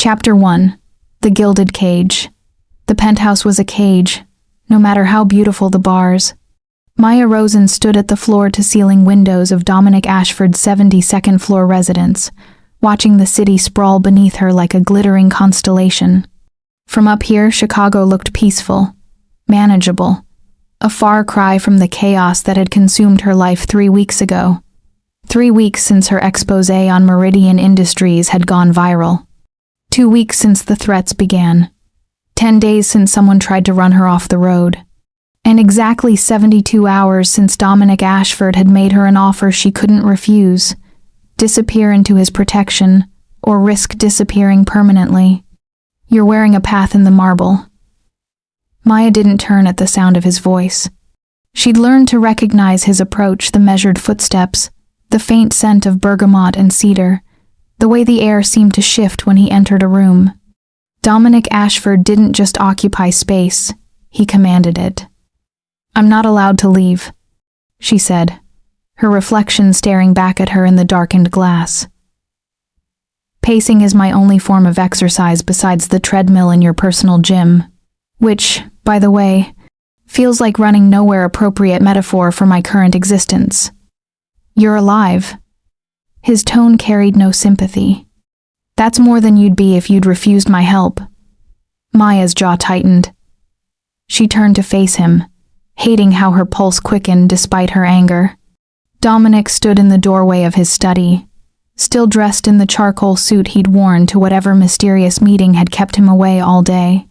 Chapter 1. The Gilded Cage. The penthouse was a cage, no matter how beautiful the bars. Maya Rosen stood at the floor-to-ceiling windows of Dominic Ashford's 72nd floor residence, watching the city sprawl beneath her like a glittering constellation. From up here, Chicago looked peaceful, manageable, a far cry from the chaos that had consumed her life 3 weeks ago. 3 weeks since her exposé on Meridian Industries had gone viral. 2 weeks since the threats began. 10 days since someone tried to run her off the road. And exactly 72 hours since Dominic Ashford had made her an offer she couldn't refuse: disappear into his protection, or risk disappearing permanently. You're wearing a path in the marble. Maya didn't turn at the sound of his voice. She'd learned to recognize his approach, the measured footsteps, the faint scent of bergamot and cedar, the way the air seemed to shift when he entered a room. Dominic Ashford didn't just occupy space, he commanded it. "I'm not allowed to leave," she said, her reflection staring back at her in the darkened glass. "Pacing is my only form of exercise besides the treadmill in your personal gym, which, by the way, feels like running nowhere appropriate metaphor for my current existence. You're alive." His tone carried no sympathy. "That's more than you'd be if you'd refused my help." Maya's jaw tightened. She turned to face him, hating how her pulse quickened despite her anger. Dominic stood in the doorway of his study, still dressed in the charcoal suit he'd worn to whatever mysterious meeting had kept him away all day.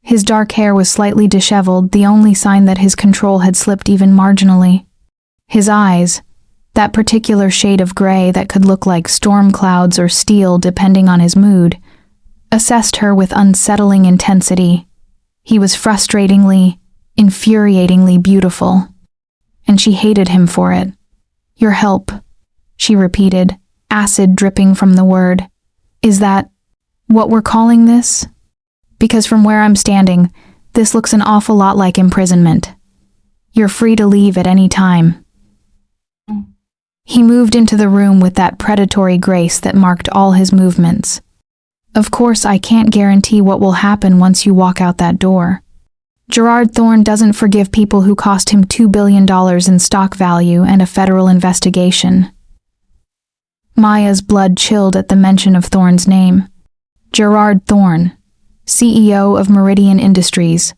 His dark hair was slightly disheveled, the only sign that his control had slipped even marginally. His eyes, that particular shade of gray that could look like storm clouds or steel depending on his mood, assessed her with unsettling intensity. He was frustratingly, infuriatingly beautiful, and she hated him for it. "Your help," she repeated, acid dripping from the word. "Is that what we're calling this? Because from where I'm standing, this looks an awful lot like imprisonment. You're free to leave at any time." He moved into the room with that predatory grace that marked all his movements. "Of course, I can't guarantee what will happen once you walk out that door. Gerard Thorne doesn't forgive people who cost him $2 billion in stock value and a federal investigation." Maya's blood chilled at the mention of Thorne's name. Gerard Thorne, CEO of Meridian Industries,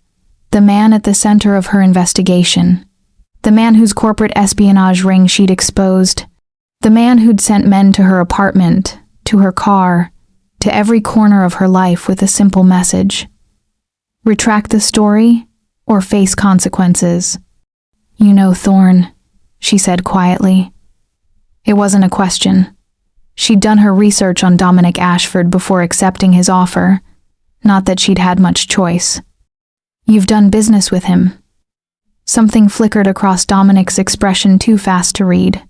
the man at the center of her investigation. The man whose corporate espionage ring she'd exposed. The man who'd sent men to her apartment, to her car, to every corner of her life with a simple message: retract the story or face consequences. "You know Thorne," she said quietly. It wasn't a question. She'd done her research on Dominic Ashford before accepting his offer, not that she'd had much choice. "You've done business with him." Something flickered across Dominic's expression too fast to read.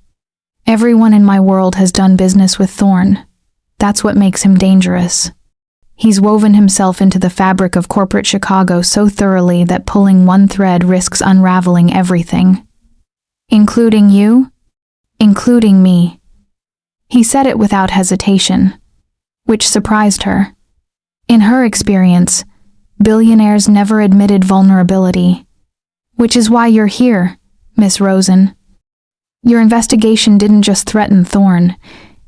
"Everyone in my world has done business with Thorne. That's what makes him dangerous. He's woven himself into the fabric of corporate Chicago so thoroughly that pulling one thread risks unraveling everything." "Including you?" "Including me." He said it without hesitation, which surprised her. In her experience, billionaires never admitted vulnerability. "Which is why you're here, Miss Rosen. Your investigation didn't just threaten Thorne,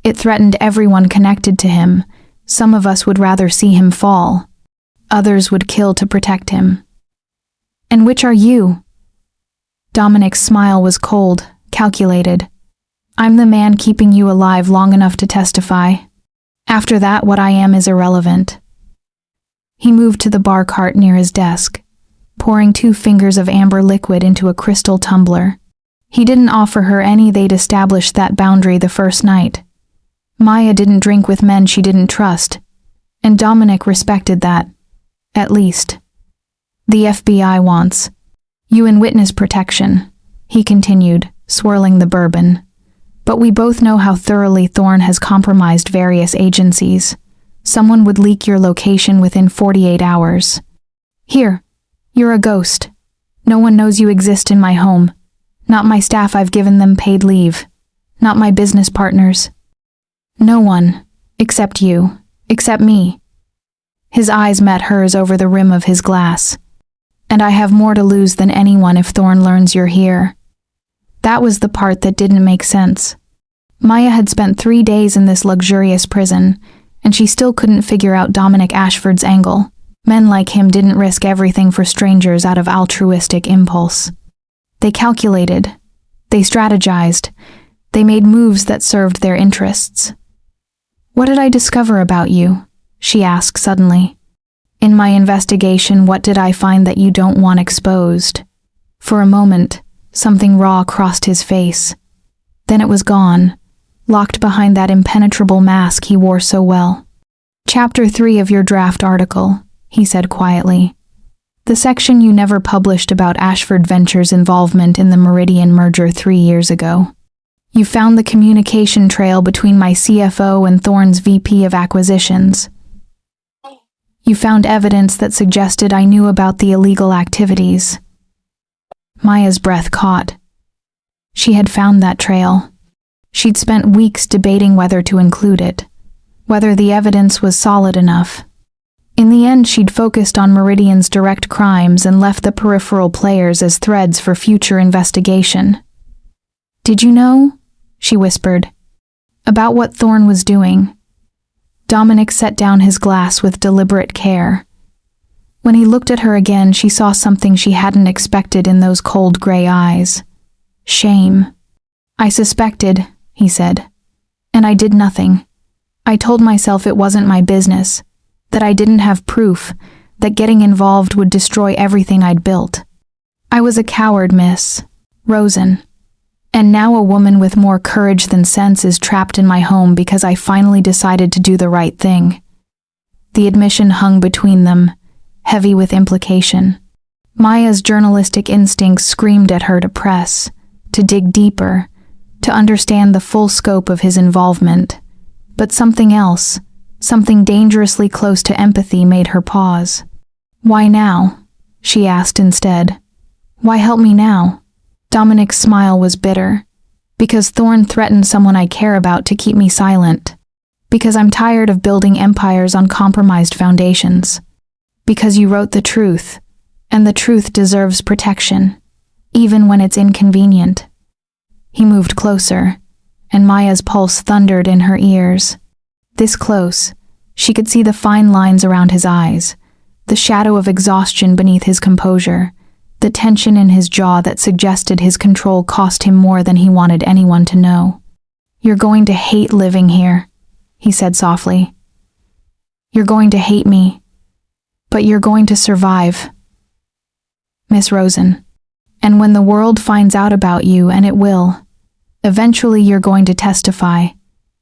it threatened everyone connected to him. Some of us would rather see him fall. Others would kill to protect him." "And which are you?" Dominic's smile was cold, calculated. "I'm the man keeping you alive long enough to testify. After that, what I am is irrelevant." He moved to the bar cart near his desk, pouring 2 fingers of amber liquid into a crystal tumbler. He didn't offer her any. They'd established that boundary the first night. Maya didn't drink with men she didn't trust, and Dominic respected that, at least. "The FBI wants you in witness protection," he continued, swirling the bourbon. "But we both know how thoroughly Thorne has compromised various agencies. Someone would leak your location within 48 hours. Here, you're a ghost. No one knows you exist in my home. Not my staff, I've given them paid leave. Not my business partners. No one, except you, except me. His eyes met hers over the rim of his glass. "And I have more to lose than anyone if Thorn learns you're here." That was the part that didn't make sense. Maya had spent 3 days in this luxurious prison, and she still couldn't figure out Dominic Ashford's angle. Men like him didn't risk everything for strangers out of altruistic impulse. They calculated. They strategized. They made moves that served their interests. "What did I discover about you?" she asked suddenly. "In my investigation, what did I find that you don't want exposed?" For a moment, something raw crossed his face. Then it was gone, locked behind that impenetrable mask he wore so well. "Chapter 3 of your draft article," he said quietly. "The section you never published about Ashford Ventures' involvement in the Meridian merger 3 years ago. You found the communication trail between my CFO and Thorne's VP of Acquisitions. You found evidence that suggested I knew about the illegal activities." Maya's breath caught. She had found that trail. She'd spent weeks debating whether to include it, whether the evidence was solid enough. In the end, she'd focused on Meridian's direct crimes and left the peripheral players as threads for future investigation. "Did you know?" she whispered. "About what Thorne was doing?" Dominic set down his glass with deliberate care. When he looked at her again, she saw something she hadn't expected in those cold gray eyes. Shame. "I suspected," he said, "and I did nothing. I told myself it wasn't my business, that I didn't have proof, that getting involved would destroy everything I'd built. I was a coward, Miss Rosen. And now a woman with more courage than sense is trapped in my home because I finally decided to do the right thing." The admission hung between them, heavy with implication. Maya's journalistic instincts screamed at her to press, to dig deeper, to understand the full scope of his involvement. But something else, something dangerously close to empathy, made her pause. "Why now?" she asked instead. "Why help me now?" Dominic's smile was bitter. "Because Thorne threatened someone I care about to keep me silent. Because I'm tired of building empires on compromised foundations. Because you wrote the truth, and the truth deserves protection, even when it's inconvenient." He moved closer, and Maya's pulse thundered in her ears. This close, she could see the fine lines around his eyes, the shadow of exhaustion beneath his composure, the tension in his jaw that suggested his control cost him more than he wanted anyone to know. "You're going to hate living here," he said softly. "You're going to hate me, but you're going to survive, Miss Rosen. And when the world finds out about you, and it will, eventually you're going to testify,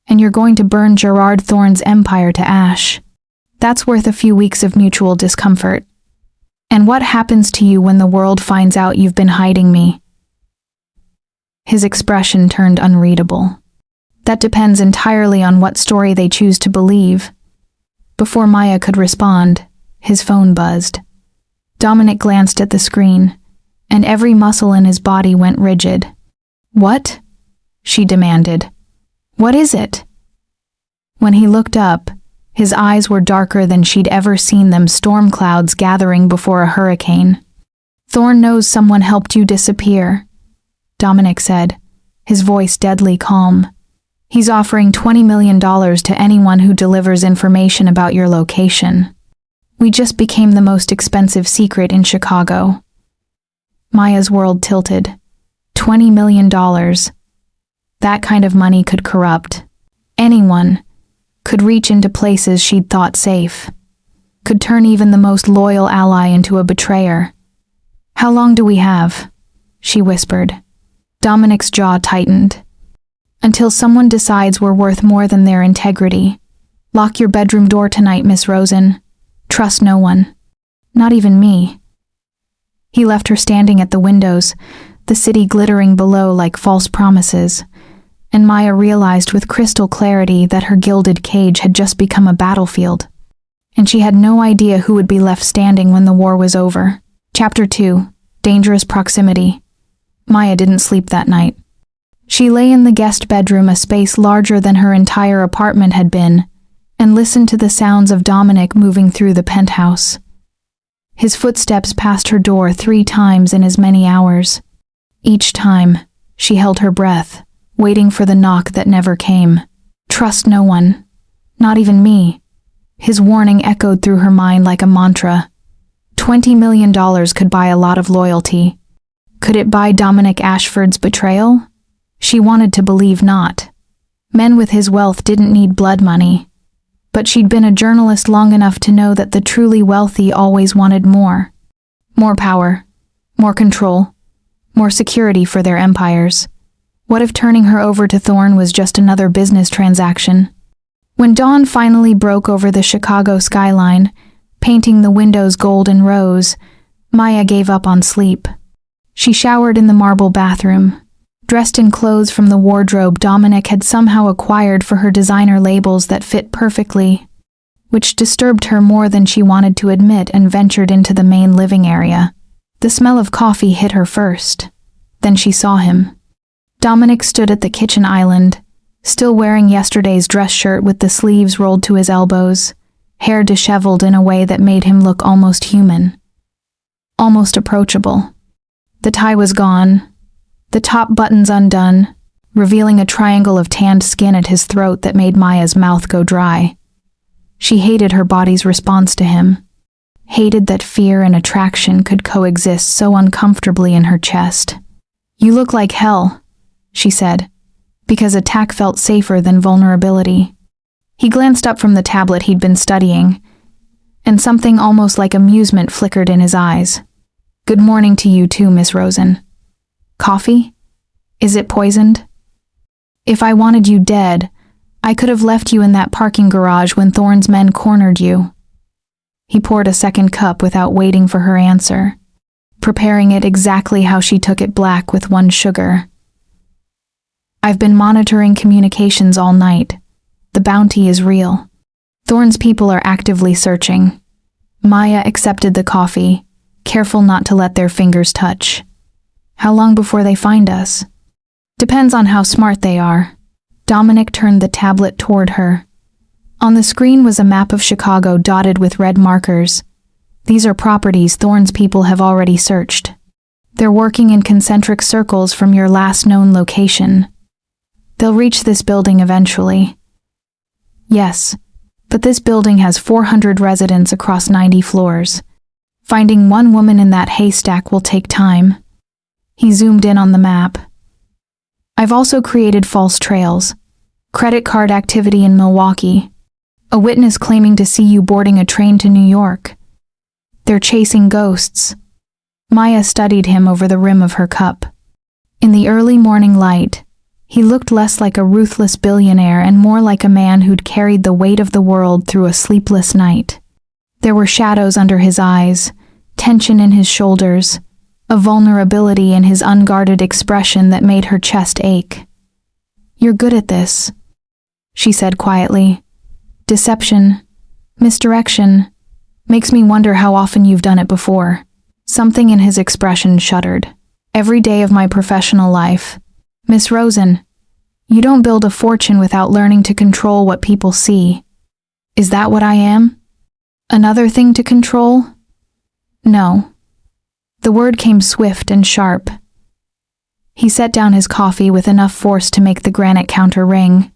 and you're going to burn Gerard Thorne's empire to ash. That's worth a few weeks of mutual discomfort. And what happens to you when the world finds out you've been hiding me?" His expression turned unreadable. "That depends entirely on what story they choose to believe." Before Maya could respond, his phone buzzed. Dominic glanced at the screen, and every muscle in his body went rigid. "What?" she demanded. "What is it?" When he looked up, his eyes were darker than she'd ever seen them, storm clouds gathering before a hurricane. "Thorne knows someone helped you disappear," Dominic said, his voice deadly calm. "He's offering $20 million to anyone who delivers information about your location. We just became the most expensive secret in Chicago." Maya's world tilted. $20 million. That kind of money could corrupt. Anyone. Could reach into places she'd thought safe. Could turn even the most loyal ally into a betrayer. "How long do we have?" she whispered. Dominic's jaw tightened. "Until someone decides we're worth more than their integrity. Lock your bedroom door tonight, Miss Rosen. Trust no one. Not even me." He left her standing at the windows, the city glittering below like false promises, and Maya realized with crystal clarity that her gilded cage had just become a battlefield, and she had no idea who would be left standing when the war was over. Chapter 2. Dangerous Proximity. Maya didn't sleep that night. She lay in the guest bedroom, a space larger than her entire apartment had been, and listened to the sounds of Dominic moving through the penthouse. His footsteps passed her door 3 times in as many hours. Each time, she held her breath, waiting for the knock that never came. Trust no one. Not even me. His warning echoed through her mind like a mantra. $20 million could buy a lot of loyalty. Could it buy Dominic Ashford's betrayal? She wanted to believe not. Men with his wealth didn't need blood money. But she'd been a journalist long enough to know that the truly wealthy always wanted more. More power, more control, more security for their empires. What if turning her over to Thorne was just another business transaction? When dawn finally broke over the Chicago skyline, painting the windows gold and rose, Maya gave up on sleep. She showered in the marble bathroom. Dressed in clothes from the wardrobe Dominic had somehow acquired for her designer labels that fit perfectly, which disturbed her more than she wanted to admit, and ventured into the main living area. The smell of coffee hit her first. Then she saw him. Dominic stood at the kitchen island, still wearing yesterday's dress shirt with the sleeves rolled to his elbows, hair disheveled in a way that made him look almost human. Almost approachable. The tie was gone, the top buttons undone, revealing a triangle of tanned skin at his throat that made Maya's mouth go dry. She hated her body's response to him, hated that fear and attraction could coexist so uncomfortably in her chest. "You look like hell," she said, because attack felt safer than vulnerability. He glanced up from the tablet he'd been studying, and something almost like amusement flickered in his eyes. "Good morning to you too, Miss Rosen. Coffee? Is it poisoned? If I wanted you dead, I could have left you in that parking garage when Thorne's men cornered you." He poured a second cup without waiting for her answer, preparing it exactly how she took it, black with 1 sugar. "I've been monitoring communications all night. The bounty is real. Thorne's people are actively searching." Maya accepted the coffee, careful not to let their fingers touch. "How long before they find us?" "Depends on how smart they are." Dominic turned the tablet toward her. On the screen was a map of Chicago dotted with red markers. "These are properties Thorne's people have already searched. They're working in concentric circles from your last known location. They'll reach this building eventually." "Yes, but this building has 400 residents across 90 floors. Finding one woman in that haystack will take time." He zoomed in on the map. "I've also created false trails. Credit card activity in Milwaukee. A witness claiming to see you boarding a train to New York. They're chasing ghosts." Maya studied him over the rim of her cup. In the early morning light, he looked less like a ruthless billionaire and more like a man who'd carried the weight of the world through a sleepless night. There were shadows under his eyes, tension in his shoulders, a vulnerability in his unguarded expression that made her chest ache. "You're good at this," she said quietly. "Deception, misdirection, makes me wonder how often you've done it before." Something in his expression shuddered. "Every day of my professional life. Miss Rosen, you don't build a fortune without learning to control what people see. Is that what I am? Another thing to control?" "No." The word came swift and sharp. He set down his coffee with enough force to make the granite counter ring.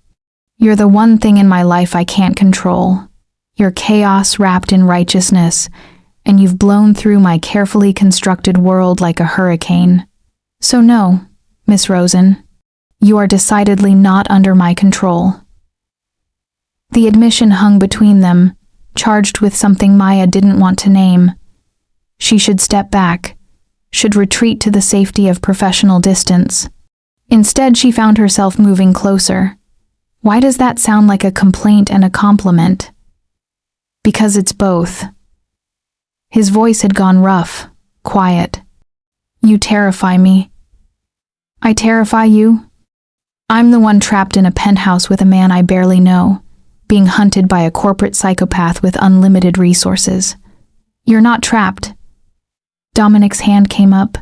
"You're the one thing in my life I can't control. You're chaos wrapped in righteousness, and you've blown through my carefully constructed world like a hurricane. So no, Miss Rosen, you are decidedly not under my control." The admission hung between them, charged with something Maya didn't want to name. She should step back, should retreat to the safety of professional distance. Instead, she found herself moving closer. Why does that sound like a complaint and a compliment? Because it's both. His voice had gone rough, quiet. "You terrify me." "I terrify you?" "I'm the one trapped in a penthouse with a man I barely know, being hunted by a corporate psychopath with unlimited resources. You're not trapped." Dominic's hand came up,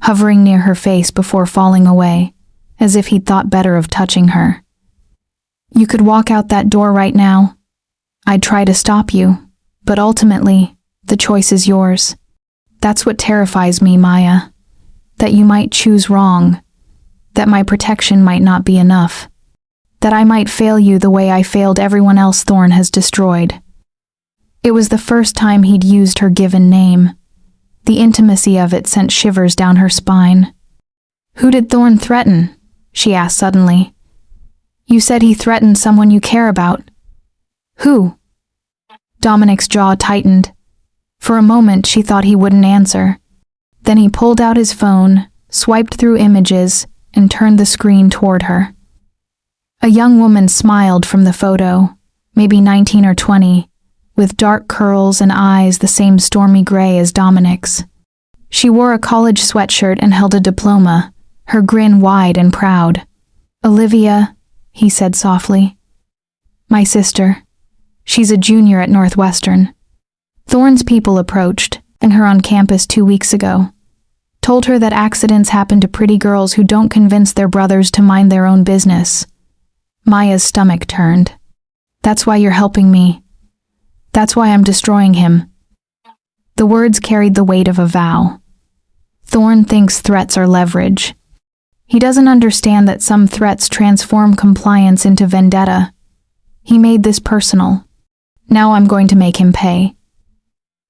hovering near her face before falling away, as if he'd thought better of touching her. "You could walk out that door right now, I'd try to stop you, but ultimately, the choice is yours. That's what terrifies me, Maya. That you might choose wrong. That my protection might not be enough. That I might fail you the way I failed everyone else Thorn has destroyed. It was the first time he'd used her given name. The intimacy of it sent shivers down her spine. Who did Thorn threaten? She asked suddenly. You said he threatened someone you care about. Who? Dominic's jaw tightened. For a moment she thought he wouldn't answer. Then he pulled out his phone, swiped through images, and turned the screen toward her. A young woman smiled from the photo, maybe 19 or 20, with dark curls and eyes the same stormy gray as Dominic's. She wore a college sweatshirt and held a diploma, her grin wide and proud. Olivia, he said softly. My sister. She's a junior at Northwestern. Thorn's people approached, and her on campus 2 weeks ago. Told her that accidents happen to pretty girls who don't convince their brothers to mind their own business. Maya's stomach turned. That's why you're helping me. That's why I'm destroying him. The words carried the weight of a vow. Thorn thinks threats are leverage. He doesn't understand that some threats transform compliance into vendetta. He made this personal. Now I'm going to make him pay.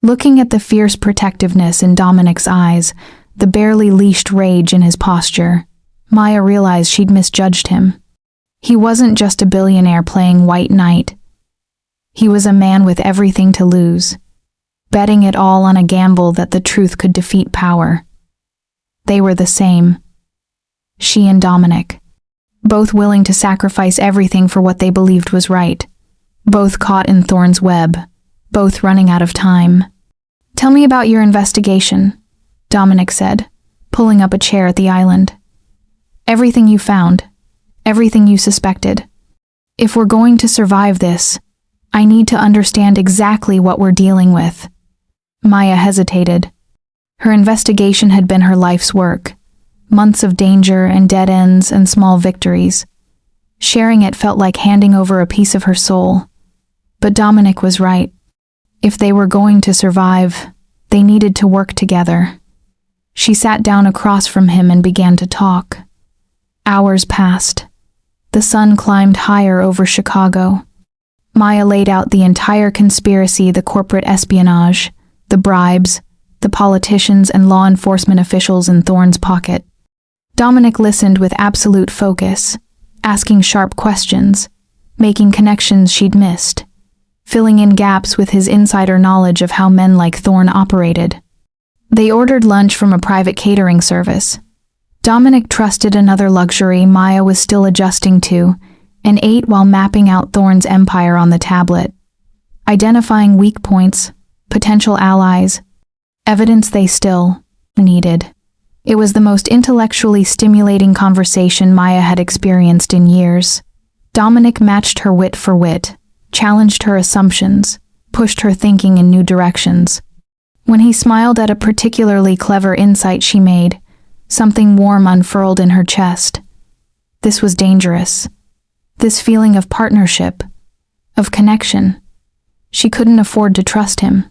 Looking at the fierce protectiveness in Dominic's eyes, the barely leashed rage in his posture, Maya realized she'd misjudged him. He wasn't just a billionaire playing white knight. He was a man with everything to lose, betting it all on a gamble that the truth could defeat power. They were the same. She and Dominic. Both willing to sacrifice everything for what they believed was right. Both caught in Thorn's web. Both running out of time. Tell me about your investigation, Dominic said, pulling up a chair at the island. Everything you found. Everything you suspected. If we're going to survive this, I need to understand exactly what we're dealing with. Maya hesitated. Her investigation had been her life's work. Months of danger and dead ends and small victories. Sharing it felt like handing over a piece of her soul. But Dominic was right. If they were going to survive, they needed to work together. She sat down across from him and began to talk. Hours passed. The sun climbed higher over Chicago. Maya laid out the entire conspiracy, the corporate espionage, the bribes, the politicians and law enforcement officials in Thorn's pocket. Dominic listened with absolute focus, asking sharp questions, making connections she'd missed, filling in gaps with his insider knowledge of how men like Thorn operated. They ordered lunch from a private catering service. Dominic trusted another luxury Maya was still adjusting to, and ate while mapping out Thorn's empire on the tablet, identifying weak points, potential allies, evidence they still needed. It was the most intellectually stimulating conversation Maya had experienced in years. Dominic matched her wit for wit, challenged her assumptions, pushed her thinking in new directions. When he smiled at a particularly clever insight she made, something warm unfurled in her chest. This was dangerous. This feeling of partnership, of connection. She couldn't afford to trust him,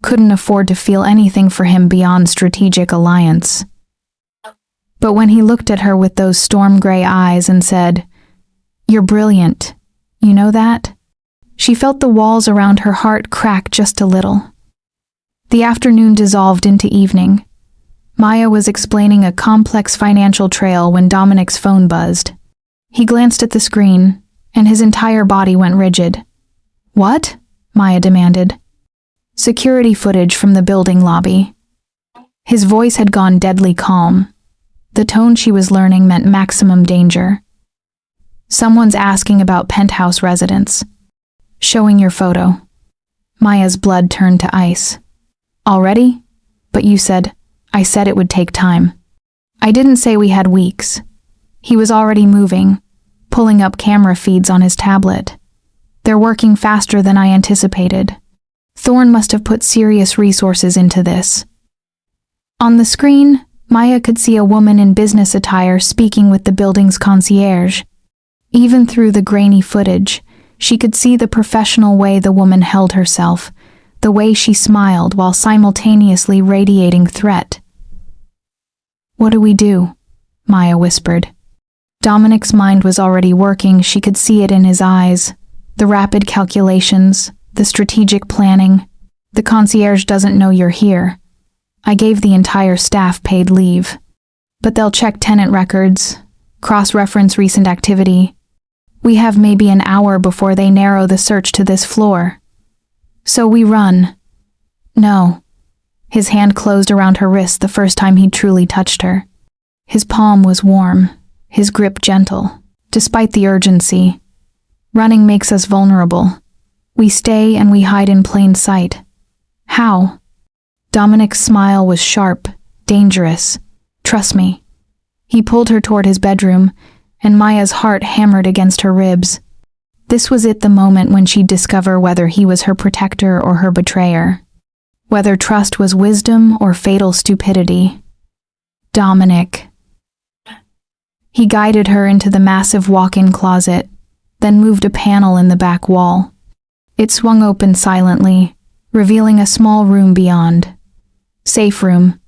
couldn't afford to feel anything for him beyond strategic alliance. But when he looked at her with those storm gray eyes and said, "You're brilliant, you know that?" she felt the walls around her heart crack just a little. The afternoon dissolved into evening. Maya was explaining a complex financial trail when Dominic's phone buzzed. He glanced at the screen, and his entire body went rigid. "What?" Maya demanded. Security footage from the building lobby. His voice had gone deadly calm. The tone she was learning meant maximum danger. "Someone's asking about penthouse residents. Showing your photo." Maya's blood turned to ice. "Already? But you said..." "I said it would take time. I didn't say we had weeks." He was already moving, pulling up camera feeds on his tablet. "They're working faster than I anticipated. Thorn must have put serious resources into this." On the screen, Maya could see a woman in business attire speaking with the building's concierge. Even through the grainy footage, She could see the professional way the woman held herself, the way she smiled while simultaneously radiating threat. "What do we do?" Maya whispered. Dominic's mind was already working. She could see it in his eyes. The rapid calculations, the strategic planning. "The concierge doesn't know you're here. I gave the entire staff paid leave. But they'll check tenant records, cross-reference recent activity. We have maybe an hour before they narrow the search to this floor. So we run." "No." His hand closed around her wrist the first time he truly touched her. His palm was warm, his grip gentle, despite the urgency. "Running makes us vulnerable. We stay and we hide in plain sight." "How?" Dominic's smile was sharp, dangerous. "Trust me." He pulled her toward his bedroom, and Maya's heart hammered against her ribs. This was it, the moment when she'd discover whether he was her protector or her betrayer. Whether trust was wisdom or fatal stupidity. Dominic. He guided her into the massive walk-in closet, then moved a panel in the back wall. It swung open silently, revealing a small room beyond. Safe room.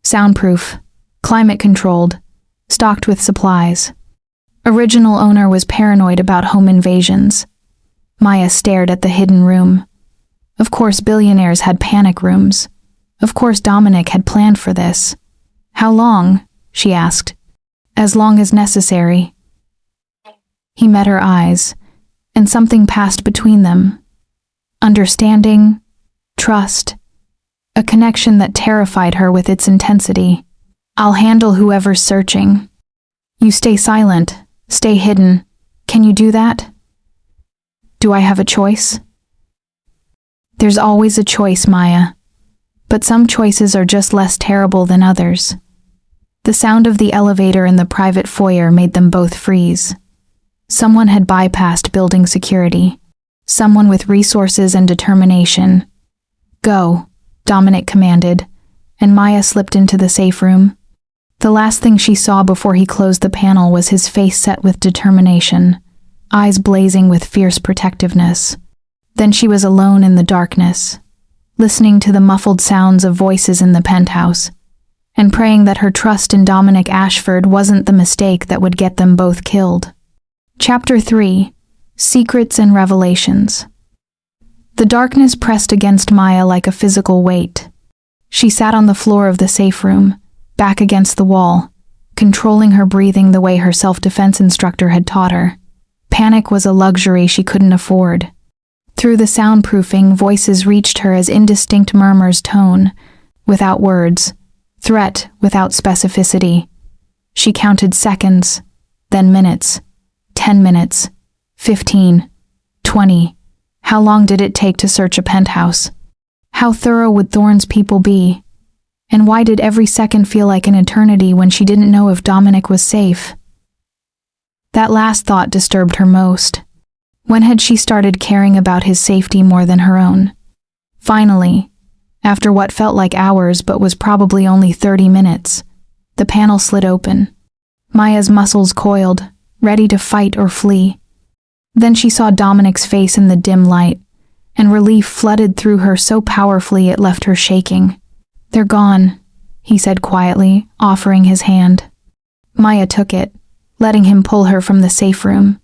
Soundproof. Climate-controlled. Stocked with supplies. Original owner was paranoid about home invasions. Maya stared at the hidden room. Of course billionaires had panic rooms. Of course Dominic had planned for this. "How long?" she asked. "As long as necessary." He met her eyes, and something passed between them. Understanding, trust, a connection that terrified her with its intensity. "I'll handle whoever's searching. You stay silent, stay hidden. Can you do that?" "Do I have a choice?" "There's always a choice, Maya. But some choices are just less terrible than others." The sound of the elevator in the private foyer made them both freeze. Someone had bypassed building security. Someone with resources and determination. "Go," Dominic commanded, and Maya slipped into the safe room. The last thing she saw before he closed the panel was his face set with determination, eyes blazing with fierce protectiveness. Then she was alone in the darkness, listening to the muffled sounds of voices in the penthouse, and praying that her trust in Dominic Ashford wasn't the mistake that would get them both killed. Chapter 3: Secrets and Revelations. The darkness pressed against Maya like a physical weight. She sat on the floor of the safe room, back against the wall, controlling her breathing the way her self-defense instructor had taught her. Panic was a luxury she couldn't afford. Through the soundproofing, voices reached her as indistinct murmurs tone, without words, threat without specificity. She counted seconds, then minutes, 10 minutes, 15, 20. How long did it take to search a penthouse? How thorough would Thorne's people be? And why did every second feel like an eternity when she didn't know if Dominic was safe? That last thought disturbed her most. When had she started caring about his safety more than her own? Finally, after what felt like hours but was probably only 30 minutes, the panel slid open. Maya's muscles coiled, ready to fight or flee. Then she saw Dominic's face in the dim light, and relief flooded through her so powerfully it left her shaking. "They're gone," he said quietly, offering his hand. Maya took it, letting him pull her from the safe room.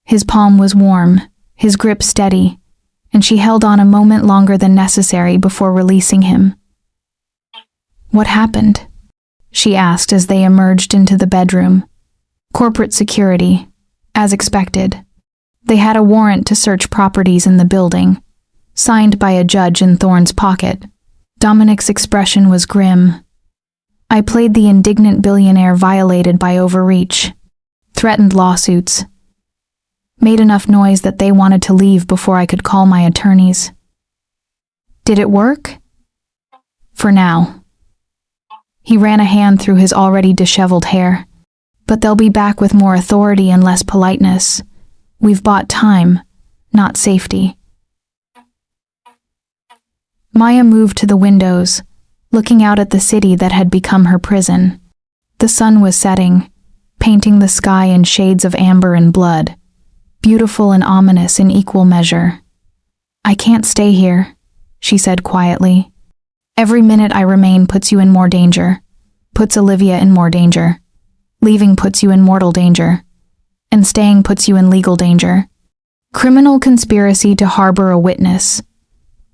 His palm was warm, his grip steady, and she held on a moment longer than necessary before releasing him. "What happened?" she asked as they emerged into the bedroom. "Corporate security, as expected. They had a warrant to search properties in the building, signed by a judge in Thorne's pocket." Dominic's expression was grim. "I played the indignant billionaire violated by overreach, threatened lawsuits, made enough noise that they wanted to leave before I could call my attorneys. Did it work? For now." He ran a hand through his already disheveled hair. "But they'll be back with more authority and less politeness. We've bought time, not safety." Maya moved to the windows, looking out at the city that had become her prison. The sun was setting, painting the sky in shades of amber and blood. beautiful and ominous in equal measure. "I can't stay here," she said quietly. "Every minute I remain puts you in more danger, puts Olivia in more danger. Leaving puts you in mortal danger, and staying puts you in legal danger. Criminal conspiracy to harbor a witness.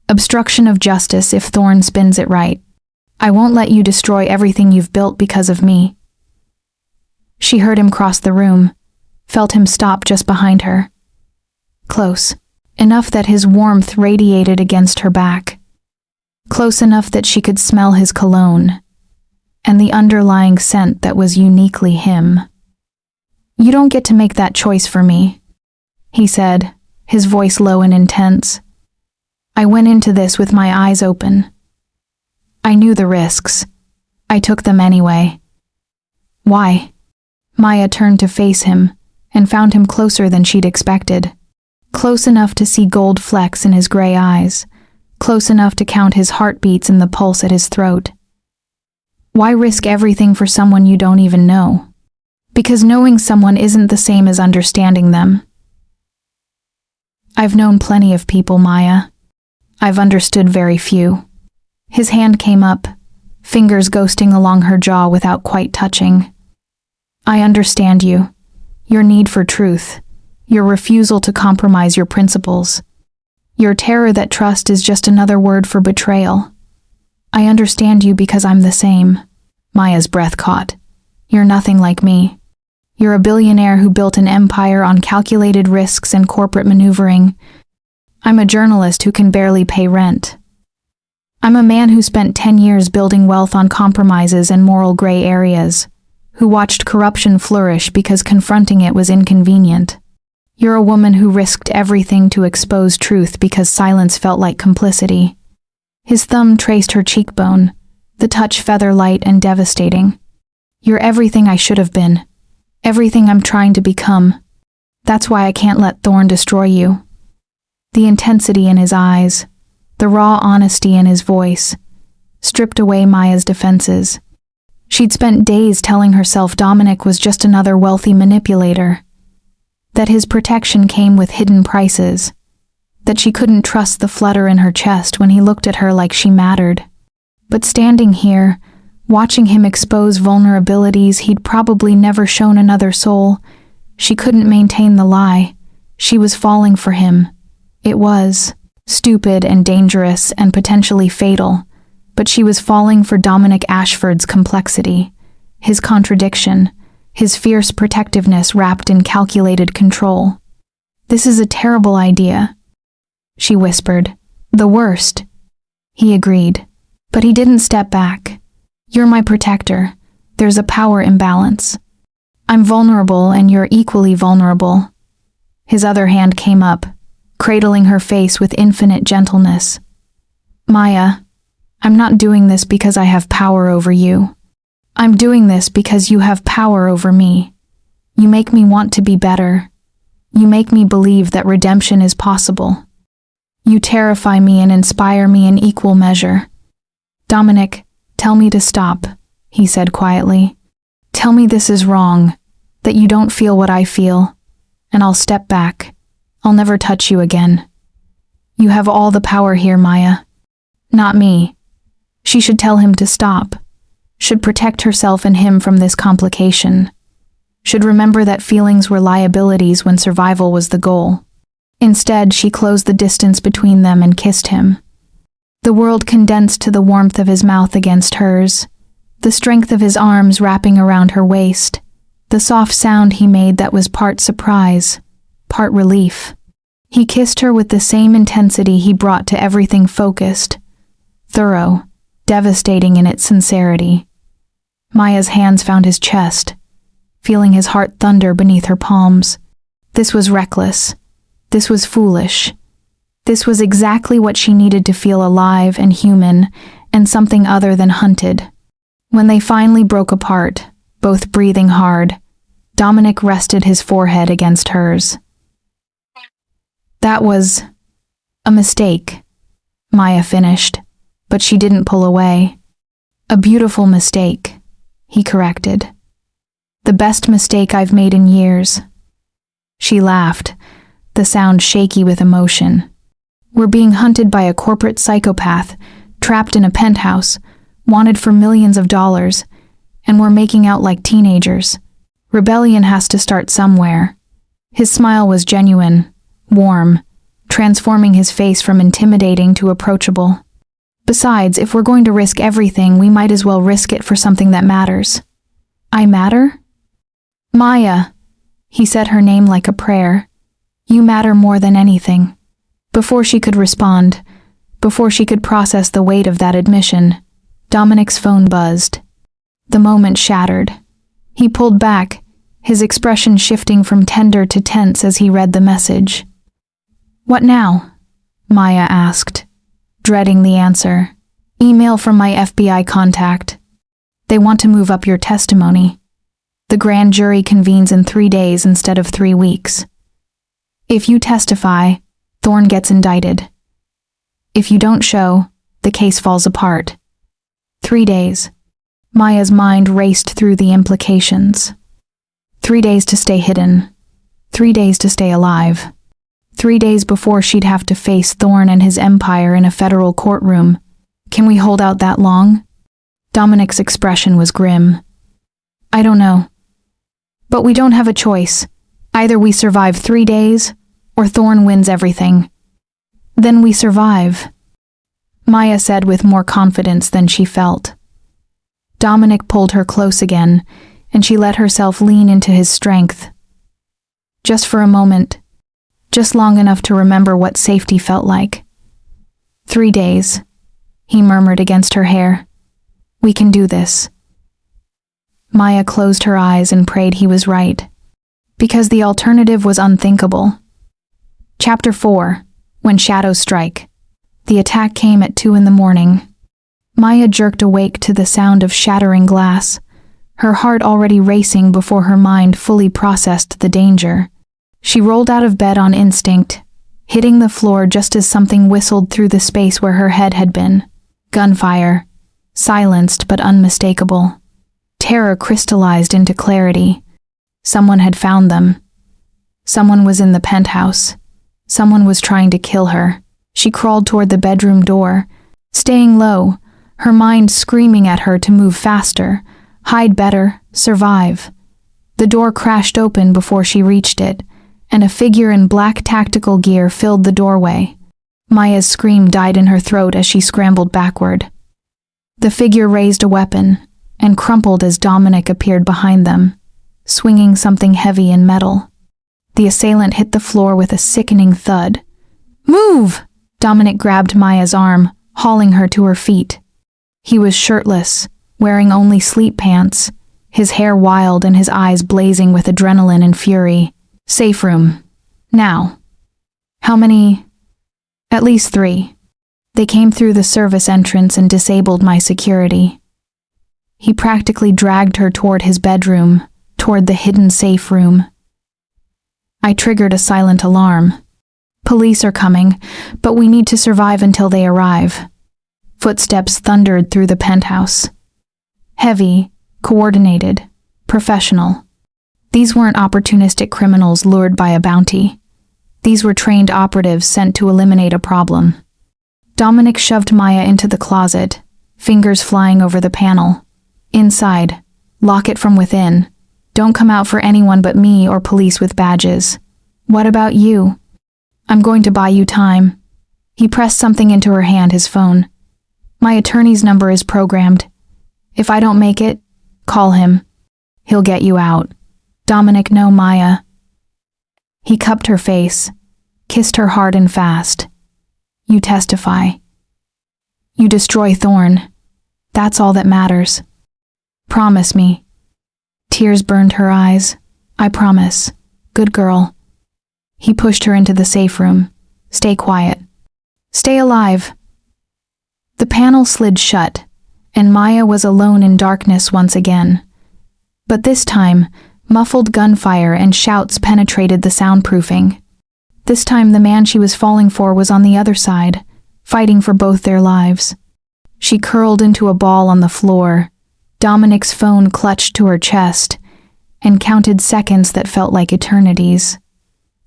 Obstruction of justice if Thorne spins it right. I won't let you destroy everything you've built because of me." She heard him cross the room, felt him stop just behind her. Close, enough that his warmth radiated against her back. Close enough that she could smell his cologne, and the underlying scent that was uniquely him. "You don't get to make that choice for me," he said, his voice low and intense. "I went into this with my eyes open. I knew the risks. I took them anyway." "Why?" Maya turned to face him and found him closer than she'd expected. Close enough to see gold flecks in his gray eyes, close enough to count his heartbeats and the pulse at his throat. "Why risk everything for someone you don't even know?" "Because knowing someone isn't the same as understanding them." "I've known plenty of people, Maya. I've understood very few." His hand came up, fingers ghosting along her jaw without quite touching. "I understand you. Your need for truth. Your refusal to compromise your principles. Your terror that trust is just another word for betrayal. I understand you because I'm the same." Maya's breath caught. "You're nothing like me. You're a billionaire who built an empire on calculated risks and corporate maneuvering. I'm a journalist who can barely pay rent. I'm a man who spent 10 years building wealth on compromises and moral gray areas, who watched corruption flourish because confronting it was inconvenient. You're a woman who risked everything to expose truth because silence felt like complicity." His thumb traced her cheekbone, the touch feather-light and devastating. "You're everything I should have been. Everything I'm trying to become. That's why I can't let Thorne destroy you." The intensity in his eyes, the raw honesty in his voice, stripped away Maya's defenses. She'd spent days telling herself Dominic was just another wealthy manipulator, that his protection came with hidden prices, that she couldn't trust the flutter in her chest when he looked at her like she mattered. But standing here, watching him expose vulnerabilities he'd probably never shown another soul, she couldn't maintain the lie. She was falling for him. It was stupid and dangerous and potentially fatal, but she was falling for Dominic Ashford's complexity, his contradiction, his fierce protectiveness wrapped in calculated control. "This is a terrible idea," she whispered. "The worst." He agreed, but he didn't step back. "You're my protector. There's a power imbalance. I'm vulnerable and you're equally vulnerable." His other hand came up, cradling her face with infinite gentleness. "Maya, I'm not doing this because I have power over you. I'm doing this because you have power over me. You make me want to be better. You make me believe that redemption is possible. You terrify me and inspire me in equal measure." "Dominic, tell me to stop," he said quietly. "Tell me this is wrong, that you don't feel what I feel, and I'll step back. I'll never touch you again. You have all the power here, Maya. Not me." She should tell him to stop, should protect herself and him from this complication, should remember that feelings were liabilities when survival was the goal. Instead, she closed the distance between them and kissed him. The world condensed to the warmth of his mouth against hers, the strength of his arms wrapping around her waist, the soft sound he made that was part surprise, part relief. He kissed her with the same intensity he brought to everything focused, thorough, devastating in its sincerity. Maya's hands found his chest, feeling his heart thunder beneath her palms. This was reckless. This was foolish. This was exactly what she needed to feel alive and human and something other than hunted. When they finally broke apart, both breathing hard, Dominic rested his forehead against hers. "That was a mistake," Maya finished, but she didn't pull away. "A beautiful mistake," he corrected. "The best mistake I've made in years." She laughed, the sound shaky with emotion. "We're being hunted by a corporate psychopath, trapped in a penthouse, wanted for millions of dollars, and we're making out like teenagers. Rebellion has to start somewhere." His smile was genuine, warm, transforming his face from intimidating to approachable. "Besides, if we're going to risk everything, we might as well risk it for something that matters." "I matter?" "Maya," he said her name like a prayer. "You matter more than anything." Before she could respond, before she could process the weight of that admission, Dominic's phone buzzed. The moment shattered. He pulled back, his expression shifting from tender to tense as he read the message. "What now?" Maya asked, dreading the answer. "Email from my FBI contact. They want to move up your testimony. The grand jury convenes in 3 days instead of 3 weeks. If you testify, Thorne gets indicted. If you don't show, the case falls apart. 3 days. Maya's mind raced through the implications. 3 days to stay hidden. 3 days to stay alive. 3 days before she'd have to face Thorne and his empire in a federal courtroom. Can we hold out that long? Dominic's expression was grim. "I don't know. But we don't have a choice. Either we survive 3 days, or Thorne wins everything. Then we survive," Maya said with more confidence than she felt. Dominic pulled her close again, and she let herself lean into his strength. Just for a moment, just long enough to remember what safety felt like. 3 days, he murmured against her hair. "We can do this." Maya closed her eyes and prayed he was right, because the alternative was unthinkable. Chapter 4. When Shadows Strike. The attack came at 2 a.m. Maya jerked awake to the sound of shattering glass, her heart already racing before her mind fully processed the danger. She rolled out of bed on instinct, hitting the floor just as something whistled through the space where her head had been. Gunfire, silenced but unmistakable. Terror crystallized into clarity. Someone had found them. Someone was in the penthouse. Someone was trying to kill her. She crawled toward the bedroom door, staying low, her mind screaming at her to move faster, hide better, survive. The door crashed open before she reached it, and a figure in black tactical gear filled the doorway. Maya's scream died in her throat as she scrambled backward. The figure raised a weapon and crumpled as Dominic appeared behind them, swinging something heavy in metal. The assailant hit the floor with a sickening thud. "Move!" Dominic grabbed Maya's arm, hauling her to her feet. He was shirtless, wearing only sleep pants, his hair wild and his eyes blazing with adrenaline and fury. "Safe room. Now." "How many?" "At least 3. They came through the service entrance and disabled my security." He practically dragged her toward his bedroom, toward the hidden safe room. I triggered a silent alarm. "Police are coming, but we need to survive until they arrive." Footsteps thundered through the penthouse. Heavy, coordinated, professional. These weren't opportunistic criminals lured by a bounty. These were trained operatives sent to eliminate a problem. Dominic shoved Maya into the closet, fingers flying over the panel. "Inside. Lock it from within. Don't come out for anyone but me or police with badges." "What about you?" "I'm going to buy you time." He pressed something into her hand, his phone. "My attorney's number is programmed. If I don't make it, call him. He'll get you out." "Dominic, no, Maya." He cupped her face, kissed her hard and fast. "You testify. You destroy Thorne. That's all that matters. Promise me." Tears burned her eyes. "I promise. Good girl." He pushed her into the safe room. "Stay quiet. Stay alive." The panel slid shut, and Maya was alone in darkness once again. But this time, muffled gunfire and shouts penetrated the soundproofing. This time the man she was falling for was on the other side, fighting for both their lives. She curled into a ball on the floor, Dominic's phone clutched to her chest, and counted seconds that felt like eternities.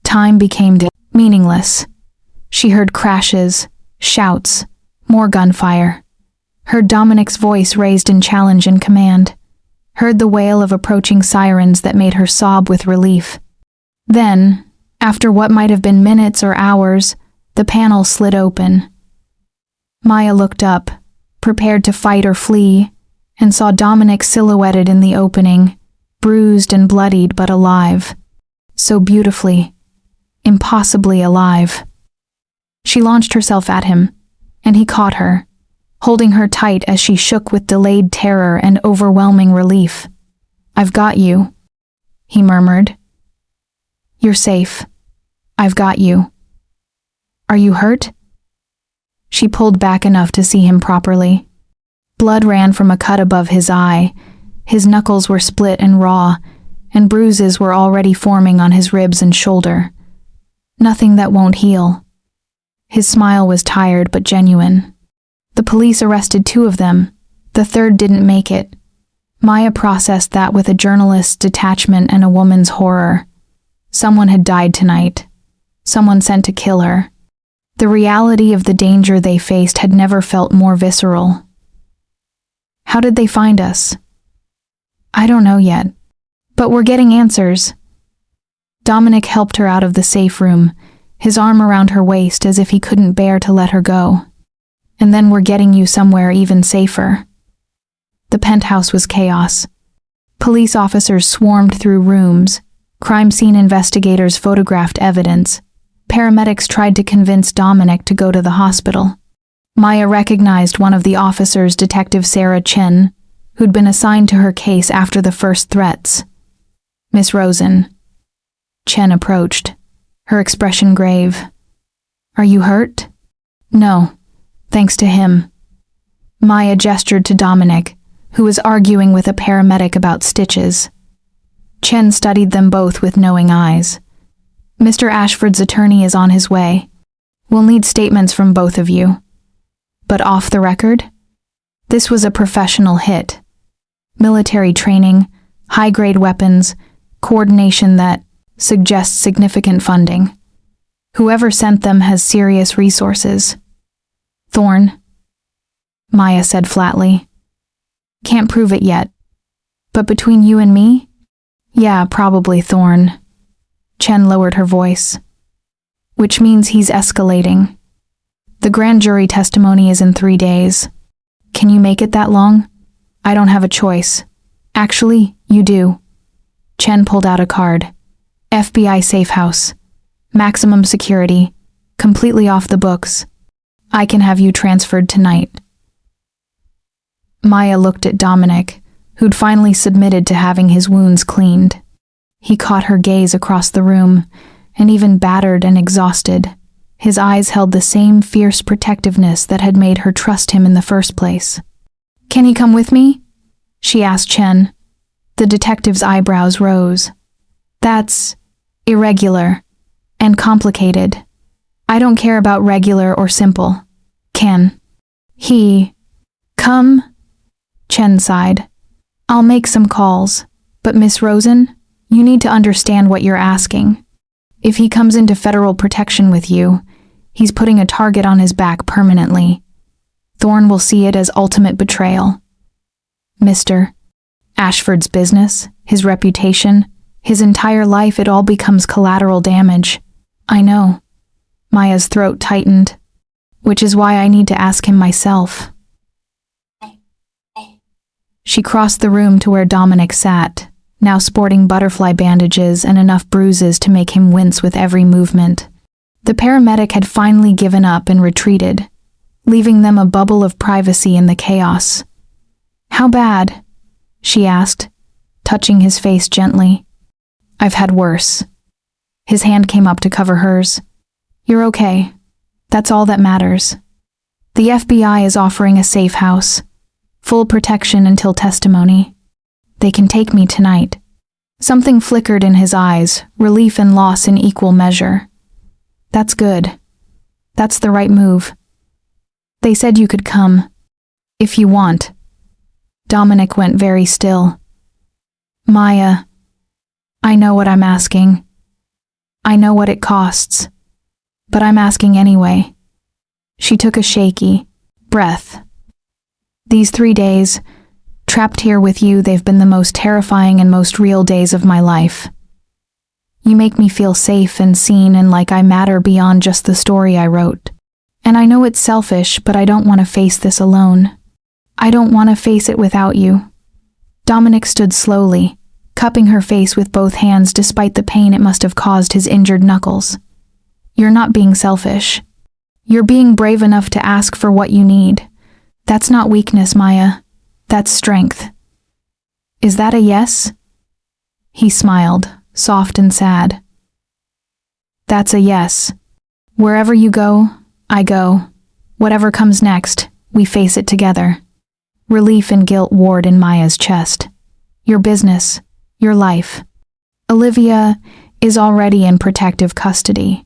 Time became Meaningless. She heard crashes, shouts, more gunfire. Heard Dominic's voice raised in challenge and command. Heard the wail of approaching sirens that made her sob with relief. Then, after what might have been minutes or hours, the panel slid open. Maya looked up, prepared to fight or flee, and saw Dominic silhouetted in the opening, bruised and bloodied but alive. So beautifully, impossibly alive. She launched herself at him, and he caught her, holding her tight as she shook with delayed terror and overwhelming relief. "I've got you," he murmured. "You're safe. I've got you. Are you hurt?" She pulled back enough to see him properly. Blood ran from a cut above his eye, his knuckles were split and raw, and bruises were already forming on his ribs and shoulder. Nothing that won't heal. His smile was tired but genuine. The police arrested 2 of them. The 3rd didn't make it. Maya processed that with a journalist's detachment and a woman's horror. Someone had died tonight. Someone sent to kill her. The reality of the danger they faced had never felt more visceral. "How did they find us?" "I don't know yet. But we're getting answers." Dominic helped her out of the safe room, his arm around her waist as if he couldn't bear to let her go. "And then we're getting you somewhere even safer." The penthouse was chaos. Police officers swarmed through rooms. Crime scene investigators photographed evidence. Paramedics tried to convince Dominic to go to the hospital. Maya recognized one of the officers, Detective Sarah Chen, who'd been assigned to her case after the first threats. "Miss Rosen." Chen approached, her expression grave. "Are you hurt?" "No, thanks to him." Maya gestured to Dominic, who was arguing with a paramedic about stitches. Chen studied them both with knowing eyes. "Mr. Ashford's attorney is on his way. We'll need statements from both of you. But off the record, this was a professional hit. Military training, high-grade weapons, coordination that suggests significant funding. Whoever sent them has serious resources." "Thorne," Maya said flatly. "Can't prove it yet. But between you and me? Yeah, probably Thorne." Chen lowered her voice. "Which means he's escalating. The grand jury testimony is in 3 days. Can you make it that long?" "I don't have a choice. Actually, you do." Chen pulled out a card. "FBI safe house. Maximum security. Completely off the books. I can have you transferred tonight." Maya looked at Dominic, who'd finally submitted to having his wounds cleaned. He caught her gaze across the room, and even battered and exhausted, his eyes held the same fierce protectiveness that had made her trust him in the first place. "Can he come with me?" she asked Chen. The detective's eyebrows rose. "That's irregular and complicated. I don't care about regular or simple. Can he come?" Chen sighed. "I'll make some calls, but Miss Rosen, you need to understand what you're asking. If he comes into federal protection with you, he's putting a target on his back permanently. Thorne will see it as ultimate betrayal. Mr. Ashford's business, his reputation, his entire life, it all becomes collateral damage." "I know." Maya's throat tightened. "Which is why I need to ask him myself." She crossed the room to where Dominic sat, now sporting butterfly bandages and enough bruises to make him wince with every movement. The paramedic had finally given up and retreated, leaving them a bubble of privacy in the chaos. "How bad?" she asked, touching his face gently. "I've had worse." His hand came up to cover hers. "You're okay. That's all that matters. The FBI is offering a safe house, full protection until testimony. They can take me tonight." Something flickered in his eyes, relief and loss in equal measure. "That's good. That's the right move. They said you could come. If you want." Dominic went very still. "Maya, I know what I'm asking. I know what it costs. but I'm asking anyway. She took a shaky breath. These 3 days, trapped here with you, they've been the most terrifying and most real days of my life. You make me feel safe and seen and like I matter beyond just the story I wrote. And I know it's selfish, but I don't want to face this alone. I don't want to face it without you. Dominic stood slowly, cupping her face with both hands despite the pain it must have caused his injured knuckles. You're not being selfish. You're being brave enough to ask for what you need. That's not weakness, Maya. That's strength. Is that a yes? He smiled, soft and sad. That's a yes. Wherever you go, I go. Whatever comes next, we face it together. Relief and guilt warred in Maya's chest. Your business, your life. Olivia is already in protective custody.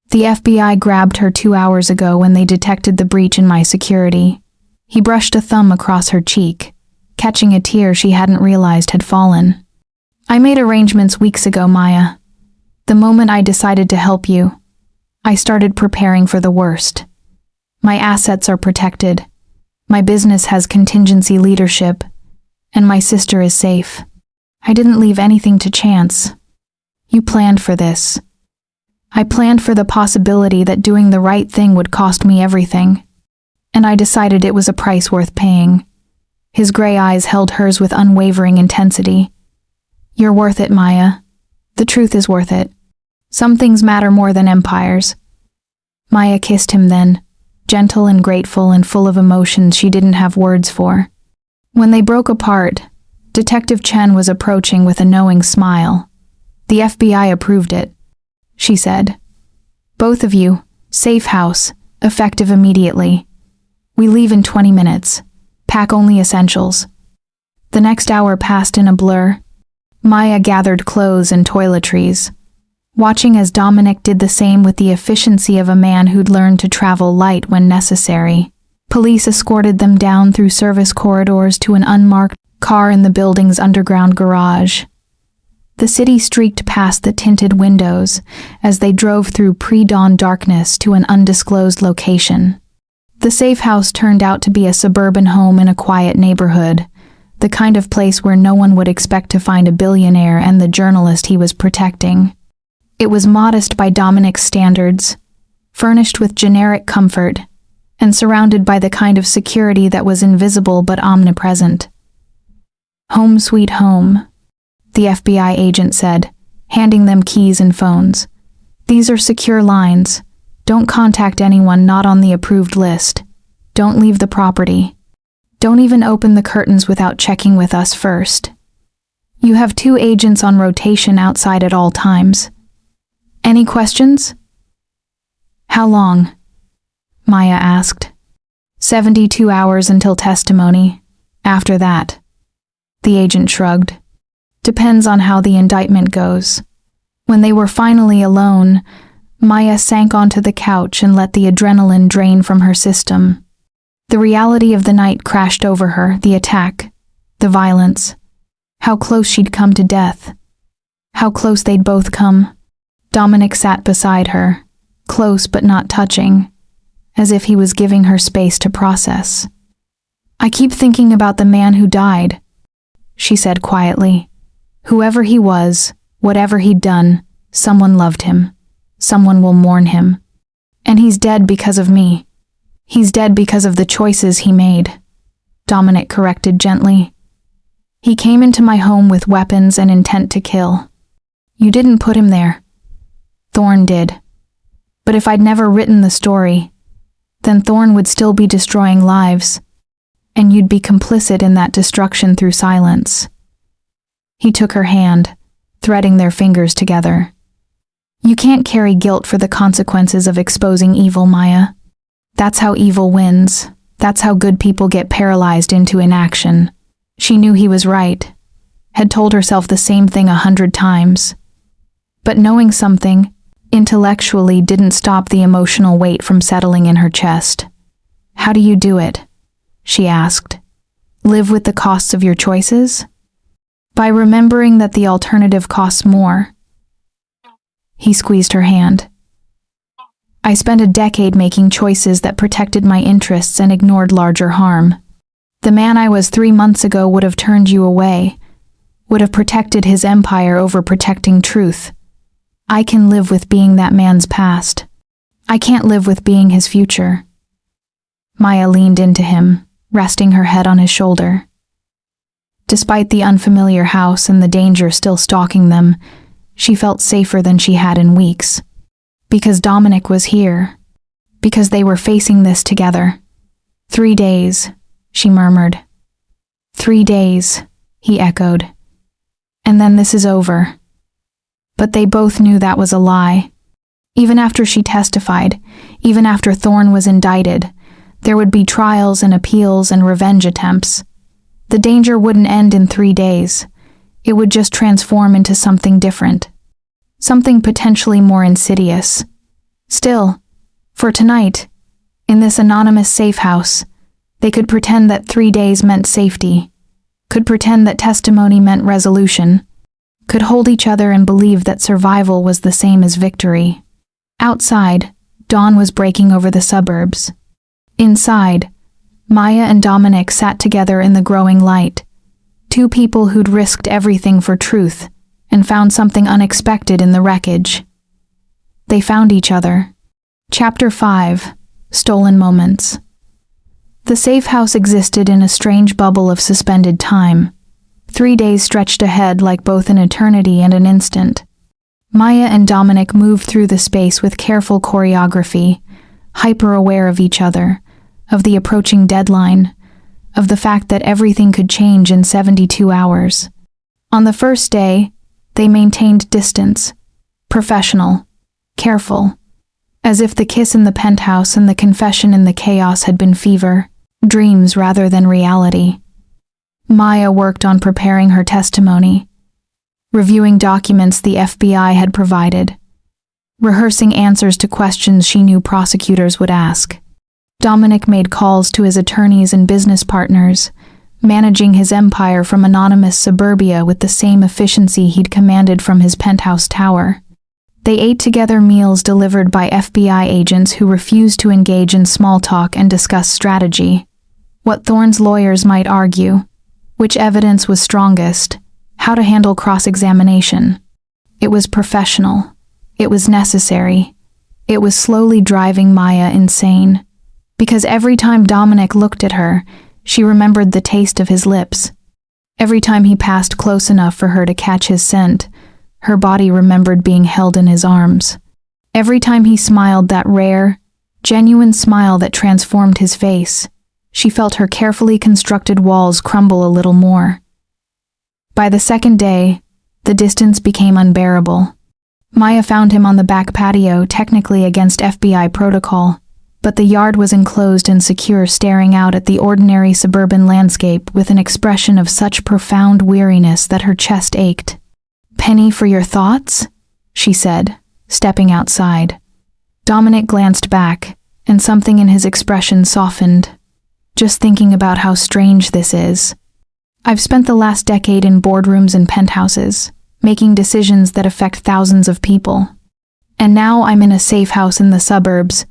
The FBI grabbed her 2 hours ago when they detected the breach in my security. He brushed a thumb across her cheek, catching a tear she hadn't realized had fallen. I made arrangements weeks ago, Maya. The moment I decided to help you, I started preparing for the worst. My assets are protected. My business has contingency leadership, and my sister is safe. I didn't leave anything to chance. You planned for this. I planned for the possibility that doing the right thing would cost me everything, and I decided it was a price worth paying. His gray eyes held hers with unwavering intensity. You're worth it, Maya. The truth is worth it. Some things matter more than empires. Maya kissed him then, gentle and grateful and full of emotions she didn't have words for. When they broke apart, Detective Chen was approaching with a knowing smile. The FBI approved it, she said. Both of you, safe house, effective immediately. We leave in 20 minutes. Pack only essentials. The next hour passed in a blur. Maya gathered clothes and toiletries, watching as Dominic did the same with the efficiency of a man who'd learned to travel light when necessary. Police escorted them down through service corridors to an unmarked car in the building's underground garage. The city streaked past the tinted windows as they drove through pre-dawn darkness to an undisclosed location. The safe house turned out to be a suburban home in a quiet neighborhood, the kind of place where no one would expect to find a billionaire and the journalist he was protecting. It was modest by Dominic's standards, furnished with generic comfort, and surrounded by the kind of security that was invisible but omnipresent. Home sweet home, the FBI agent said, handing them keys and phones. These are secure lines. Don't contact anyone not on the approved list. Don't leave the property. Don't even open the curtains without checking with us first. You have 2 agents on rotation outside at all times. Any questions? How long? Maya asked. 72 hours until testimony. After that. The agent shrugged. Depends on how the indictment goes. When they were finally alone, Maya sank onto the couch and let the adrenaline drain from her system. The reality of the night crashed over her, the attack, the violence, how close she'd come to death, how close they'd both come. Dominic sat beside her, close but not touching, as if he was giving her space to process. I keep thinking about the man who died, she said quietly. Whoever he was, whatever he'd done, someone loved him. Someone will mourn him. And he's dead because of me. He's dead because of the choices he made, Dominic corrected gently. He came into my home with weapons and intent to kill. You didn't put him there. Thorne did. But if I'd never written the story, then Thorne would still be destroying lives, and you'd be complicit in that destruction through silence. He took her hand, threading their fingers together. You can't carry guilt for the consequences of exposing evil, Maya. That's how evil wins. That's how good people get paralyzed into inaction. She knew he was right, had told herself the same thing 100 times. But knowing something, intellectually, didn't stop the emotional weight from settling in her chest. How do you do it? She asked. Live with the costs of your choices? By remembering that the alternative costs more. He squeezed her hand. I spent a decade making choices that protected my interests and ignored larger harm. The man I was 3 months ago would have turned you away, would have protected his empire over protecting truth. I can live with being that man's past. I can't live with being his future. Maya leaned into him, resting her head on his shoulder. Despite the unfamiliar house and the danger still stalking them, she felt safer than she had in weeks. Because Dominic was here. Because they were facing this together. 3 days, she murmured. 3 days, he echoed. And then this is over. But they both knew that was a lie. Even after she testified, even after Thorne was indicted, there would be trials and appeals and revenge attempts. The danger wouldn't end in 3 days. It would just transform into something different. Something potentially more insidious. Still, for tonight, in this anonymous safe house, they could pretend that 3 days meant safety, could pretend that testimony meant resolution, could hold each other and believe that survival was the same as victory. Outside, dawn was breaking over the suburbs. Inside, Maya and Dominic sat together in the growing light, 2 people who'd risked everything for truth and found something unexpected in the wreckage. They found each other. Chapter 5: Stolen Moments. The safe house existed in a strange bubble of suspended time. 3 days stretched ahead like both an eternity and an instant. Maya and Dominic moved through the space with careful choreography, hyper-aware of each other, of the approaching deadline, of the fact that everything could change in 72 hours. On the first day, they maintained distance, professional, careful, as if the kiss in the penthouse and the confession in the chaos had been fever, dreams rather than reality. Maya worked on preparing her testimony, reviewing documents the FBI had provided, rehearsing answers to questions she knew prosecutors would ask. Dominic made calls to his attorneys and business partners, managing his empire from anonymous suburbia with the same efficiency he'd commanded from his penthouse tower. They ate together meals delivered by FBI agents who refused to engage in small talk and discuss strategy, what Thorne's lawyers might argue, which evidence was strongest, how to handle cross-examination. It was professional. It was necessary. It was slowly driving Maya insane. Because every time Dominic looked at her, she remembered the taste of his lips. Every time he passed close enough for her to catch his scent, her body remembered being held in his arms. Every time he smiled that rare, genuine smile that transformed his face, she felt her carefully constructed walls crumble a little more. By the second day, the distance became unbearable. Maya found him on the back patio, technically against FBI protocol, but the yard was enclosed and secure, staring out at the ordinary suburban landscape with an expression of such profound weariness that her chest ached. "Penny for your thoughts?" she said, stepping outside. Dominic glanced back, and something in his expression softened. "Just thinking about how strange this is. I've spent the last decade in boardrooms and penthouses, making decisions that affect thousands of people. And now I'm in a safe house in the suburbs,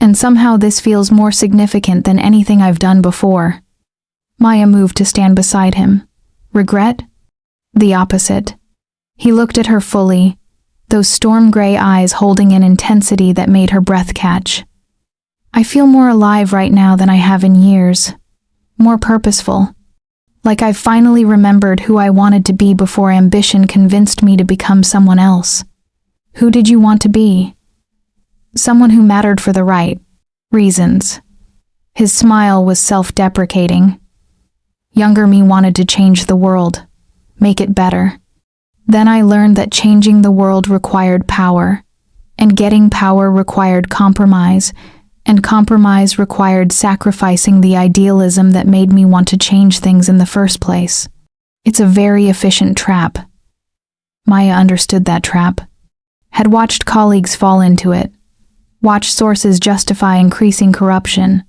and somehow this feels more significant than anything I've done before." Maya moved to stand beside him. Regret? The opposite. He looked at her fully, those storm-gray eyes holding an intensity that made her breath catch. "I feel more alive right now than I have in years. More purposeful. Like I've finally remembered who I wanted to be before ambition convinced me to become someone else." "Who did you want to be?" "Someone who mattered for the right reasons." His smile was self-deprecating. "Younger me wanted to change the world, make it better. Then I learned that changing the world required power, and getting power required compromise, and compromise required sacrificing the idealism that made me want to change things in the first place. It's a very efficient trap." Maya understood that trap, had watched colleagues fall into it, watched sources justify increasing corruption,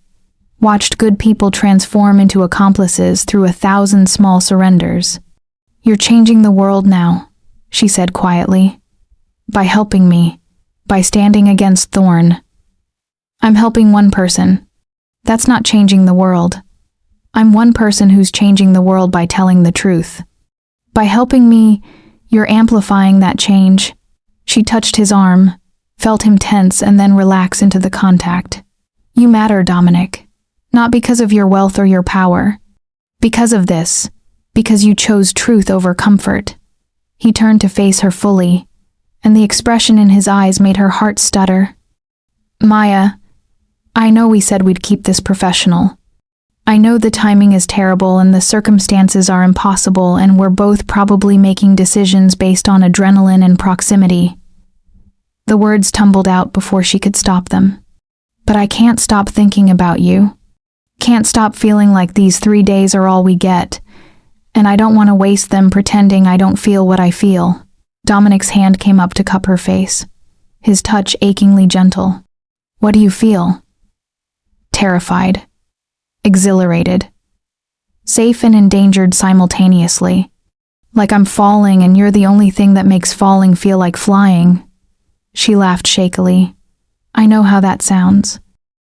watched good people transform into accomplices through 1,000 small surrenders. "You're changing the world now," she said quietly. "By helping me, by standing against Thorne, I'm helping one person. That's not changing the world. I'm one person who's changing the world by telling the truth. By helping me, you're amplifying that change." She touched his arm, felt him tense, and then relax into the contact. "You matter, Dominic. Not because of your wealth or your power. Because of this. Because you chose truth over comfort." He turned to face her fully, and the expression in his eyes made her heart stutter. "Maya, I know we said we'd keep this professional. I know the timing is terrible and the circumstances are impossible, and we're both probably making decisions based on adrenaline and proximity." The words tumbled out before she could stop them. "But I can't stop thinking about you. Can't stop feeling like these 3 days are all we get, and I don't want to waste them pretending I don't feel what I feel." Dominic's hand came up to cup her face, his touch achingly gentle. "What do you feel?" "Terrified. Exhilarated. Safe and endangered simultaneously. Like I'm falling and you're the only thing that makes falling feel like flying." She laughed shakily. "I know how that sounds.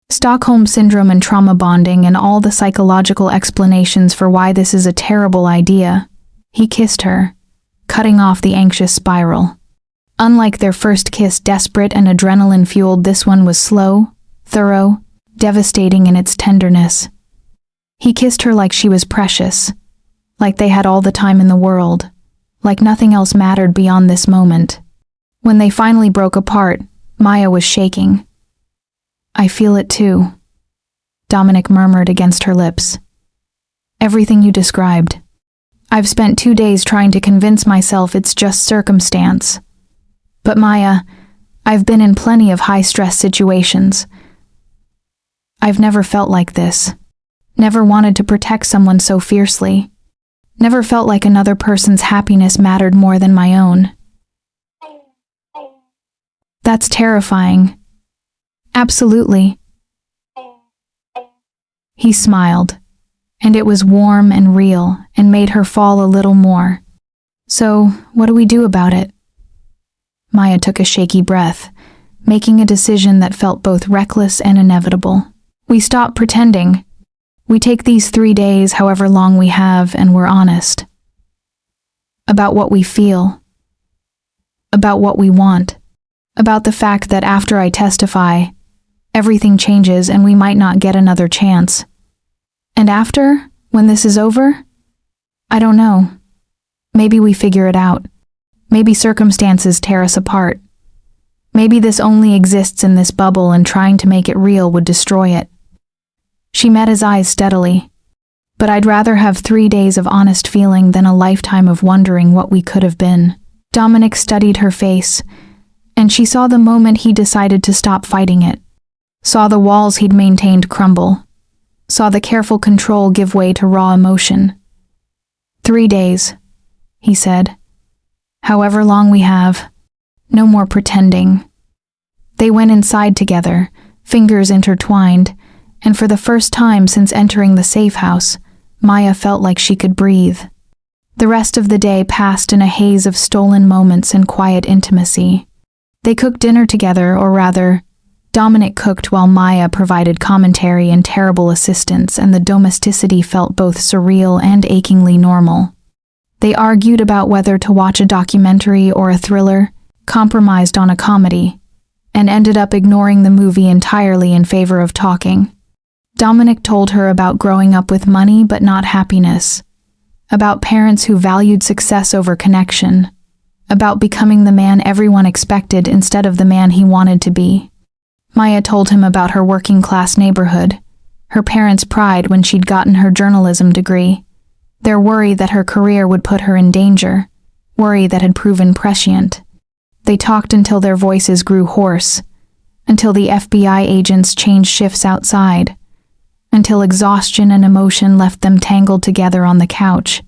Stockholm Syndrome and trauma bonding and all the psychological explanations for why this is a terrible idea." He kissed her, cutting off the anxious spiral. Unlike their first kiss, desperate and adrenaline-fueled, this one was slow, thorough, devastating in its tenderness. He kissed her like she was precious, like they had all the time in the world, like nothing else mattered beyond this moment. When they finally broke apart, Maya was shaking. "I feel it too," Dominic murmured against her lips. "Everything you described. I've spent 2 days trying to convince myself it's just circumstance. But Maya, I've been in plenty of high-stress situations. I've never felt like this. Never wanted to protect someone so fiercely. Never felt like another person's happiness mattered more than my own." "That's terrifying." "Absolutely." He smiled, and it was warm and real and made her fall a little more. "So, what do we do about it?" Maya took a shaky breath, making a decision that felt both reckless and inevitable. "We stop pretending. We take these 3 days, however long we have, and we're honest. About what we feel. About what we want. About the fact that after I testify, everything changes and we might not get another chance. And after, when this is over? I don't know. Maybe we figure it out. Maybe circumstances tear us apart. Maybe this only exists in this bubble and trying to make it real would destroy it." She met his eyes steadily. "But I'd rather have 3 days of honest feeling than a lifetime of wondering what we could have been." Dominic studied her face, and she saw the moment he decided to stop fighting it. Saw the walls he'd maintained crumble. Saw the careful control give way to raw emotion. 3 days, he said. "However long we have. No more pretending." They went inside together, fingers intertwined, and for the first time since entering the safe house, Maya felt like she could breathe. The rest of the day passed in a haze of stolen moments and quiet intimacy. They cooked dinner together, or rather, Dominic cooked while Maya provided commentary and terrible assistance, and the domesticity felt both surreal and achingly normal. They argued about whether to watch a documentary or a thriller, compromised on a comedy, and ended up ignoring the movie entirely in favor of talking. Dominic told her about growing up with money but not happiness, about parents who valued success over connection, about becoming the man everyone expected instead of the man he wanted to be. Maya told him about her working-class neighborhood, her parents' pride when she'd gotten her journalism degree, their worry that her career would put her in danger, worry that had proven prescient. They talked until their voices grew hoarse, until the FBI agents changed shifts outside, until exhaustion and emotion left them tangled together on the couch.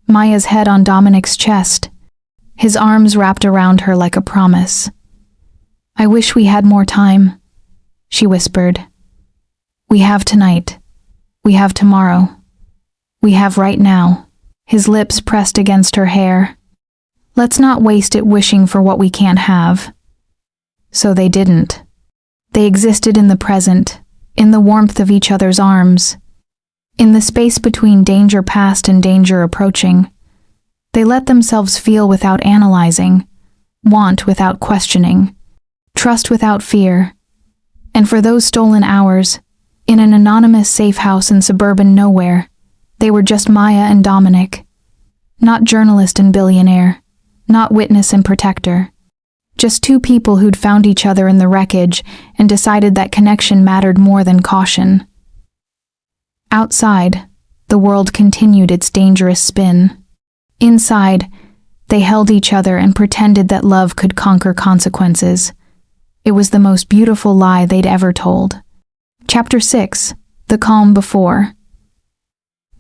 Maya's head on Dominic's chest, his arms wrapped around her like a promise. "I wish we had more time," she whispered. "We have tonight. We have tomorrow. We have right now." His lips pressed against her hair. "Let's not waste it wishing for what we can't have." So they didn't. They existed in the present, in the warmth of each other's arms, in the space between danger past and danger approaching. They let themselves feel without analyzing, want without questioning, trust without fear. And for those stolen hours, in an anonymous safe house in suburban nowhere, they were just Maya and Dominic. Not journalist and billionaire, not witness and protector. Just two people who'd found each other in the wreckage and decided that connection mattered more than caution. Outside, the world continued its dangerous spin. Inside, they held each other and pretended that love could conquer consequences. It was the most beautiful lie they'd ever told. Chapter 6. The Calm Before.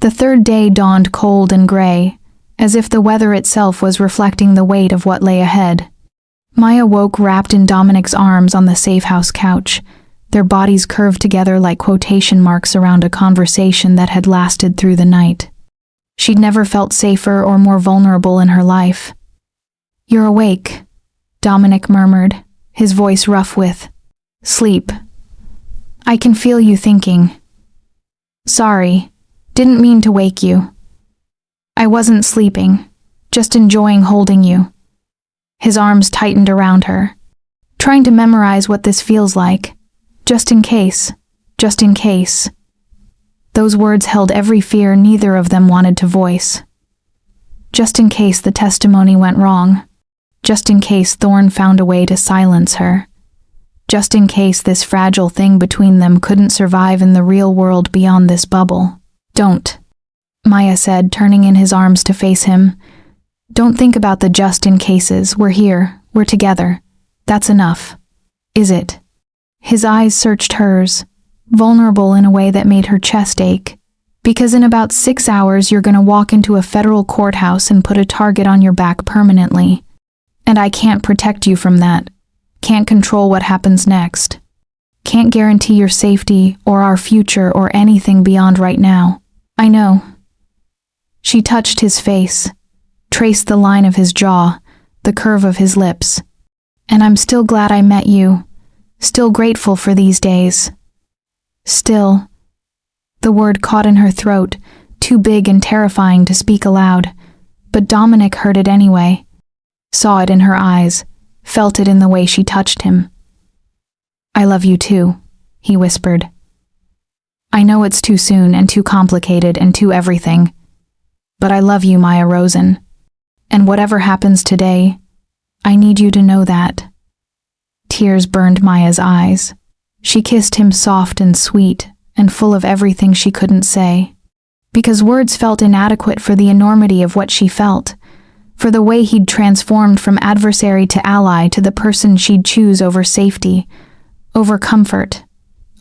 The third day dawned cold and gray, as if the weather itself was reflecting the weight of what lay ahead. Maya woke wrapped in Dominic's arms on the safe house couch, their bodies curved together like quotation marks around a conversation that had lasted through the night. She'd never felt safer or more vulnerable in her life. "You're awake," Dominic murmured, his voice rough with sleep. "I can feel you thinking." "Sorry, didn't mean to wake you." "I wasn't sleeping, just enjoying holding you." His arms tightened around her. "Trying to memorize what this feels like. Just in case, just in case." Those words held every fear neither of them wanted to voice. Just in case the testimony went wrong. Just in case Thorne found a way to silence her. Just in case this fragile thing between them couldn't survive in the real world beyond this bubble. "Don't," Maya said, turning in his arms to face him. "Don't think about the just in cases. We're here. We're together. That's enough." "Is it?" His eyes searched hers, vulnerable in a way that made her chest ache. "Because in about 6 hours you're gonna walk into a federal courthouse and put a target on your back permanently. And I can't protect you from that. Can't control what happens next. Can't guarantee your safety or our future or anything beyond right now. I know." She touched his face, traced the line of his jaw, the curve of his lips. "And I'm still glad I met you. Still grateful for these days. Still." The word caught in her throat, too big and terrifying to speak aloud, but Dominic heard it anyway. Saw it in her eyes, felt it in the way she touched him. "I love you too," he whispered. "I know it's too soon and too complicated and too everything, but I love you, Maya Rosen. And whatever happens today, I need you to know that." Tears burned Maya's eyes. She kissed him soft and sweet and full of everything she couldn't say, because words felt inadequate for the enormity of what she felt, for the way he'd transformed from adversary to ally to the person she'd choose over safety, over comfort,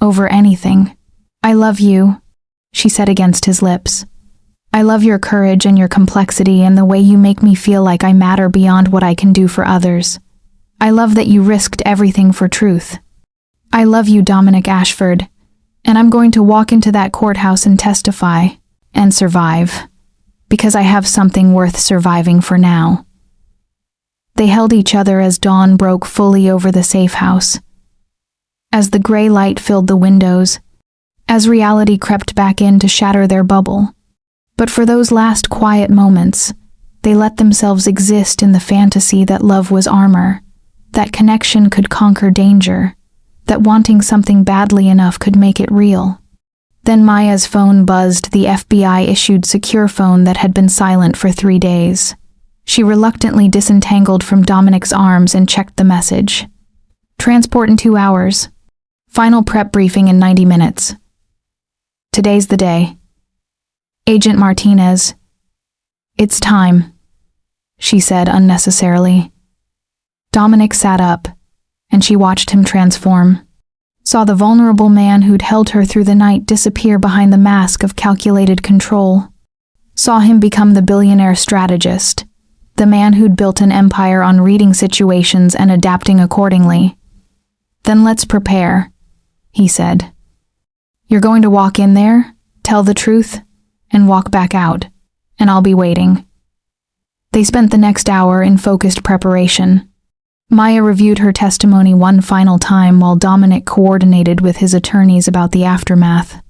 over anything. "I love you," she said against his lips. "I love your courage and your complexity and the way you make me feel like I matter beyond what I can do for others. I love that you risked everything for truth. I love you, Dominic Ashford, and I'm going to walk into that courthouse and testify, and survive, because I have something worth surviving for now." They held each other as dawn broke fully over the safe house. As the gray light filled the windows, as reality crept back in to shatter their bubble. But for those last quiet moments, they let themselves exist in the fantasy that love was armor, that connection could conquer danger, that wanting something badly enough could make it real. Then Maya's phone buzzed, the FBI-issued secure phone that had been silent for 3 days. She reluctantly disentangled from Dominic's arms and checked the message. "Transport in 2 hours. Final prep briefing in 90 minutes. Today's the day. Agent Martinez." "It's time," she said unnecessarily. Dominic sat up, and she watched him transform. Saw the vulnerable man who'd held her through the night disappear behind the mask of calculated control. Saw him become the billionaire strategist, the man who'd built an empire on reading situations and adapting accordingly. "Then let's prepare," he said. "You're going to walk in there, tell the truth, and walk back out, and I'll be waiting." They spent the next hour in focused preparation. Maya reviewed her testimony one final time while Dominic coordinated with his attorneys about the aftermath.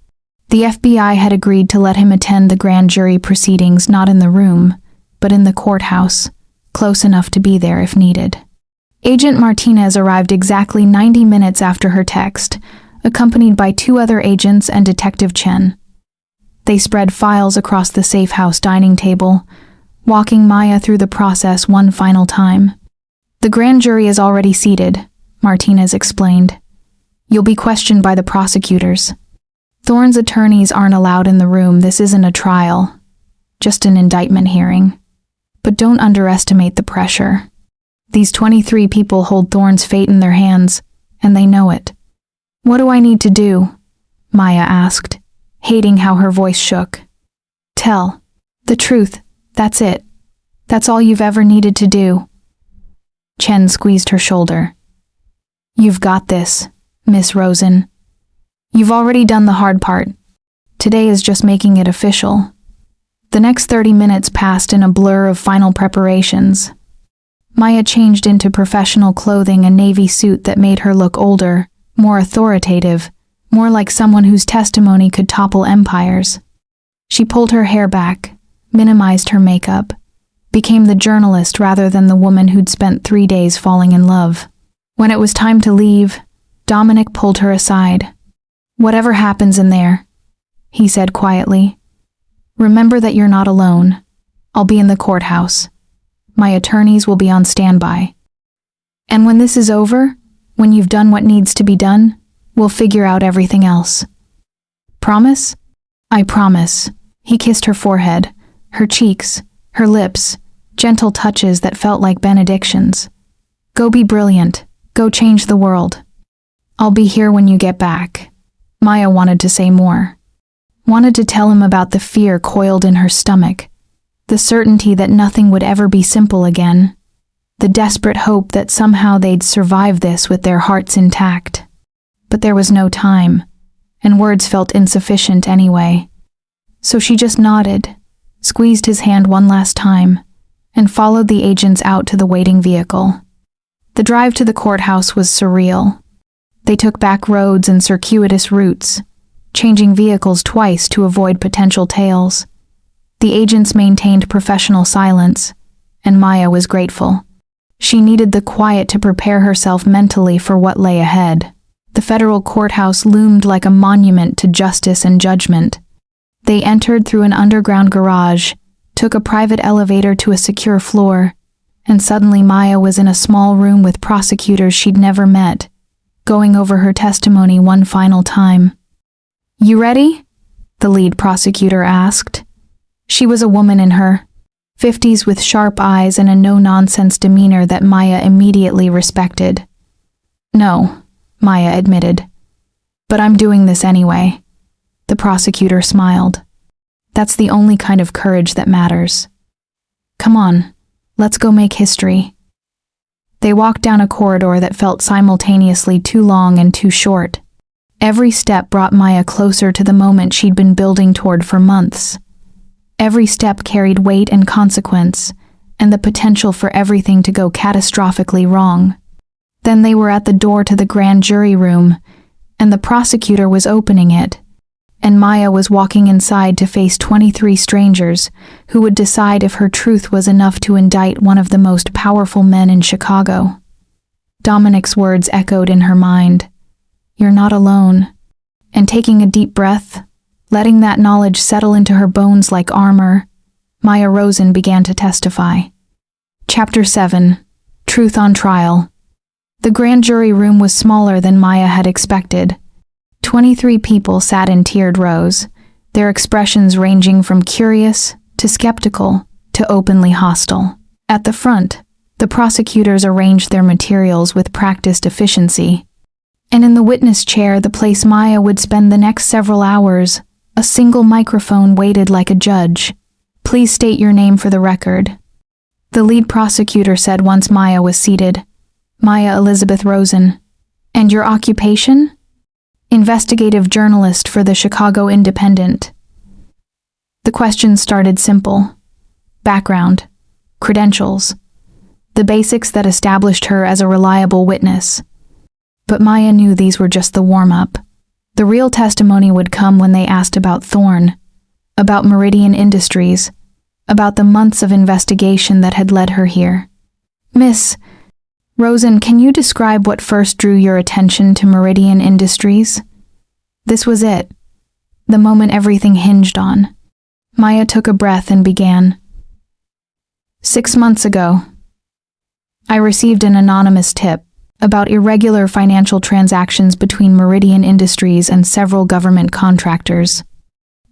The FBI had agreed to let him attend the grand jury proceedings not in the room, but in the courthouse, close enough to be there if needed. Agent Martinez arrived exactly 90 minutes after her text, accompanied by 2 other agents and Detective Chen. They spread files across the safe house dining table, walking Maya through the process one final time. "The grand jury is already seated," Martinez explained. "You'll be questioned by the prosecutors. Thorne's attorneys aren't allowed in the room. This isn't a trial, just an indictment hearing. But don't underestimate the pressure. These 23 people hold Thorne's fate in their hands, and they know it." "What do I need to do?" Maya asked, hating how her voice shook. "Tell the truth, that's it. That's all you've ever needed to do." Chen squeezed her shoulder. "You've got this, Miss Rosen. You've already done the hard part. Today is just making it official." The next 30 minutes passed in a blur of final preparations. Maya changed into professional clothing, a navy suit that made her look older, more authoritative, more like someone whose testimony could topple empires. She pulled her hair back, minimized her makeup, became the journalist rather than the woman who'd spent 3 days falling in love. When it was time to leave, Dominic pulled her aside. "Whatever happens in there," he said quietly, "remember that you're not alone. I'll be in the courthouse. My attorneys will be on standby. And when this is over, when you've done what needs to be done, we'll figure out everything else. Promise?" "I promise." He kissed her forehead, her cheeks, her lips, gentle touches that felt like benedictions. "Go be brilliant. Go change the world. I'll be here when you get back." Maya wanted to say more. Wanted to tell him about the fear coiled in her stomach, the certainty that nothing would ever be simple again, the desperate hope that somehow they'd survive this with their hearts intact. But there was no time, and words felt insufficient anyway. So she just nodded, squeezed his hand one last time, and followed the agents out to the waiting vehicle. The drive to the courthouse was surreal. They took back roads and circuitous routes, changing vehicles twice to avoid potential tails. The agents maintained professional silence, and Maya was grateful. She needed the quiet to prepare herself mentally for what lay ahead. The federal courthouse loomed like a monument to justice and judgment. They entered through an underground garage, took a private elevator to a secure floor, and suddenly Maya was in a small room with prosecutors she'd never met, going over her testimony one final time. "You ready?" the lead prosecutor asked. She was a woman in her 50s with sharp eyes and a no-nonsense demeanor that Maya immediately respected. "No," Maya admitted. "But I'm doing this anyway." The prosecutor smiled. "That's the only kind of courage that matters. Come on, let's go make history." They walked down a corridor that felt simultaneously too long and too short. Every step brought Maya closer to the moment she'd been building toward for months. Every step carried weight and consequence, and the potential for everything to go catastrophically wrong. Then they were at the door to the grand jury room, and the prosecutor was opening it, and Maya was walking inside to face 23 strangers who would decide if her truth was enough to indict one of the most powerful men in Chicago. Dominic's words echoed in her mind. "You're not alone." And taking a deep breath, letting that knowledge settle into her bones like armor, Maya Rosen began to testify. Chapter 7. Truth on Trial. The grand jury room was smaller than Maya had expected. 23 people sat in tiered rows, their expressions ranging from curious to skeptical to openly hostile. At the front, the prosecutors arranged their materials with practiced efficiency. And in the witness chair, the place Maya would spend the next several hours, a single microphone waited like a judge. "Please state your name for the record," the lead prosecutor said once Maya was seated. "Maya Elizabeth Rosen." "And your occupation?" "Investigative journalist for the Chicago Independent." The questions started simple. Background, credentials. the basics that established her as a reliable witness. But Maya knew these were just the warm-up. The real testimony would come when they asked about Thorne, about Meridian Industries, about the months of investigation that had led her here. Miss Rosen, can you describe what first drew your attention to Meridian Industries? This was it, the moment everything hinged on. Maya took a breath and began. 6 months ago, I received an anonymous tip about irregular financial transactions between Meridian Industries and several government contractors.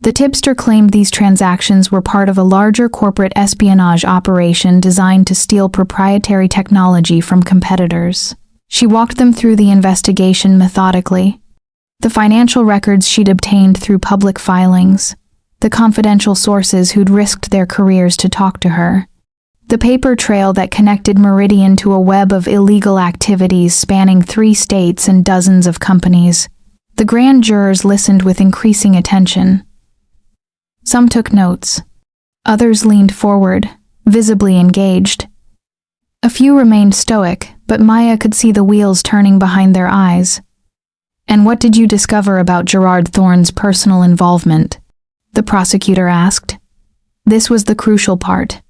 The tipster claimed these transactions were part of a larger corporate espionage operation designed to steal proprietary technology from competitors. She walked them through the investigation methodically. The financial records she'd obtained through public filings, the confidential sources who'd risked their careers to talk to her, the paper trail that connected Meridian to a web of illegal activities spanning 3 states and dozens of companies. The grand jurors listened with increasing attention. Some took notes. Others leaned forward, visibly engaged. A few remained stoic, but Maya could see the wheels turning behind their eyes. And what did you discover about Gerard Thorne's personal involvement? The prosecutor asked. This was the crucial part.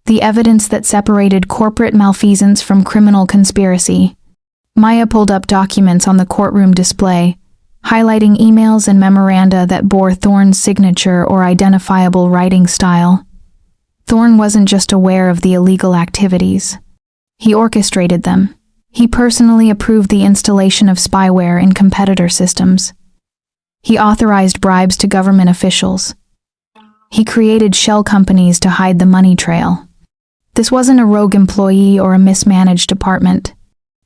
The evidence that separated corporate malfeasance from criminal conspiracy. Maya pulled up documents on the courtroom display, highlighting emails and memoranda that bore Thorne's signature or identifiable writing style. Thorne wasn't just aware of the illegal activities. He orchestrated them. He personally approved the installation of spyware in competitor systems. He authorized bribes to government officials. He created shell companies to hide the money trail. This wasn't a rogue employee or a mismanaged department.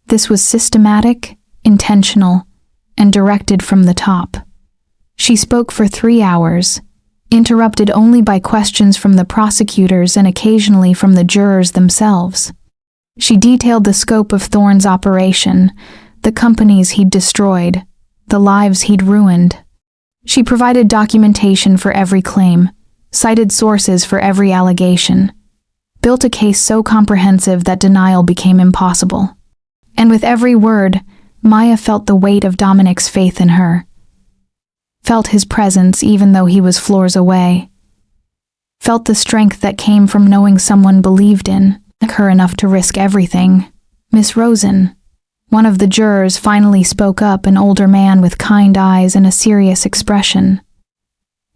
This was systematic, intentional, and directed from the top. She spoke for 3 hours, interrupted only by questions from the prosecutors and occasionally from the jurors themselves. She detailed the scope of Thorne's operation, the companies he'd destroyed, the lives he'd ruined. She provided documentation for every claim, cited sources for every allegation, built a case so comprehensive that denial became impossible. And with every word, Maya felt the weight of Dominic's faith in her. Felt his presence even though he was floors away. Felt the strength that came from knowing someone believed in her enough to risk everything. Miss Rosen, one of the jurors, finally spoke up, an older man with kind eyes and a serious expression.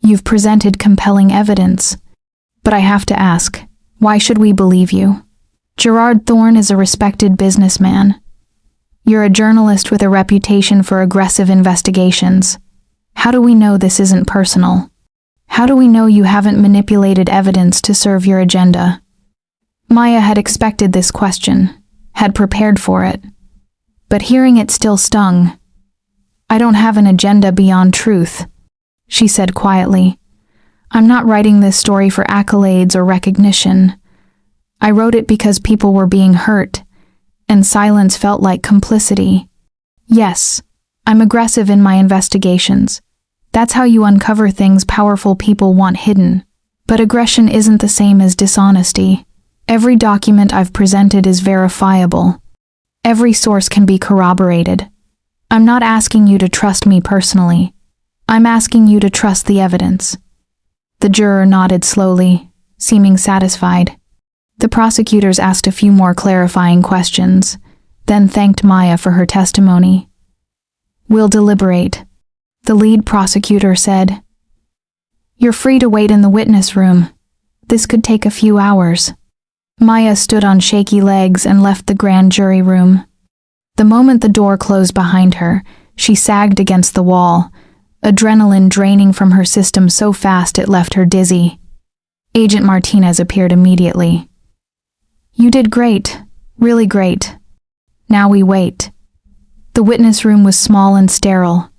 You've presented compelling evidence, but I have to ask, why should we believe you? Gerard Thorne is a respected businessman. You're a journalist with a reputation for aggressive investigations. How do we know this isn't personal? How do we know you haven't manipulated evidence to serve your agenda? Maya had expected this question, had prepared for it. But hearing it still stung. I don't have an agenda beyond truth, she said quietly. I'm not writing this story for accolades or recognition. I wrote it because people were being hurt, and silence felt like complicity. Yes, I'm aggressive in my investigations. That's how you uncover things powerful people want hidden. But aggression isn't the same as dishonesty. Every document I've presented is verifiable. Every source can be corroborated. I'm not asking you to trust me personally. I'm asking you to trust the evidence. The juror nodded slowly, seeming satisfied. The prosecutors asked a few more clarifying questions, then thanked Maya for her testimony. We'll deliberate, the lead prosecutor said. You're free to wait in the witness room. This could take a few hours. Maya stood on shaky legs and left the grand jury room. The moment the door closed behind her, she sagged against the wall, adrenaline draining from her system so fast it left her dizzy. Agent Martinez appeared immediately. You did great, really great. Now we wait. The witness room was small and sterile,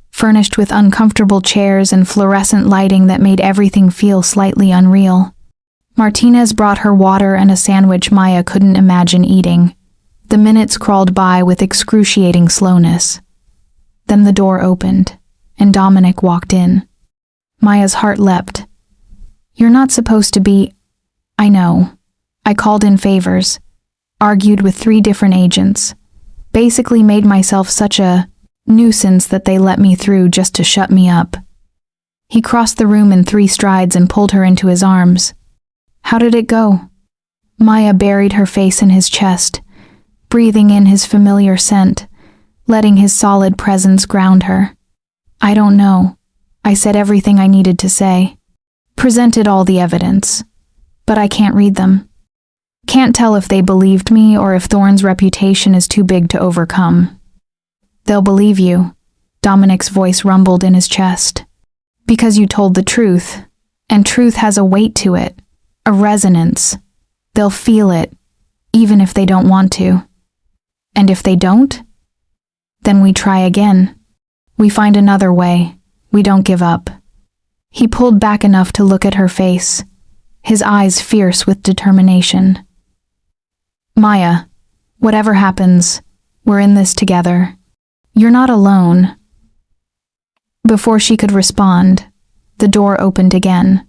furnished with uncomfortable chairs and fluorescent lighting that made everything feel slightly unreal. Martinez brought her water and a sandwich Maya couldn't imagine eating. The minutes crawled by with excruciating slowness. Then the door opened, and Dominic walked in. Maya's heart leapt. You're not supposed to be... I know. I called in favors. argued with 3 different agents, basically made myself such a nuisance that they let me through just to shut me up. He crossed the room in 3 strides and pulled her into his arms. How did it go? Maya buried her face in his chest, breathing in his familiar scent, letting his solid presence ground her. I don't know. I said everything I needed to say. Presented all the evidence. But I can't read them. Can't tell if they believed me or if Thorne's reputation is too big to overcome. They'll believe you, Dominic's voice rumbled in his chest. Because you told the truth, and truth has a weight to it, a resonance. They'll feel it, even if they don't want to. And if they don't? Then we try again. We find another way. We don't give up. He pulled back enough to look at her face, his eyes fierce with determination. Maya, whatever happens, we're in this together. You're not alone. Before she could respond, the door opened again.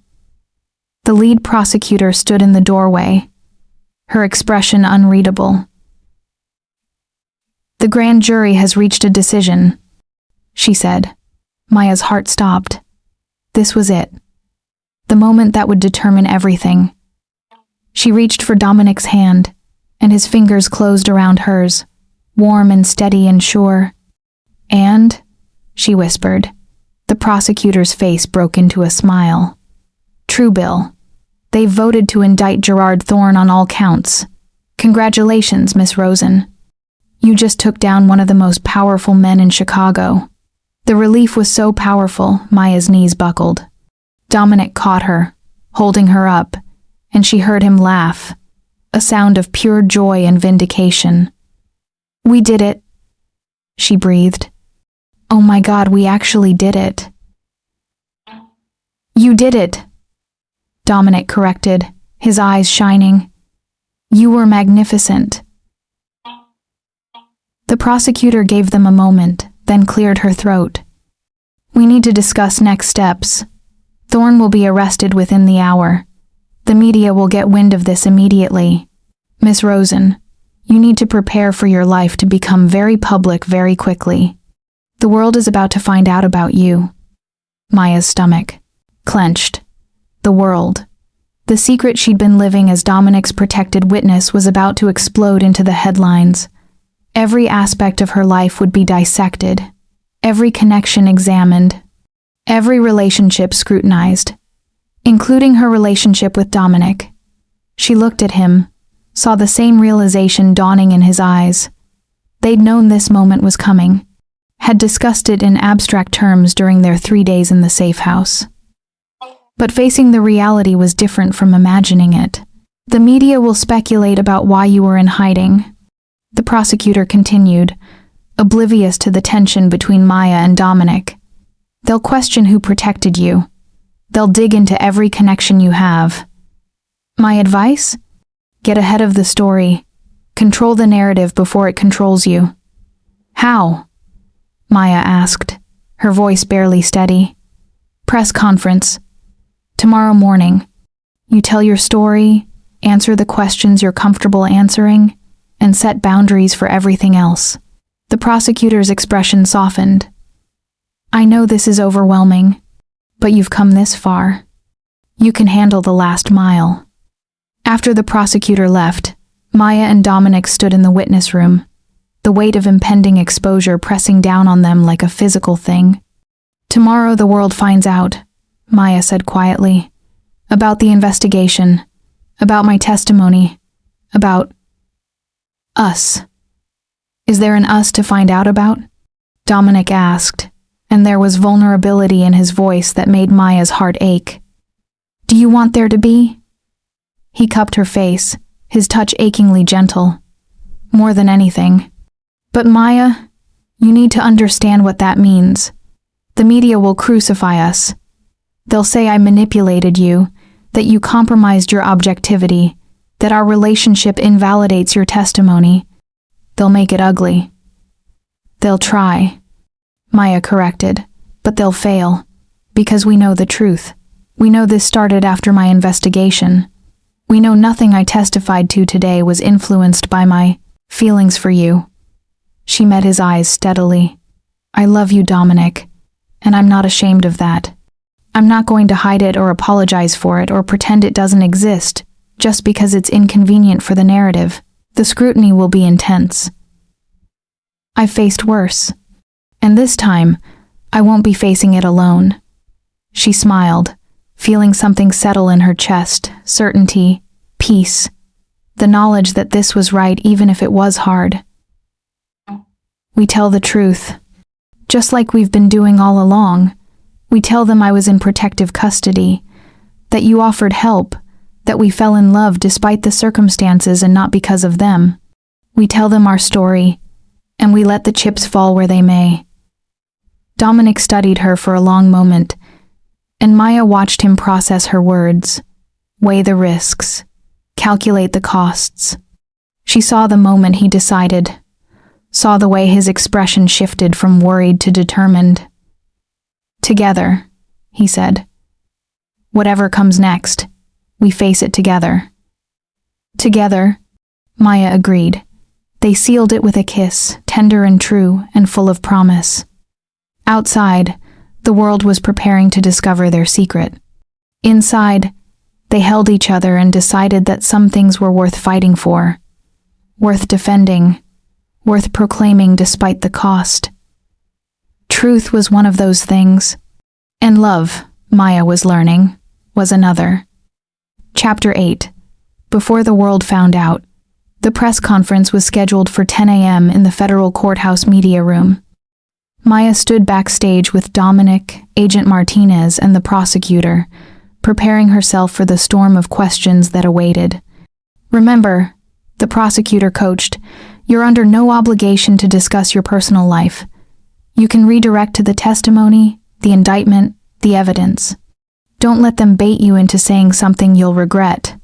The lead prosecutor stood in the doorway, her expression unreadable. The grand jury has reached a decision, she said. Maya's heart stopped. This was it. The moment that would determine everything. She reached for Dominic's hand, and his fingers closed around hers, warm and steady and sure. And, she whispered, the prosecutor's face broke into a smile. True, Bill. They voted to indict Gerard Thorne on all counts. Congratulations, Miss Rosen. You just took down one of the most powerful men in Chicago. The relief was so powerful, Maya's knees buckled. Dominic caught her, holding her up, and she heard him laugh, a sound of pure joy and vindication. We did it, she breathed. Oh my God, we actually did it. You did it, Dominic corrected, his eyes shining. You were magnificent. The prosecutor gave them a moment, then cleared her throat. We need to discuss next steps. Thorne will be arrested within the hour. The media will get wind of this immediately. Miss Rosen, you need to prepare for your life to become very public very quickly. The world is about to find out about you. Maya's stomach clenched. The world. The secret she'd been living as Dominic's protected witness was about to explode into the headlines. Every aspect of her life would be dissected, every connection examined, every relationship scrutinized, including her relationship with Dominic. She looked at him, saw the same realization dawning in his eyes. They'd known this moment was coming, had discussed it in abstract terms during their 3 days in the safe house. But facing the reality was different from imagining it. The media will speculate about why you were in hiding. The prosecutor continued, oblivious to the tension between Maya and Dominic. They'll question who protected you. They'll dig into every connection you have. My advice? Get ahead of the story. Control the narrative before it controls you. How? Maya asked, her voice barely steady. Press conference. Tomorrow morning. You tell your story, answer the questions you're comfortable answering, and set boundaries for everything else. The prosecutor's expression softened. I know this is overwhelming, but you've come this far. You can handle the last mile. After the prosecutor left, Maya and Dominic stood in the witness room, the weight of impending exposure pressing down on them like a physical thing. Tomorrow the world finds out, Maya said quietly, about the investigation, about my testimony, about us. Is there an us to find out about? Dominic asked, and there was vulnerability in his voice that made Maya's heart ache. Do you want there to be? He cupped her face, his touch achingly gentle. More than anything. But Maya, you need to understand what that means. The media will crucify us. They'll say I manipulated you, that you compromised your objectivity, that our relationship invalidates your testimony. They'll make it ugly. They'll try, Maya corrected, but they'll fail, because we know the truth. We know this started after my investigation. We know nothing I testified to today was influenced by my feelings for you. She met his eyes steadily. I love you, Dominic, and I'm not ashamed of that. I'm not going to hide it or apologize for it or pretend it doesn't exist, just because it's inconvenient for the narrative. The scrutiny will be intense. I've faced worse, and this time, I won't be facing it alone. She smiled, feeling something settle in her chest, certainty, peace, the knowledge that this was right even if it was hard. We tell the truth, just like we've been doing all along. We tell them I was in protective custody, that you offered help, that we fell in love despite the circumstances and not because of them. We tell them our story, and we let the chips fall where they may. Dominic studied her for a long moment, and Maya watched him process her words, weigh the risks, calculate the costs. She saw the moment he decided, saw the way his expression shifted from worried to determined. Together, he said. Whatever comes next, we face it together. Together, Maya agreed. They sealed it with a kiss, tender and true and full of promise. Outside, the world was preparing to discover their secret. Inside, they held each other and decided that some things were worth fighting for, worth defending, worth proclaiming despite the cost. Truth was one of those things, and love, Maya was learning, was another. Chapter 8. Before the world found out, the press conference was scheduled for 10 a.m. in the federal courthouse media room. Maya stood backstage with Dominic, Agent Martinez, and the prosecutor, preparing herself for the storm of questions that awaited. Remember, the prosecutor coached, you're under no obligation to discuss your personal life. You can redirect to the testimony, the indictment, the evidence. Don't let them bait you into saying something you'll regret.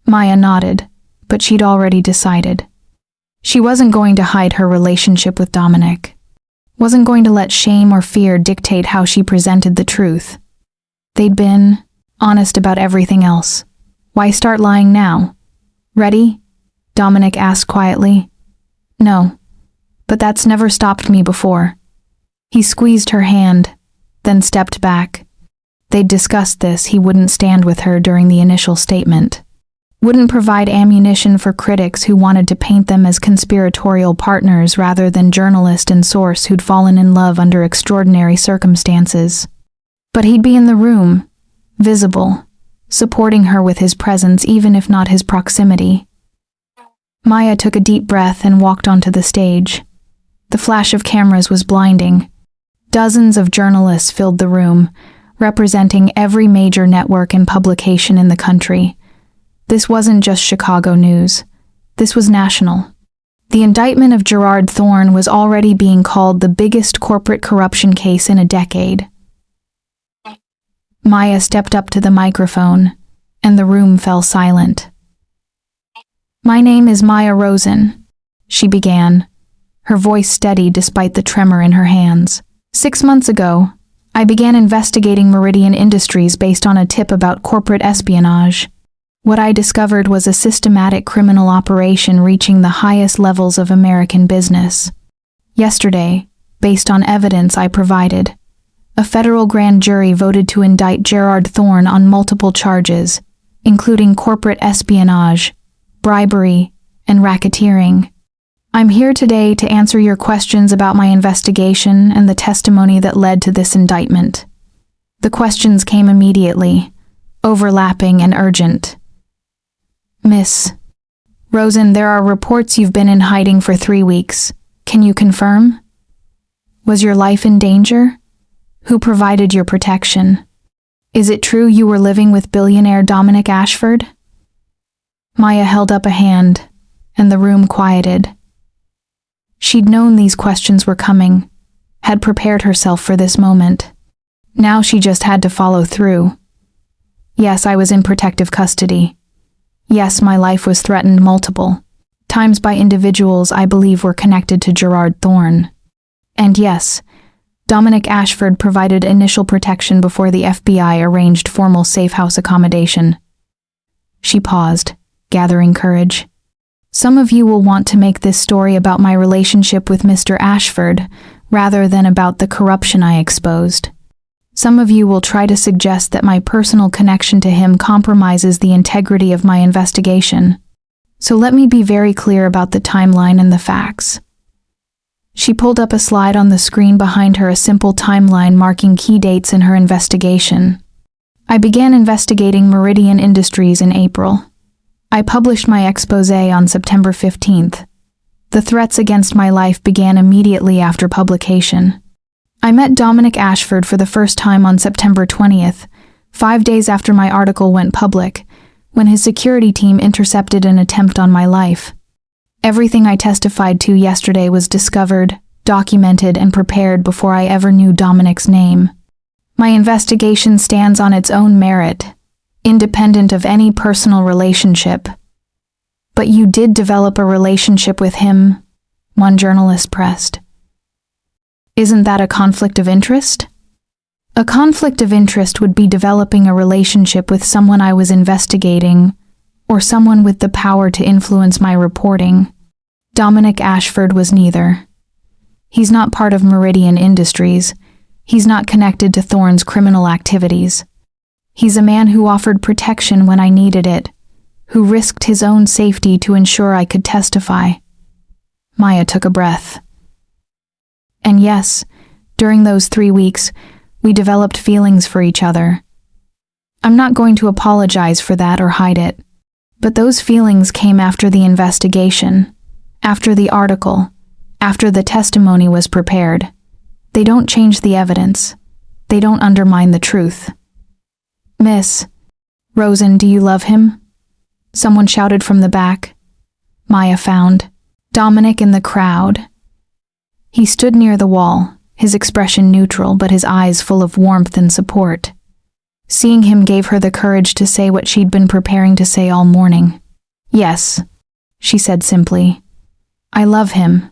Maya nodded, but she'd already decided. She wasn't going to hide her relationship with Dominic. Wasn't going to let shame or fear dictate how she presented the truth. They'd been honest about everything else. Why start lying now? Ready? Dominic asked quietly. No, but that's never stopped me before. He squeezed her hand, then stepped back. They'd discussed this. He wouldn't stand with her during the initial statement. Wouldn't provide ammunition for critics who wanted to paint them as conspiratorial partners rather than journalist and source who'd fallen in love under extraordinary circumstances. But he'd be in the room, visible, supporting her with his presence even if not his proximity. Maya took a deep breath and walked onto the stage. The flash of cameras was blinding. Dozens of journalists filled the room, representing every major network and publication in the country. This wasn't just Chicago news. This was national. The indictment of Gerard Thorne was already being called the biggest corporate corruption case in a decade. Maya stepped up to the microphone, and the room fell silent. My name is Maya Rosen, she began, her voice steady despite the tremor in her hands. 6 months ago, I began investigating Meridian Industries based on a tip about corporate espionage. What I discovered was a systematic criminal operation reaching the highest levels of American business. Yesterday, based on evidence I provided, a federal grand jury voted to indict Gerard Thorne on multiple charges, including corporate espionage, bribery, and racketeering. I'm here today to answer your questions about my investigation and the testimony that led to this indictment. The questions came immediately, overlapping and urgent. Miss Rosen, there are reports you've been in hiding for 3 weeks. Can you confirm? Was your life in danger? Who provided your protection? Is it true you were living with billionaire Dominic Ashford? Maya held up a hand, and the room quieted. She'd known these questions were coming, had prepared herself for this moment. Now she just had to follow through. Yes, I was in protective custody. Yes, my life was threatened multiple times by individuals I believe were connected to Gerard Thorne. And yes, Dominic Ashford provided initial protection before the FBI arranged formal safe house accommodation. She paused, gathering courage. Some of you will want to make this story about my relationship with Mr. Ashford, rather than about the corruption I exposed. Some of you will try to suggest that my personal connection to him compromises the integrity of my investigation. So let me be very clear about the timeline and the facts. She pulled up a slide on the screen behind her, a simple timeline marking key dates in her investigation. I began investigating Meridian Industries in April. I published my exposé on September 15th. The threats against my life began immediately after publication. I met Dominic Ashford for the first time on September 20th, 5 days after my article went public, when his security team intercepted an attempt on my life. Everything I testified to yesterday was discovered, documented, and prepared before I ever knew Dominic's name. My investigation stands on its own merit, independent of any personal relationship. But you did develop a relationship with him, one journalist pressed. Isn't that a conflict of interest? A conflict of interest would be developing a relationship with someone I was investigating, or someone with the power to influence my reporting. Dominic Ashford was neither. He's not part of Meridian Industries. He's not connected to Thorne's criminal activities. He's a man who offered protection when I needed it, who risked his own safety to ensure I could testify. Maya took a breath. And yes, during those 3 weeks, we developed feelings for each other. I'm not going to apologize for that or hide it, but those feelings came after the investigation, after the article, after the testimony was prepared. They don't change the evidence. They don't undermine the truth. Miss Rosen, do you love him? Someone shouted from the back. Maya found Dominic in the crowd. He stood near the wall, his expression neutral but his eyes full of warmth and support. Seeing him gave her the courage to say what she'd been preparing to say all morning. Yes, she said simply. I love him,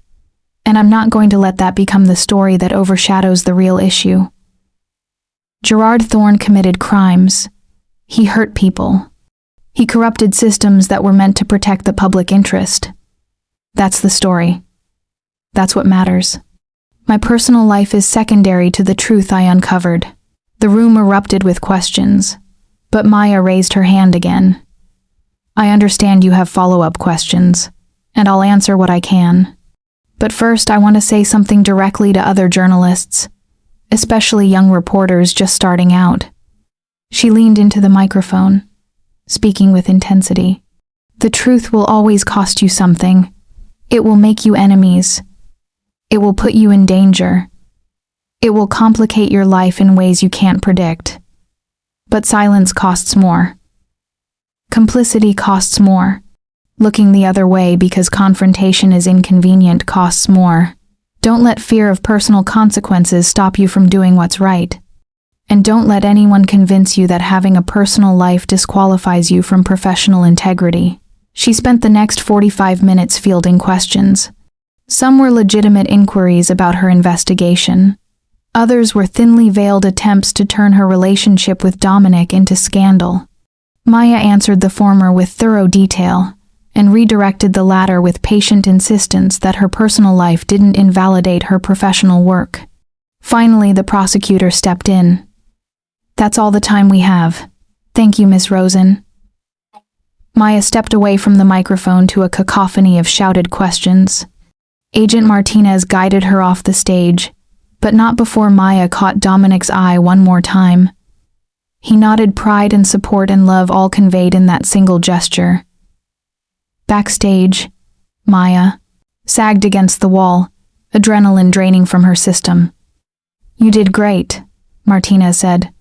and I'm not going to let that become the story that overshadows the real issue. Gerard Thorne committed crimes. He hurt people. He corrupted systems that were meant to protect the public interest. That's the story. That's what matters. My personal life is secondary to the truth I uncovered. The room erupted with questions, but Maya raised her hand again. I understand you have follow-up questions, and I'll answer what I can. But first, I want to say something directly to other journalists, especially young reporters just starting out. She leaned into the microphone, speaking with intensity. The truth will always cost you something. It will make you enemies. It will put you in danger. It will complicate your life in ways you can't predict. But silence costs more. Complicity costs more. Looking the other way because confrontation is inconvenient costs more. Don't let fear of personal consequences stop you from doing what's right. And don't let anyone convince you that having a personal life disqualifies you from professional integrity. She spent the next 45 minutes fielding questions. Some were legitimate inquiries about her investigation. Others were thinly veiled attempts to turn her relationship with Dominic into scandal. Maya answered the former with thorough detail, and redirected the latter with patient insistence that her personal life didn't invalidate her professional work. Finally, the prosecutor stepped in. That's all the time we have. Thank you, Miss Rosen. Maya stepped away from the microphone to a cacophony of shouted questions. Agent Martinez guided her off the stage, but not before Maya caught Dominic's eye one more time. He nodded, pride and support and love all conveyed in that single gesture. Backstage, Maya sagged against the wall, adrenaline draining from her system. You did great, Martinez said.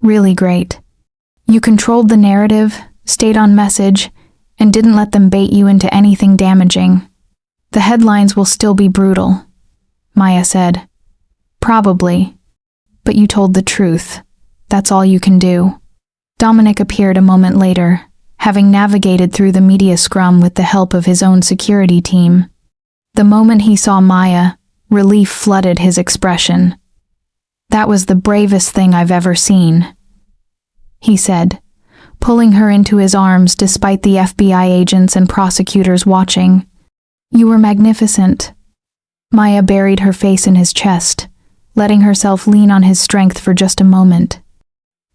Really great. You controlled the narrative, stayed on message, and didn't let them bait you into anything damaging. The headlines will still be brutal, Maya said. Probably. But you told the truth. That's all you can do. Dominic appeared a moment later, having navigated through the media scrum with the help of his own security team. The moment he saw Maya, relief flooded his expression. That was the bravest thing I've ever seen, he said, pulling her into his arms despite the FBI agents and prosecutors watching. "You were magnificent." Maya buried her face in his chest, letting herself lean on his strength for just a moment.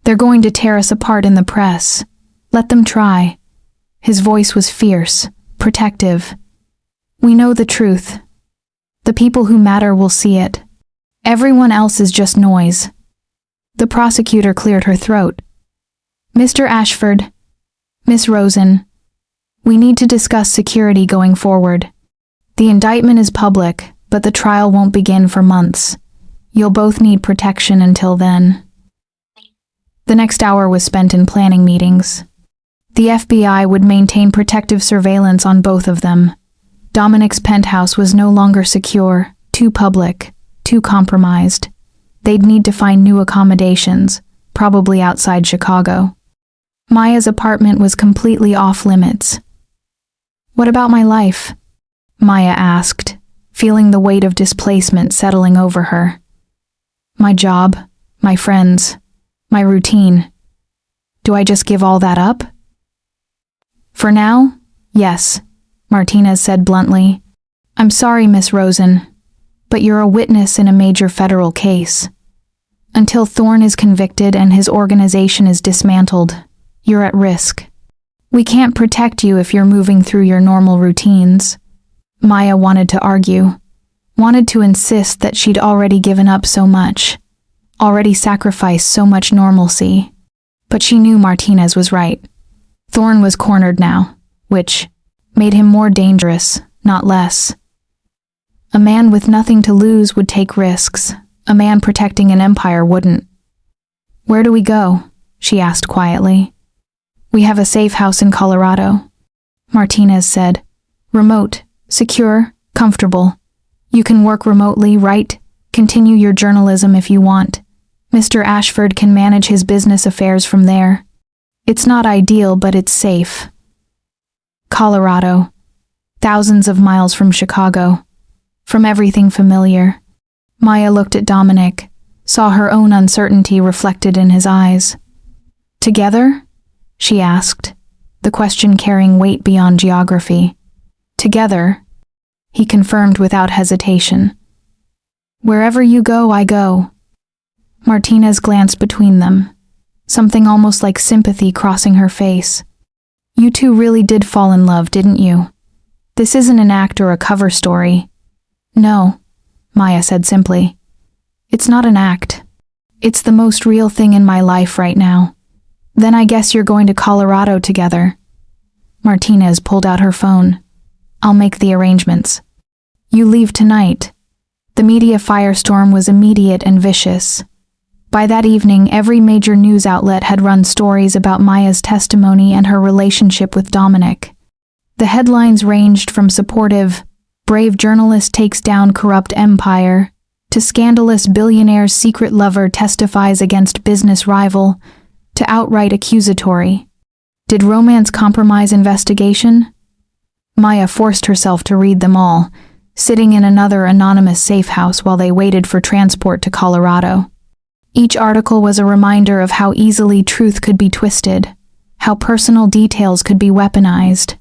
"They're going to tear us apart in the press. Let them try." His voice was fierce, protective. "We know the truth. The people who matter will see it. Everyone else is just noise." The prosecutor cleared her throat. "Mr. Ashford, Miss Rosen, we need to discuss security going forward. The indictment is public, but the trial won't begin for months. You'll both need protection until then." The next hour was spent in planning meetings. The FBI would maintain protective surveillance on both of them. Dominic's penthouse was no longer secure, too public, too compromised. They'd need to find new accommodations, probably outside Chicago. Maya's apartment was completely off limits. "What about my life?" Maya asked, feeling the weight of displacement settling over her. "My job, my friends, my routine. Do I just give all that up?" "For now, yes," Martinez said bluntly. "I'm sorry, Miss Rosen, but you're a witness in a major federal case. Until Thorne is convicted and his organization is dismantled, you're at risk. We can't protect you if you're moving through your normal routines." Maya wanted to argue, wanted to insist that she'd already given up so much, already sacrificed so much normalcy. But she knew Martinez was right. Thorne was cornered now, which made him more dangerous, not less. A man with nothing to lose would take risks. A man protecting an empire wouldn't. "Where do we go?" she asked quietly. "We have a safe house in Colorado," Martinez said. "Remote, secure, comfortable. You can work remotely, right? Continue your journalism if you want. Mr. Ashford can manage his business affairs from there. It's not ideal, but it's safe." Colorado. Thousands of miles from Chicago. From everything familiar. Maya looked at Dominic, saw her own uncertainty reflected in his eyes. "Together?" she asked, the question carrying weight beyond geography. "Together," he confirmed without hesitation. "Wherever you go, I go." Martinez glanced between them, something almost like sympathy crossing her face. "You two really did fall in love, didn't you? This isn't an act or a cover story." "No," Maya said simply. "It's not an act. It's the most real thing in my life right now." "Then I guess you're going to Colorado together." Martinez pulled out her phone. "I'll make the arrangements." "You leave tonight." The media firestorm was immediate and vicious. By that evening, every major news outlet had run stories about Maya's testimony and her relationship with Dominic. The headlines ranged from supportive, "Brave journalist takes down corrupt empire," to scandalous billionaire's secret lover testifies against business rival, to outright accusatory. Did romance compromise investigation? Maya forced herself to read them all, sitting in another anonymous safe house while they waited for transport to Colorado. Each article was a reminder of how easily truth could be twisted, how personal details could be weaponized,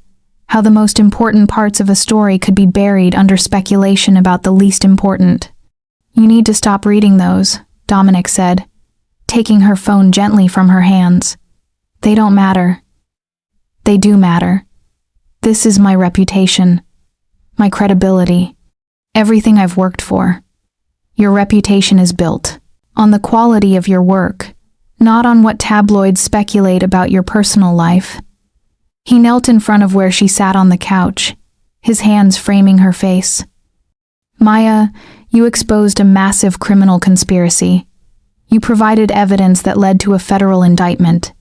how the most important parts of a story could be buried under speculation about the least important. "You need to stop reading those," Dominic said, taking her phone gently from her hands. "They don't matter." "They do matter. This is my reputation, my credibility, everything I've worked for. Your reputation is built on the quality of your work, not on what tabloids speculate about your personal life." He knelt in front of where she sat on the couch, his hands framing her face. "Maya, you exposed a massive criminal conspiracy. You provided evidence that led to a federal indictment.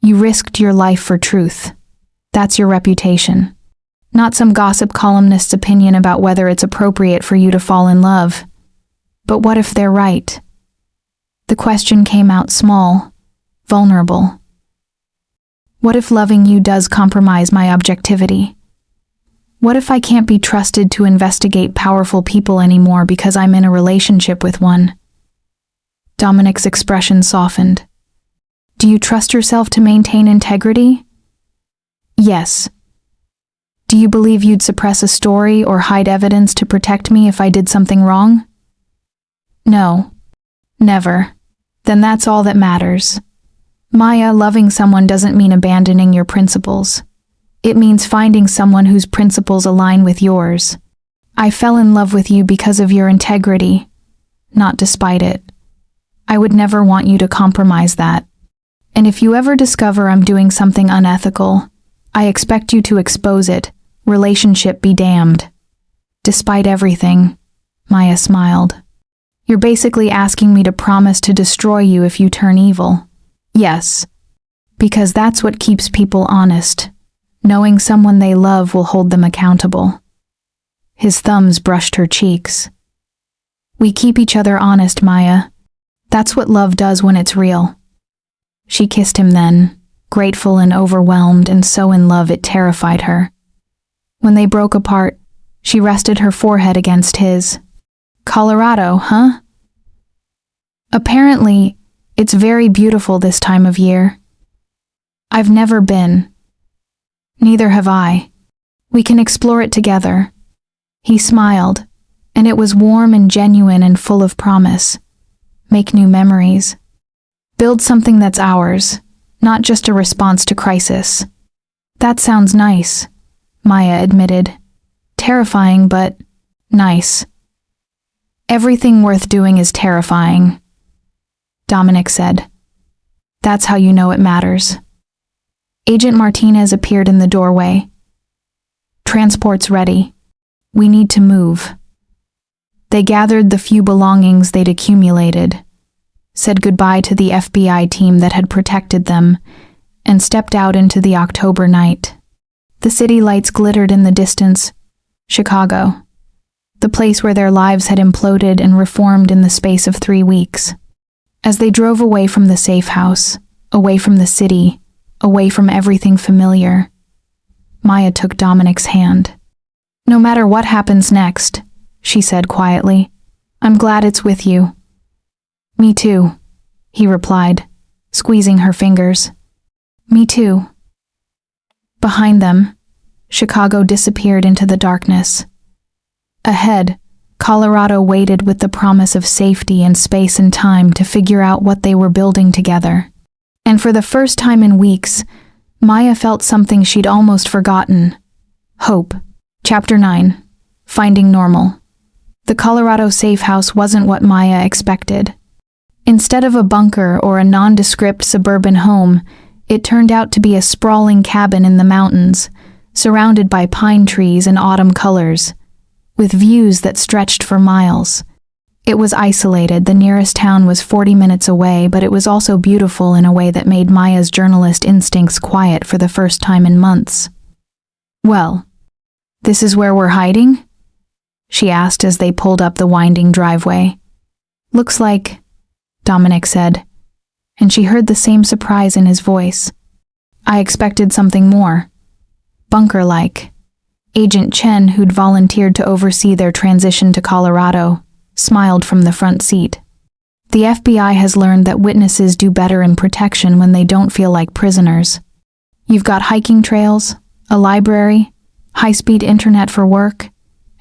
You risked your life for truth. That's your reputation. Not some gossip columnist's opinion about whether it's appropriate for you to fall in love. But what if they're right?" The question came out small, vulnerable. "What if loving you does compromise my objectivity? What if I can't be trusted to investigate powerful people anymore because I'm in a relationship with one?" Dominic's expression softened. Do you trust yourself to maintain integrity? Yes. Do you believe you'd suppress a story or hide evidence to protect me if I did something wrong? No. Never. Then that's all that matters. Maya, loving someone doesn't mean abandoning your principles. It means finding someone whose principles align with yours. I fell in love with you because of your integrity, not despite it. I would never want you to compromise that. And if you ever discover I'm doing something unethical, I expect you to expose it. Relationship be damned. Despite everything, Maya smiled. You're basically asking me to promise to destroy you if you turn evil. Yes, because that's what keeps people honest. Knowing someone they love will hold them accountable. His thumbs brushed her cheeks. We keep each other honest, Maya. That's what love does when it's real. She kissed him then, grateful and overwhelmed and so in love it terrified her. When they broke apart, she rested her forehead against his. Colorado, huh? Apparently, it's very beautiful this time of year. I've never been. Neither have I. We can explore it together. He smiled, and it was warm and genuine and full of promise. Make new memories. Build something that's ours, not just a response to crisis. That sounds nice, Maya admitted. Terrifying, but nice. Everything worth doing is terrifying, Dominic said. That's how you know it matters. Agent Martinez appeared in the doorway. Transport's ready. We need to move. They gathered the few belongings they'd accumulated, said goodbye to the FBI team that had protected them, and stepped out into the October night. The city lights glittered in the distance. Chicago. The place where their lives had imploded and reformed in the space of 3 weeks. As they drove away from the safe house, away from the city, away from everything familiar, Maya took Dominic's hand. No matter what happens next, she said quietly, I'm glad it's with you. Me too, he replied, squeezing her fingers. Me too. Behind them, Chicago disappeared into the darkness. Ahead, Colorado waited with the promise of safety and space and time to figure out what they were building together. And for the first time in weeks, Maya felt something she'd almost forgotten. Hope. Chapter 9. Finding Normal. The Colorado safe house wasn't what Maya expected. Instead of a bunker or a nondescript suburban home, it turned out to be a sprawling cabin in the mountains, surrounded by pine trees and autumn colors, with views that stretched for miles. It was isolated, the nearest town was 40 minutes away, but it was also beautiful in a way that made Maya's journalist instincts quiet for the first time in months. Well, this is where we're hiding? She asked as they pulled up the winding driveway. Looks like, Dominic said, and she heard the same surprise in his voice. I expected something more. Bunker-like. Agent Chen, who'd volunteered to oversee their transition to Colorado, smiled from the front seat. The FBI has learned that witnesses do better in protection when they don't feel like prisoners. You've got hiking trails, a library, high-speed internet for work,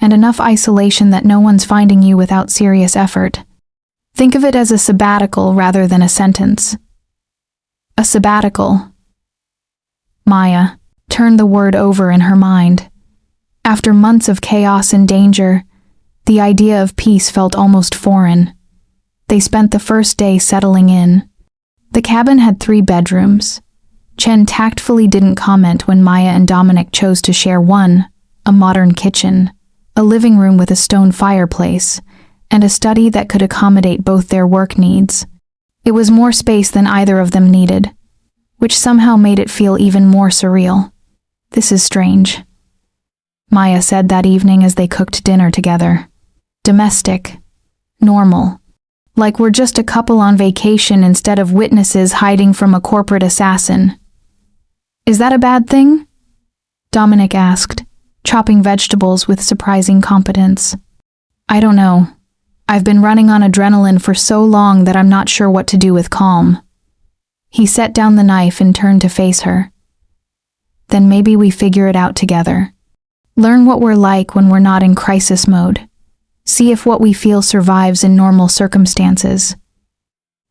and enough isolation that no one's finding you without serious effort. Think of it as a sabbatical rather than a sentence. A sabbatical. Maya turned the word over in her mind. After months of chaos and danger, the idea of peace felt almost foreign. They spent the first day settling in. The cabin had 3 bedrooms. Chen tactfully didn't comment when Maya and Dominic chose to share one, a modern kitchen, a living room with a stone fireplace, and a study that could accommodate both their work needs. It was more space than either of them needed, which somehow made it feel even more surreal. This is strange, Maya said that evening as they cooked dinner together. Domestic. Normal. Like we're just a couple on vacation instead of witnesses hiding from a corporate assassin. Is that a bad thing? Dominic asked, chopping vegetables with surprising competence. I don't know. I've been running on adrenaline for so long that I'm not sure what to do with calm. He set down the knife and turned to face her. Then maybe we figure it out together. Learn what we're like when we're not in crisis mode. See if what we feel survives in normal circumstances.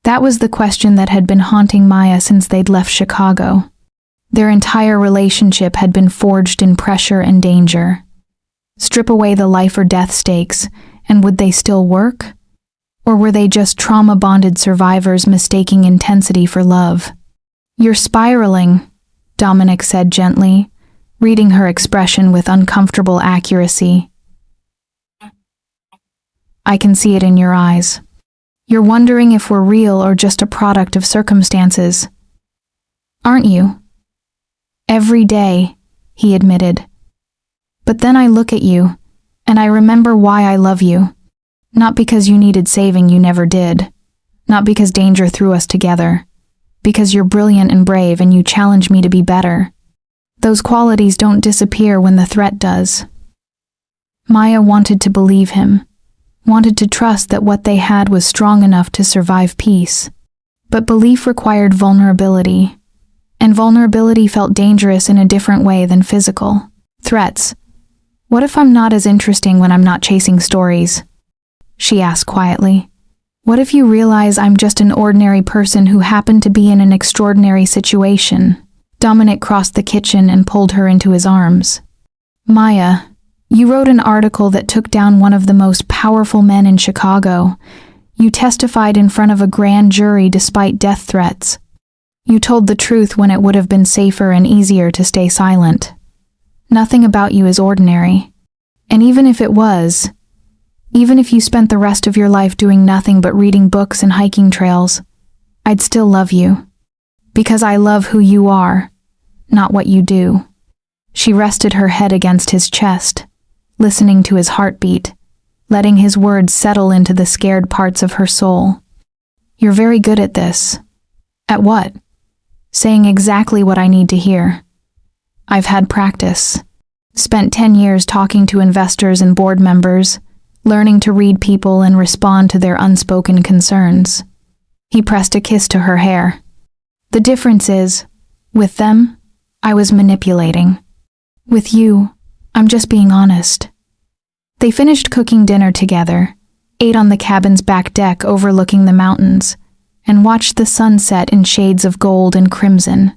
That was the question that had been haunting Maya since they'd left Chicago. Their entire relationship had been forged in pressure and danger. Strip away the life or death stakes, and would they still work? Or were they just trauma-bonded survivors mistaking intensity for love? "You're spiraling," Dominic said gently, reading her expression with uncomfortable accuracy. "I can see it in your eyes. You're wondering if we're real or just a product of circumstances. Aren't you?" "Every day," he admitted. "But then I look at you, and I remember why I love you. Not because you needed saving, you never did. Not because danger threw us together. Because you're brilliant and brave and you challenge me to be better. Those qualities don't disappear when the threat does." Maya wanted to believe him, wanted to trust that what they had was strong enough to survive peace. But belief required vulnerability, and vulnerability felt dangerous in a different way than physical threats. "What if I'm not as interesting when I'm not chasing stories?" she asked quietly. "What if you realize I'm just an ordinary person who happened to be in an extraordinary situation?" Dominic crossed the kitchen and pulled her into his arms. "Maya, you wrote an article that took down one of the most powerful men in Chicago. You testified in front of a grand jury despite death threats. You told the truth when it would have been safer and easier to stay silent. Nothing about you is ordinary. And even if it was, even if you spent the rest of your life doing nothing but reading books and hiking trails, I'd still love you. Because I love who you are, not what you do." She rested her head against his chest, listening to his heartbeat, letting his words settle into the scared parts of her soul. "You're very good at this." "At what?" "Saying exactly what I need to hear. I've had practice. Spent 10 years talking to investors and board members, learning to read people and respond to their unspoken concerns." He pressed a kiss to her hair. "The difference is, with them, I was manipulating. With you, I'm just being honest." They finished cooking dinner together, ate on the cabin's back deck overlooking the mountains, and watched the sun set in shades of gold and crimson.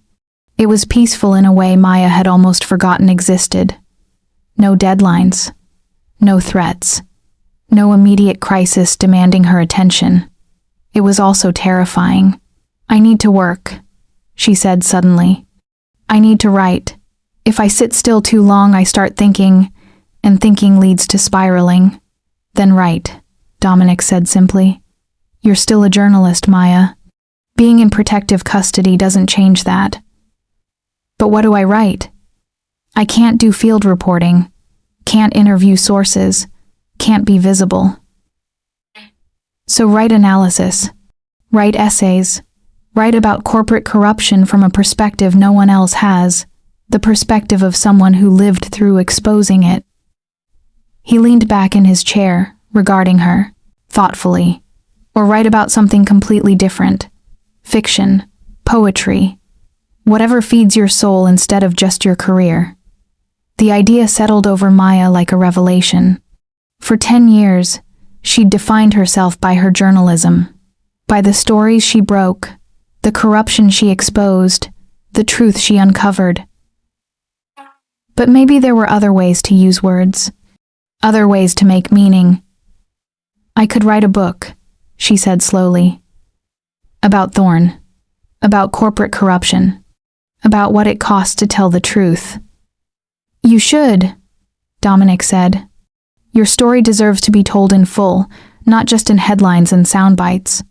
It was peaceful in a way Maya had almost forgotten existed. No deadlines, no threats, no immediate crisis demanding her attention. It was also terrifying. "I need to work," she said suddenly. "I need to write. If I sit still too long, I start thinking, and thinking leads to spiraling." "Then write," Dominic said simply. "You're still a journalist, Maya. Being in protective custody doesn't change that." "But what do I write?" "I can't do field reporting, can't interview sources, can't be visible. So write analysis, write essays, write about corporate corruption from a perspective no one else has, the perspective of someone who lived through exposing it." He leaned back in his chair, regarding her, thoughtfully. "Or write about something completely different. Fiction, poetry, whatever feeds your soul instead of just your career." The idea settled over Maya like a revelation. For 10 years, she'd defined herself by her journalism, by the stories she broke, the corruption she exposed, the truth she uncovered. But maybe there were other ways to use words, other ways to make meaning. "I could write a book," she said slowly. "About Thorne, about corporate corruption, about what it costs to tell the truth." "You should," Dominic said. "Your story deserves to be told in full, not just in headlines and sound bites."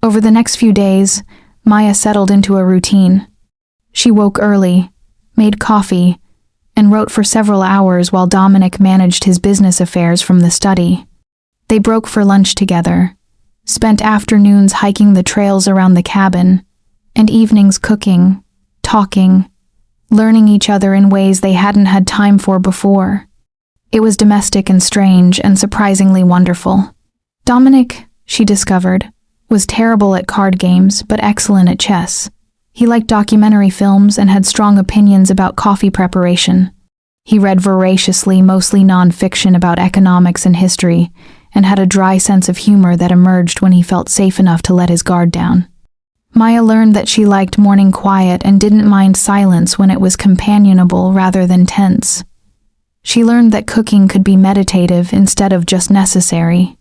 Over the next few days, Maya settled into a routine. She woke early, made coffee, and wrote for several hours while Dominic managed his business affairs from the study. They broke for lunch together, spent afternoons hiking the trails around the cabin, and evenings cooking, talking, learning each other in ways they hadn't had time for before. It was domestic and strange and surprisingly wonderful. Dominic, she discovered, was terrible at card games but excellent at chess. He liked documentary films and had strong opinions about coffee preparation. He read voraciously, mostly non-fiction about economics and history, and had a dry sense of humor that emerged when he felt safe enough to let his guard down. Maya learned that she liked morning quiet and didn't mind silence when it was companionable rather than tense. She learned that cooking could be meditative instead of just necessary.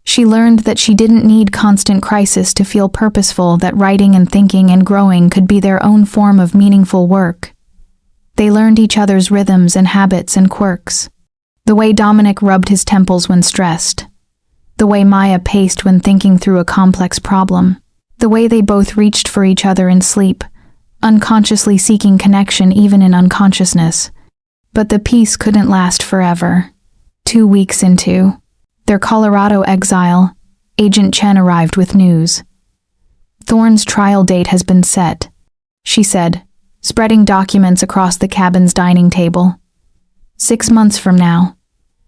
She learned that she didn't need constant crisis to feel purposeful, that writing and thinking and growing could be their own form of meaningful work. They learned each other's rhythms and habits and quirks. The way Dominic rubbed his temples when stressed. The way Maya paced when thinking through a complex problem. The way they both reached for each other in sleep, unconsciously seeking connection even in unconsciousness. But the peace couldn't last forever. 2 weeks into their Colorado exile, Agent Chen arrived with news. Thorne's trial date has been set, she said, spreading documents across the cabin's dining table. 6 months from now,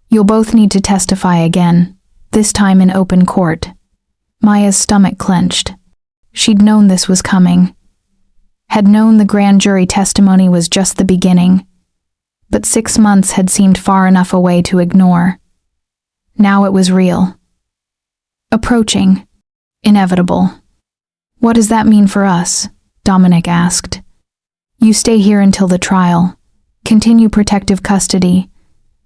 you'll both need to testify again, this time in open court. Maya's stomach clenched. She'd known this was coming. Had known the grand jury testimony was just the beginning. But 6 months had seemed far enough away to ignore. Now it was real. Approaching. Inevitable. What does that mean for us? Dominic asked. You stay here until the trial. Continue protective custody.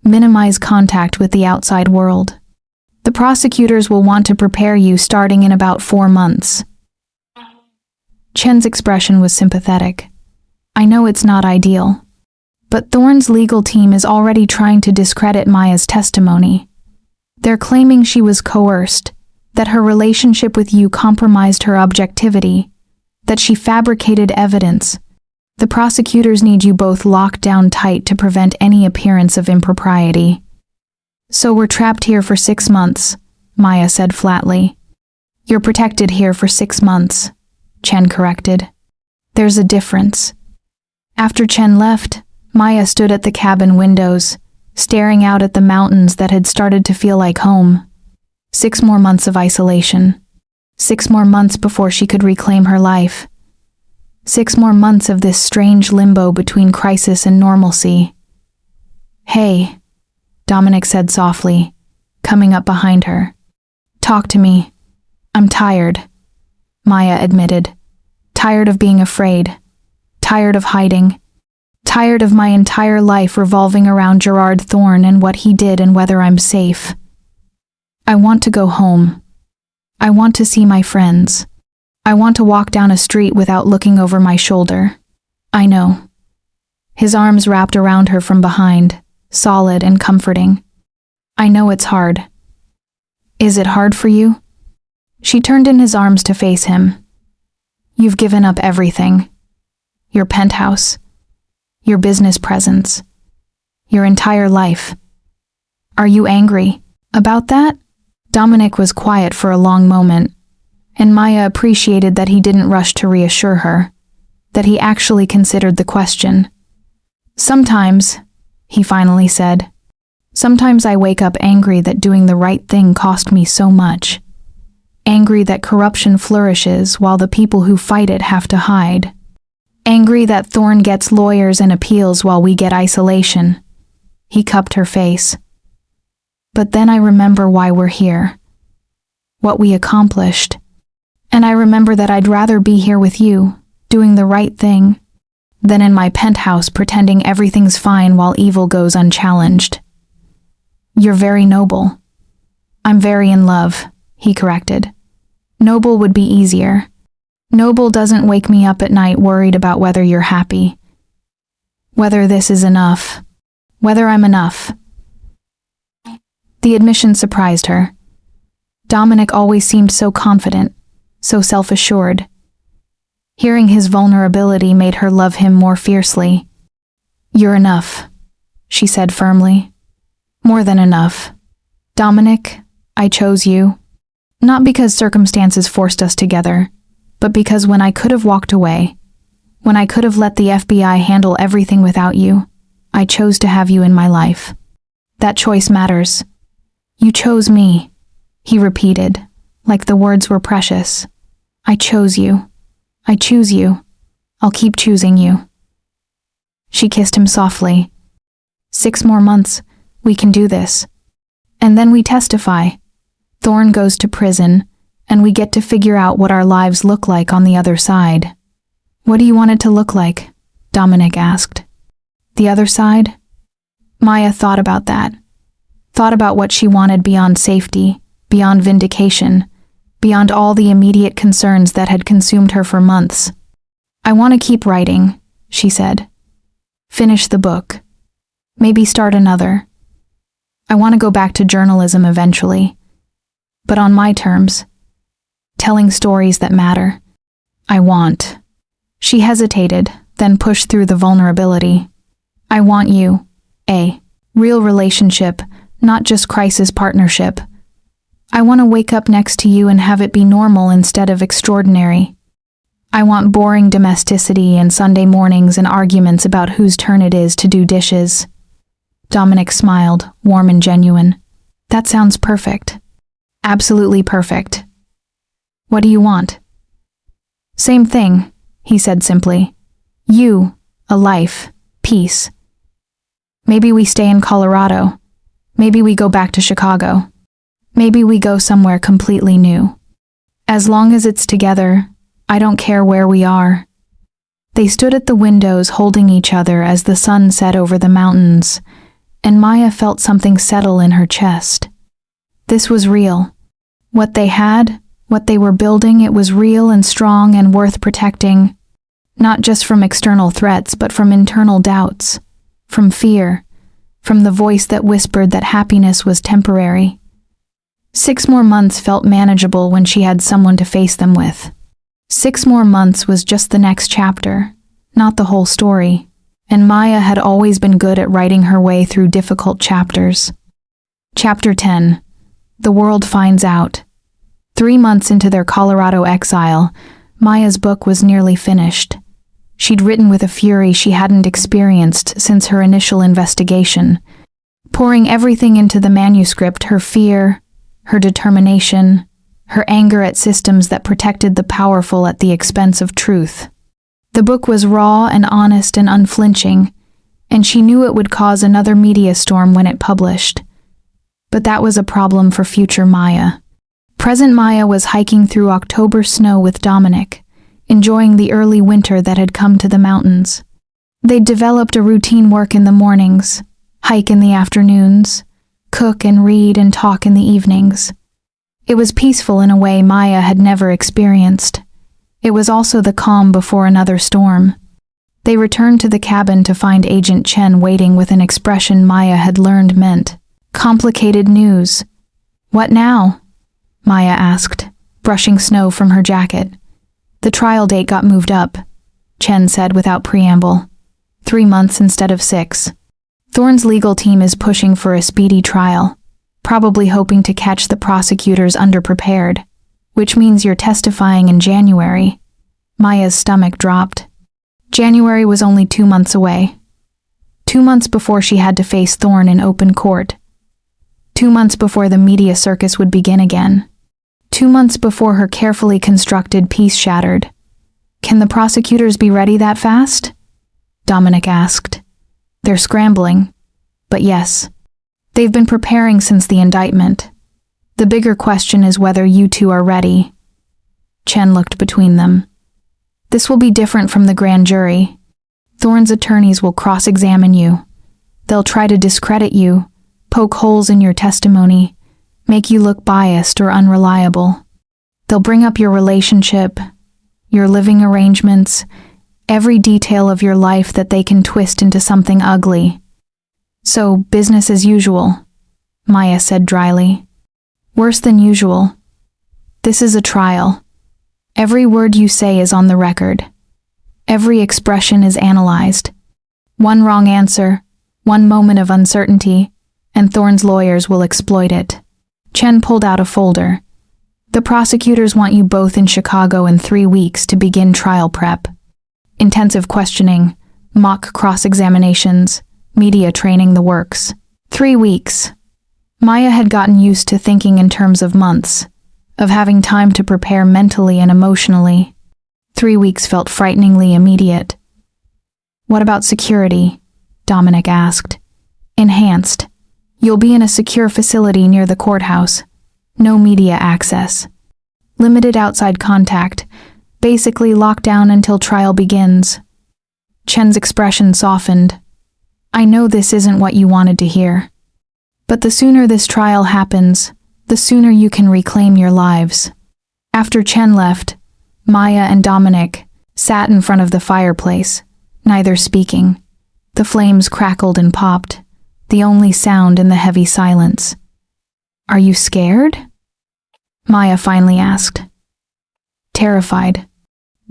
Minimize contact with the outside world. The prosecutors will want to prepare you starting in about 4 months. Chen's expression was sympathetic. I know it's not ideal. But Thorne's legal team is already trying to discredit Maya's testimony. They're claiming she was coerced, that her relationship with you compromised her objectivity, that she fabricated evidence. The prosecutors need you both locked down tight to prevent any appearance of impropriety. So we're trapped here for 6 months, Maya said flatly. You're protected here for 6 months, Chen corrected. There's a difference. After Chen left, Maya stood at the cabin windows, staring out at the mountains that had started to feel like home. 6 more months of isolation. 6 more months before she could reclaim her life. 6 more months of this strange limbo between crisis and normalcy. Hey, Dominic said softly, coming up behind her. Talk to me. I'm tired, Maya admitted. Tired of being afraid. Tired of hiding. Tired of my entire life revolving around Gerard Thorne and what he did and whether I'm safe. I want to go home. I want to see my friends. I want to walk down a street without looking over my shoulder. I know. His arms wrapped around her from behind, solid and comforting. I know it's hard. Is it hard for you? She turned in his arms to face him. You've given up everything. Your penthouse. Your business presence. Your entire life. Are you angry about that? Dominic was quiet for a long moment, and Maya appreciated that he didn't rush to reassure her, that he actually considered the question. Sometimes, he finally said, sometimes I wake up angry that doing the right thing cost me so much. Angry that corruption flourishes while the people who fight it have to hide. Angry that Thorne gets lawyers and appeals while we get isolation. He cupped her face. But then I remember why we're here. What we accomplished. And I remember that I'd rather be here with you, doing the right thing, than in my penthouse pretending everything's fine while evil goes unchallenged. You're very noble. I'm very in love, he corrected. Noble would be easier. Noble doesn't wake me up at night worried about whether you're happy. Whether this is enough. Whether I'm enough. The admission surprised her. Dominic always seemed so confident, so self-assured. Hearing his vulnerability made her love him more fiercely. You're enough, she said firmly. More than enough. Dominic, I chose you. Not because circumstances forced us together, but because when I could have walked away, when I could have let the FBI handle everything without you, I chose to have you in my life. That choice matters. You chose me, he repeated, like the words were precious. I chose you. I choose you. I'll keep choosing you. She kissed him softly. 6 more months, we can do this. And then we testify. Thorn goes to prison, and we get to figure out what our lives look like on the other side. What do you want it to look like? Dominic asked. The other side? Maya thought about that. Thought about what she wanted beyond safety, beyond vindication, beyond all the immediate concerns that had consumed her for months. I want to keep writing, she said. Finish the book. Maybe start another. I want to go back to journalism eventually. But on my terms. Telling stories that matter. I want. She hesitated, then pushed through the vulnerability. I want you. A real relationship, not just crisis partnership. I want to wake up next to you and have it be normal instead of extraordinary. I want boring domesticity and Sunday mornings and arguments about whose turn it is to do dishes. Dominic smiled, warm and genuine. That sounds perfect. Absolutely perfect. What do you want? Same thing, he said simply. You, a life, peace. Maybe we stay in Colorado. Maybe we go back to Chicago. Maybe we go somewhere completely new. As long as it's together, I don't care where we are. They stood at the windows holding each other as the sun set over the mountains, and Maya felt something settle in her chest. This was real. What they had, what they were building, it was real and strong and worth protecting, not just from external threats, but from internal doubts, from fear, from the voice that whispered that happiness was temporary. 6 more months felt manageable when she had someone to face them with. 6 more months was just the next chapter, not the whole story, and Maya had always been good at writing her way through difficult chapters. Chapter 10. The World Finds Out. 3 months into their Colorado exile, Maya's book was nearly finished. She'd written with a fury she hadn't experienced since her initial investigation, pouring everything into the manuscript, her fear, her determination, her anger at systems that protected the powerful at the expense of truth. The book was raw and honest and unflinching, and she knew it would cause another media storm when it published. But that was a problem for future Maya. Present Maya was hiking through October snow with Dominic, enjoying the early winter that had come to the mountains. They'd developed a routine: work in the mornings, hike in the afternoons, cook and read and talk in the evenings. It was peaceful in a way Maya had never experienced. It was also the calm before another storm. They returned to the cabin to find Agent Chen waiting with an expression Maya had learned meant complicated news. What now? Maya asked, brushing snow from her jacket. The trial date got moved up, Chen said without preamble. 3 months instead of 6. Thorn's legal team is pushing for a speedy trial, probably hoping to catch the prosecutors underprepared, which means you're testifying in January. Maya's stomach dropped. January was only 2 months away. 2 months before she had to face Thorn in open court. 2 months before the media circus would begin again. 2 months before her carefully constructed piece shattered. Can the prosecutors be ready that fast? Dominic asked. They're scrambling. But yes, they've been preparing since the indictment. The bigger question is whether you two are ready. Chen looked between them. This will be different from the grand jury. Thorn's attorneys will cross-examine you. They'll try to discredit you, poke holes in your testimony, make you look biased or unreliable. They'll bring up your relationship, your living arrangements, every detail of your life that they can twist into something ugly. So, business as usual, Maya said dryly. Worse than usual. This is a trial. Every word you say is on the record. Every expression is analyzed. One wrong answer, one moment of uncertainty, and Thorn's lawyers will exploit it. Chen pulled out a folder. The prosecutors want you both in Chicago in 3 weeks to begin trial prep. Intensive questioning, mock cross-examinations, media training, the works. 3 weeks. Maya had gotten used to thinking in terms of months. of having time to prepare mentally and emotionally. 3 weeks felt frighteningly immediate. What about security? Dominic asked. Enhanced. You'll be in a secure facility near the courthouse. No media access. Limited outside contact. Basically locked down until trial begins. Chen's expression softened. I know this isn't what you wanted to hear. But the sooner this trial happens, the sooner you can reclaim your lives. After Chen left, Maya and Dominic sat in front of the fireplace, neither speaking. The flames crackled and popped, the only sound in the heavy silence. Are you scared? Maya finally asked. Terrified,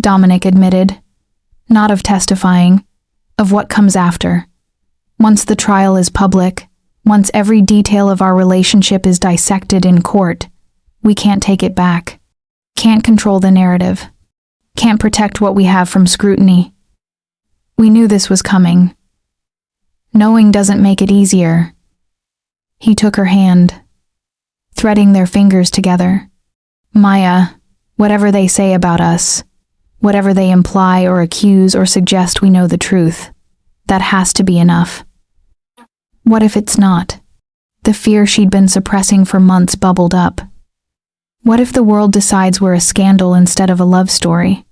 Dominic admitted. Not of testifying, of what comes after. Once the trial is public, once every detail of our relationship is dissected in court, we can't take it back. Can't control the narrative. Can't protect what we have from scrutiny. We knew this was coming. Knowing doesn't make it easier. He took her hand, threading their fingers together. Maya, whatever they say about us, whatever they imply or accuse or suggest we know the truth, that has to be enough. What if it's not? The fear she'd been suppressing for months bubbled up. What if the world decides we're a scandal instead of a love story?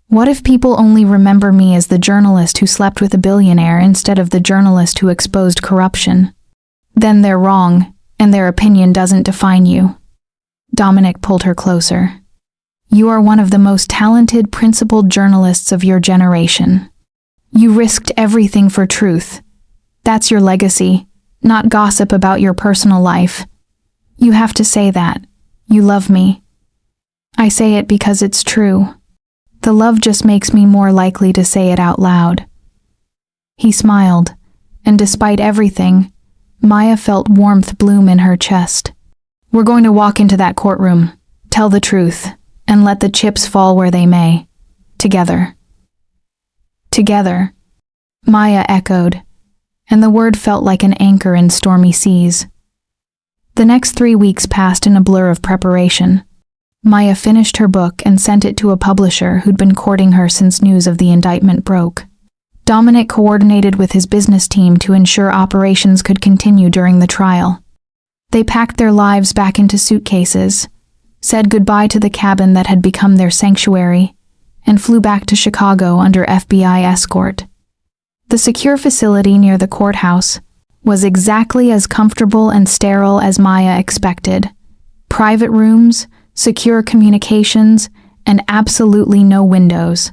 What if people only remember me as the journalist who slept with a billionaire instead of the journalist who exposed corruption? Then they're wrong, and their opinion doesn't define you. Dominic pulled her closer. You are one of the most talented, principled journalists of your generation. You risked everything for truth. That's your legacy, not gossip about your personal life. You have to say that. You love me. I say it because it's true. The love just makes me more likely to say it out loud. He smiled, and despite everything, Maya felt warmth bloom in her chest. We're going to walk into that courtroom, tell the truth, and let the chips fall where they may. Together. Together, Maya echoed, and the word felt like an anchor in stormy seas. The next 3 weeks passed in a blur of preparation. Maya finished her book and sent it to a publisher who'd been courting her since news of the indictment broke. Dominic coordinated with his business team to ensure operations could continue during the trial. They packed their lives back into suitcases, said goodbye to the cabin that had become their sanctuary, and flew back to Chicago under FBI escort. The secure facility near the courthouse was exactly as comfortable and sterile as Maya expected. Private rooms, secure communications, and absolutely no windows.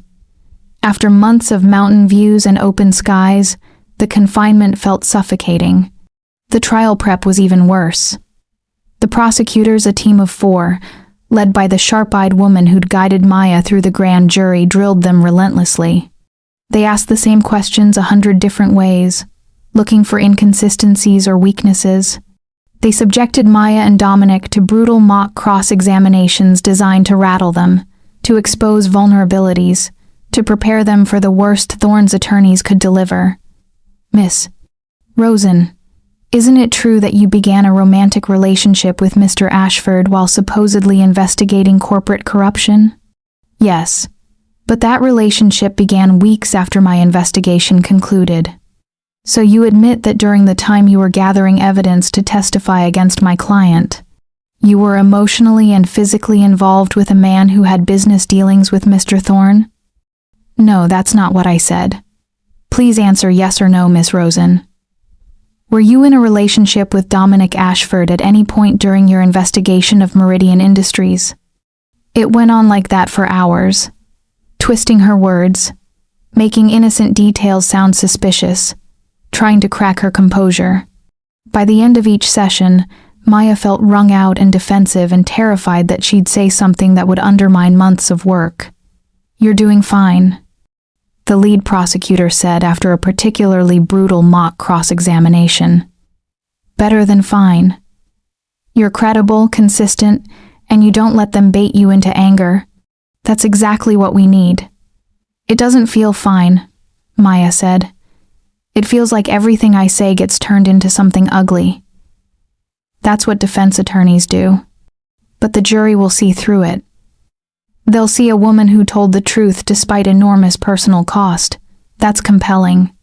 After months of mountain views and open skies, the confinement felt suffocating. The trial prep was even worse. The prosecutors, a team of 4, led by the sharp-eyed woman who'd guided Maya through the grand jury, drilled them relentlessly. They asked the same questions 100 different ways, looking for inconsistencies or weaknesses. They subjected Maya and Dominic to brutal mock cross-examinations designed to rattle them, to expose vulnerabilities, to prepare them for the worst Thorne's attorneys could deliver. Miss Rosen, isn't it true that you began a romantic relationship with Mr. Ashford while supposedly investigating corporate corruption? Yes, but that relationship began weeks after my investigation concluded. So you admit that during the time you were gathering evidence to testify against my client, you were emotionally and physically involved with a man who had business dealings with Mr. Thorne? No, that's not what I said. Please answer yes or no, Miss Rosen. Were you in a relationship with Dominic Ashford at any point during your investigation of Meridian Industries? It went on like that for hours, twisting her words, making innocent details sound suspicious, trying to crack her composure. By the end of each session, Maya felt wrung out and defensive and terrified that she'd say something that would undermine months of work. You're doing fine, the lead prosecutor said after a particularly brutal mock cross-examination. Better than fine. You're credible, consistent, and you don't let them bait you into anger. That's exactly what we need. It doesn't feel fine, Maya said. It feels like everything I say gets turned into something ugly. That's what defense attorneys do. but the jury will see through it. They'll see a woman who told the truth despite enormous personal cost. That's compelling.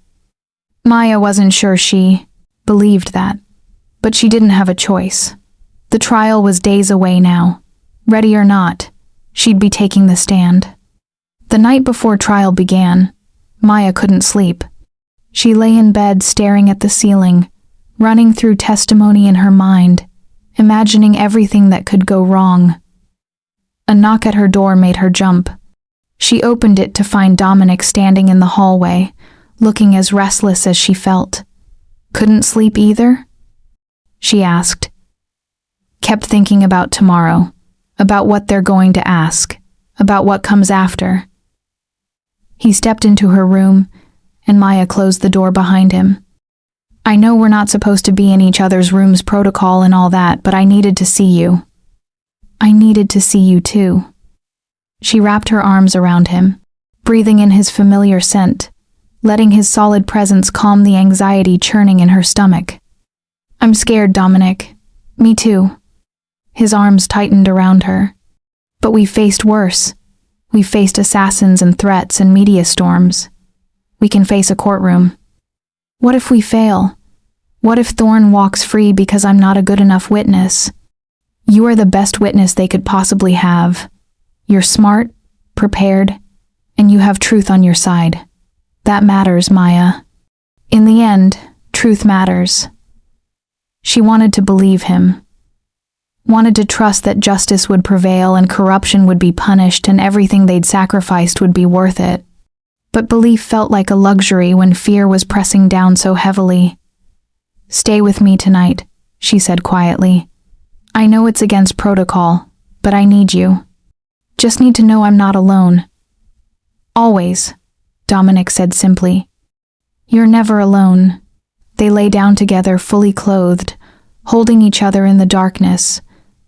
Maya wasn't sure she believed that, but she didn't have a choice. The trial was days away now. Ready or not, she'd be taking the stand. The night before trial began, Maya couldn't sleep. She lay in bed staring at the ceiling, running through testimony in her mind, imagining everything that could go wrong. A knock at her door made her jump. She opened it to find Dominic standing in the hallway, looking as restless as she felt. Couldn't sleep either? She asked. Kept thinking about tomorrow, about what they're going to ask, about what comes after. He stepped into her room, and Maya closed the door behind him. I know we're not supposed to be in each other's rooms, protocol and all that, but I needed to see you. I needed to see you too. She wrapped her arms around him, breathing in his familiar scent, letting his solid presence calm the anxiety churning in her stomach. I'm scared, Dominic. Me too. His arms tightened around her. But we faced worse. We faced assassins and threats and media storms. We can face a courtroom. What if we fail? What if Thorne walks free because I'm not a good enough witness? You are the best witness they could possibly have. You're smart, prepared, and you have truth on your side. That matters, Maya. In the end, truth matters. She wanted to believe him. Wanted to trust that justice would prevail and corruption would be punished and everything they'd sacrificed would be worth it. But belief felt like a luxury when fear was pressing down so heavily. Stay with me tonight, she said quietly. I know it's against protocol, but I need you. Just need to know I'm not alone. Always, Dominic said simply. You're never alone. They lay down together fully clothed, holding each other in the darkness,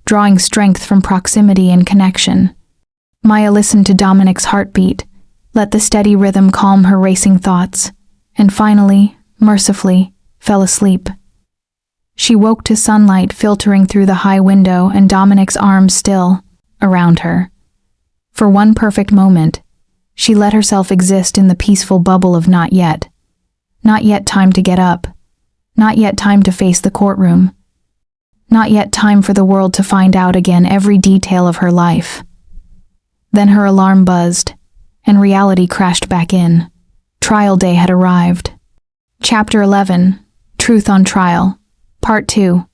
drawing strength from proximity and connection. Maya listened to Dominic's heartbeat, let the steady rhythm calm her racing thoughts, and finally, mercifully, fell asleep. She woke to sunlight filtering through the high window and Dominic's arms still around her. For one perfect moment, she let herself exist in the peaceful bubble of not yet. Not yet time to get up. Not yet time to face the courtroom. Not yet time for the world to find out again every detail of her life. Then her alarm buzzed, and reality crashed back in. Trial day had arrived. Chapter 11, Truth on Trial. Part 2.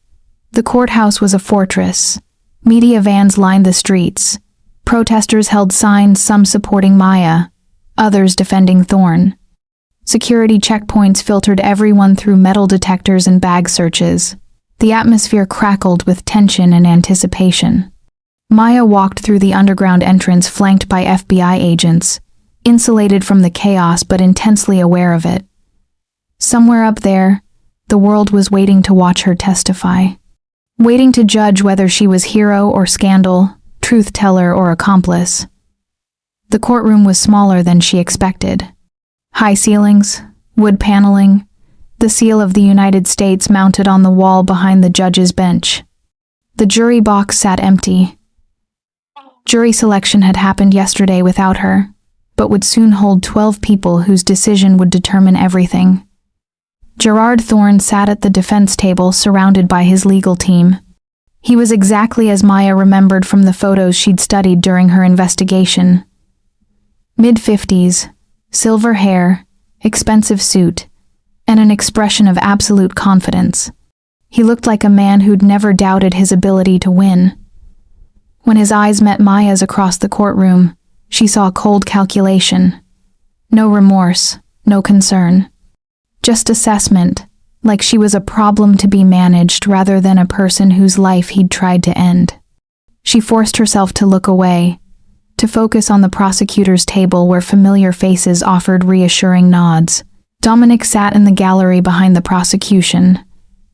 The courthouse was a fortress. Media vans lined the streets. Protesters held signs, some supporting Maya, others defending Thorne. Security checkpoints filtered everyone through metal detectors and bag searches. The atmosphere crackled with tension and anticipation. Maya walked through the underground entrance flanked by FBI agents, insulated from the chaos but intensely aware of it. Somewhere up there, the world was waiting to watch her testify, waiting to judge whether she was hero or scandal, truth teller or accomplice. The courtroom was smaller than she expected. High ceilings, wood paneling, the seal of the United States mounted on the wall behind the judge's bench. The jury box sat empty. Jury selection had happened yesterday without her, but would soon hold 12 people whose decision would determine everything. Gerard Thorne sat at the defense table surrounded by his legal team. He was exactly as Maya remembered from the photos she'd studied during her investigation. Mid-50s, silver hair, expensive suit, and an expression of absolute confidence. He looked like a man who'd never doubted his ability to win. When his eyes met Maya's across the courtroom, she saw cold calculation. No remorse, no concern. Just assessment, like she was a problem to be managed rather than a person whose life he'd tried to end. She forced herself to look away, to focus on the prosecutor's table where familiar faces offered reassuring nods. Dominic sat in the gallery behind the prosecution,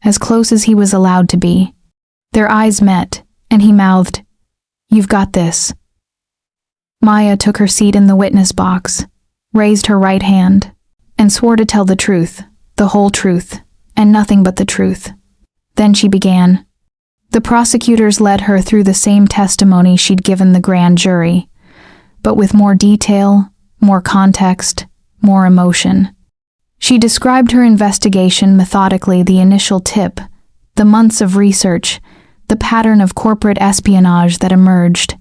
as close as he was allowed to be. Their eyes met, and he mouthed, "You've got this." Maya took her seat in the witness box, raised her right hand, and swore to tell the truth, the whole truth, and nothing but the truth. Then she began. The prosecutors led her through the same testimony she'd given the grand jury, but with more detail, more context, more emotion. She described her investigation methodically, the initial tip, the months of research, the pattern of corporate espionage that emerged.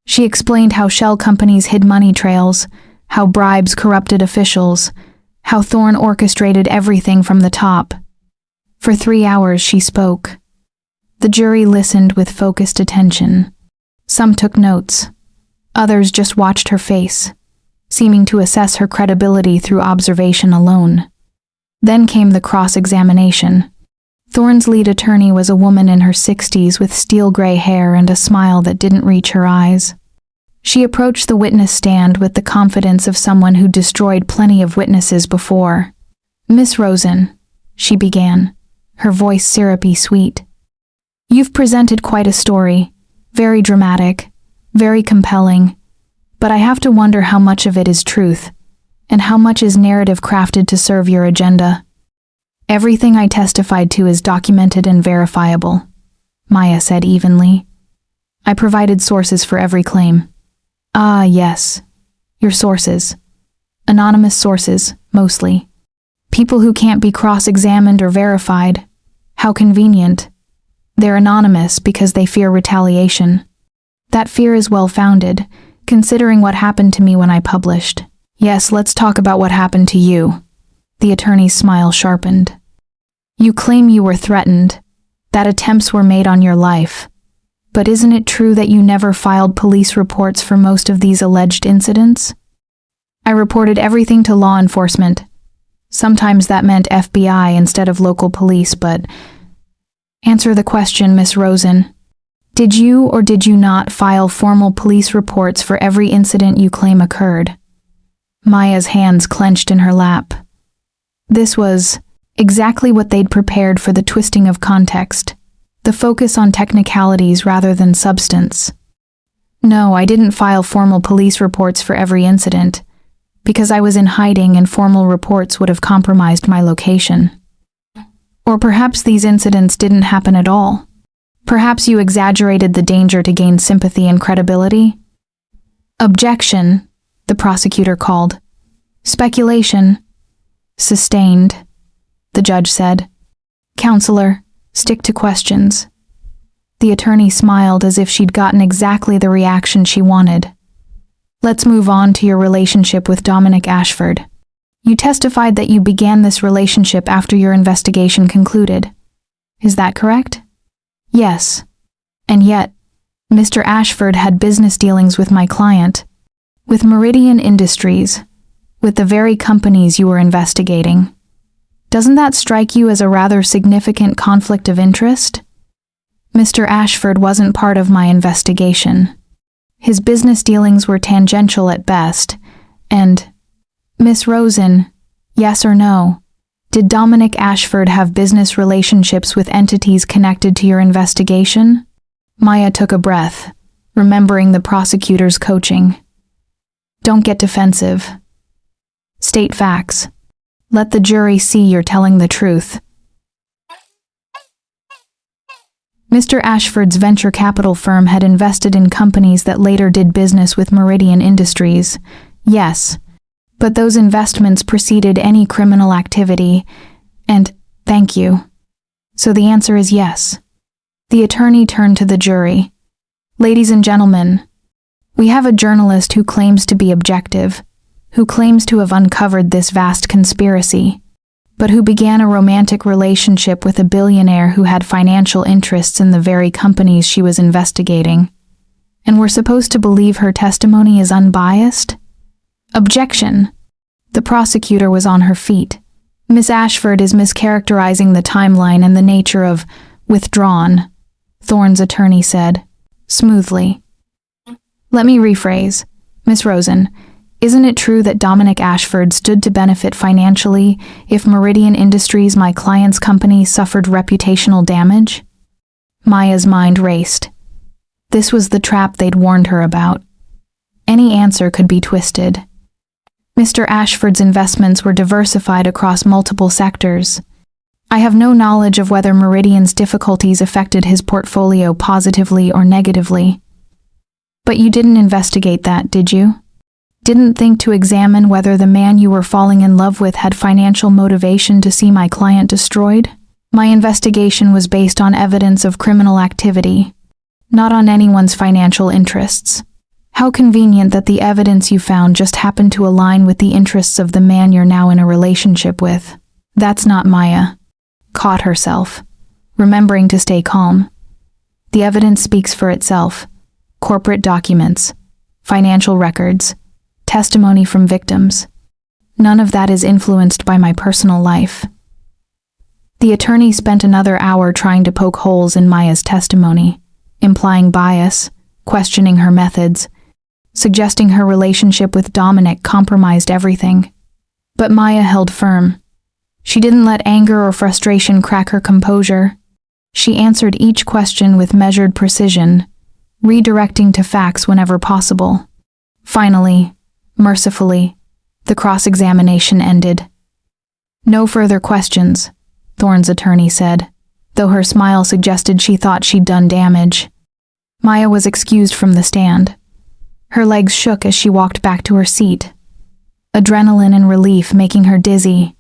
She explained how shell companies hid money trails, how bribes corrupted officials, how Thorne orchestrated everything from the top. For 3 hours she spoke. The jury listened with focused attention. Some took notes. Others just watched her face, seeming to assess her credibility through observation alone. Then came the cross-examination. Thorne's lead attorney was a woman in her 60s with steel-gray hair and a smile that didn't reach her eyes. She approached the witness stand with the confidence of someone who destroyed plenty of witnesses before. "Miss Rosen," she began, her voice syrupy sweet. "You've presented quite a story, very dramatic, very compelling, but I have to wonder how much of it is truth, and how much is narrative crafted to serve your agenda." "Everything I testified to is documented and verifiable," Maya said evenly. "I provided sources for every claim." "Ah, yes. Your sources. Anonymous sources, mostly. People who can't be cross-examined or verified. How convenient. They're anonymous because they fear retaliation. That fear is well-founded, considering what happened to me when I published. Yes, let's talk about what happened to you." The attorney's smile sharpened. "You claim you were threatened, that attempts were made on your life. But isn't it true that you never filed police reports for most of these alleged incidents?" "I reported everything to law enforcement. Sometimes that meant FBI instead of local police, but—" "Answer the question, Miss Rosen. Did you or did you not file formal police reports for every incident you claim occurred?" Maya's hands clenched in her lap. This was exactly what they'd prepared for the twisting of context, the focus on technicalities rather than substance. "No, I didn't file formal police reports for every incident, because I was in hiding and formal reports would have compromised my location. Or perhaps these incidents didn't happen at all. Perhaps you exaggerated the danger to gain sympathy and credibility." "Objection," the prosecutor called. "Speculation." "Sustained," the judge said. "Counselor, stick to questions." The attorney smiled as if she'd gotten exactly the reaction she wanted. "Let's move on to your relationship with Dominic Ashford. You testified that you began this relationship after your investigation concluded. Is that correct?" "Yes. And yet, Mr. Ashford had business dealings with my client, with Meridian Industries, with the very companies you were investigating. Doesn't that strike you as a rather significant conflict of interest?" "Mr. Ashford wasn't part of my investigation. His business dealings were tangential at best, and, Miss Rosen, yes or no, did Dominic Ashford have business relationships with entities connected to your investigation?" Maya took a breath, remembering the prosecutor's coaching. "Don't get defensive. State facts. Let the jury see you're telling the truth." Mr. Ashford's venture capital firm had invested in companies that later did business with Meridian Industries. Yes, but those investments preceded any criminal activity, and thank you. So the answer is yes. The attorney turned to the jury. "Ladies and gentlemen, we have a journalist who claims to be objective, who claims to have uncovered this vast conspiracy, but who began a romantic relationship with a billionaire who had financial interests in the very companies she was investigating. And we're supposed to believe her testimony is unbiased?" "Objection!" The prosecutor was on her feet. "Miss Ashford is mischaracterizing the timeline and the nature of withdrawn," Thorne's attorney said, smoothly. "Let me rephrase. Miss Rosen, isn't it true that Dominic Ashford stood to benefit financially if Meridian Industries, my client's company, suffered reputational damage?" Maya's mind raced. This was the trap they'd warned her about. Any answer could be twisted. Mr. Ashford's investments were diversified across multiple sectors. I have no knowledge of whether Meridian's difficulties affected his portfolio positively or negatively. But you didn't investigate that, did you? Didn't think to examine whether the man you were falling in love with had financial motivation to see my client destroyed? My investigation was based on evidence of criminal activity, not on anyone's financial interests. How convenient that the evidence you found just happened to align with the interests of the man you're now in a relationship with. That's not Maya. Caught herself, remembering to stay calm. The evidence speaks for itself. Corporate documents, financial records, testimony from victims. None of that is influenced by my personal life. The attorney spent another hour trying to poke holes in Maya's testimony, implying bias, questioning her methods, suggesting her relationship with Dominic compromised everything. But Maya held firm. She didn't let anger or frustration crack her composure. She answered each question with measured precision, redirecting to facts whenever possible. Finally, mercifully, the cross-examination ended. No further questions, Thorne's attorney said, though her smile suggested she thought she'd done damage. Maya was excused from the stand. Her legs shook as she walked back to her seat, adrenaline and relief making her dizzy.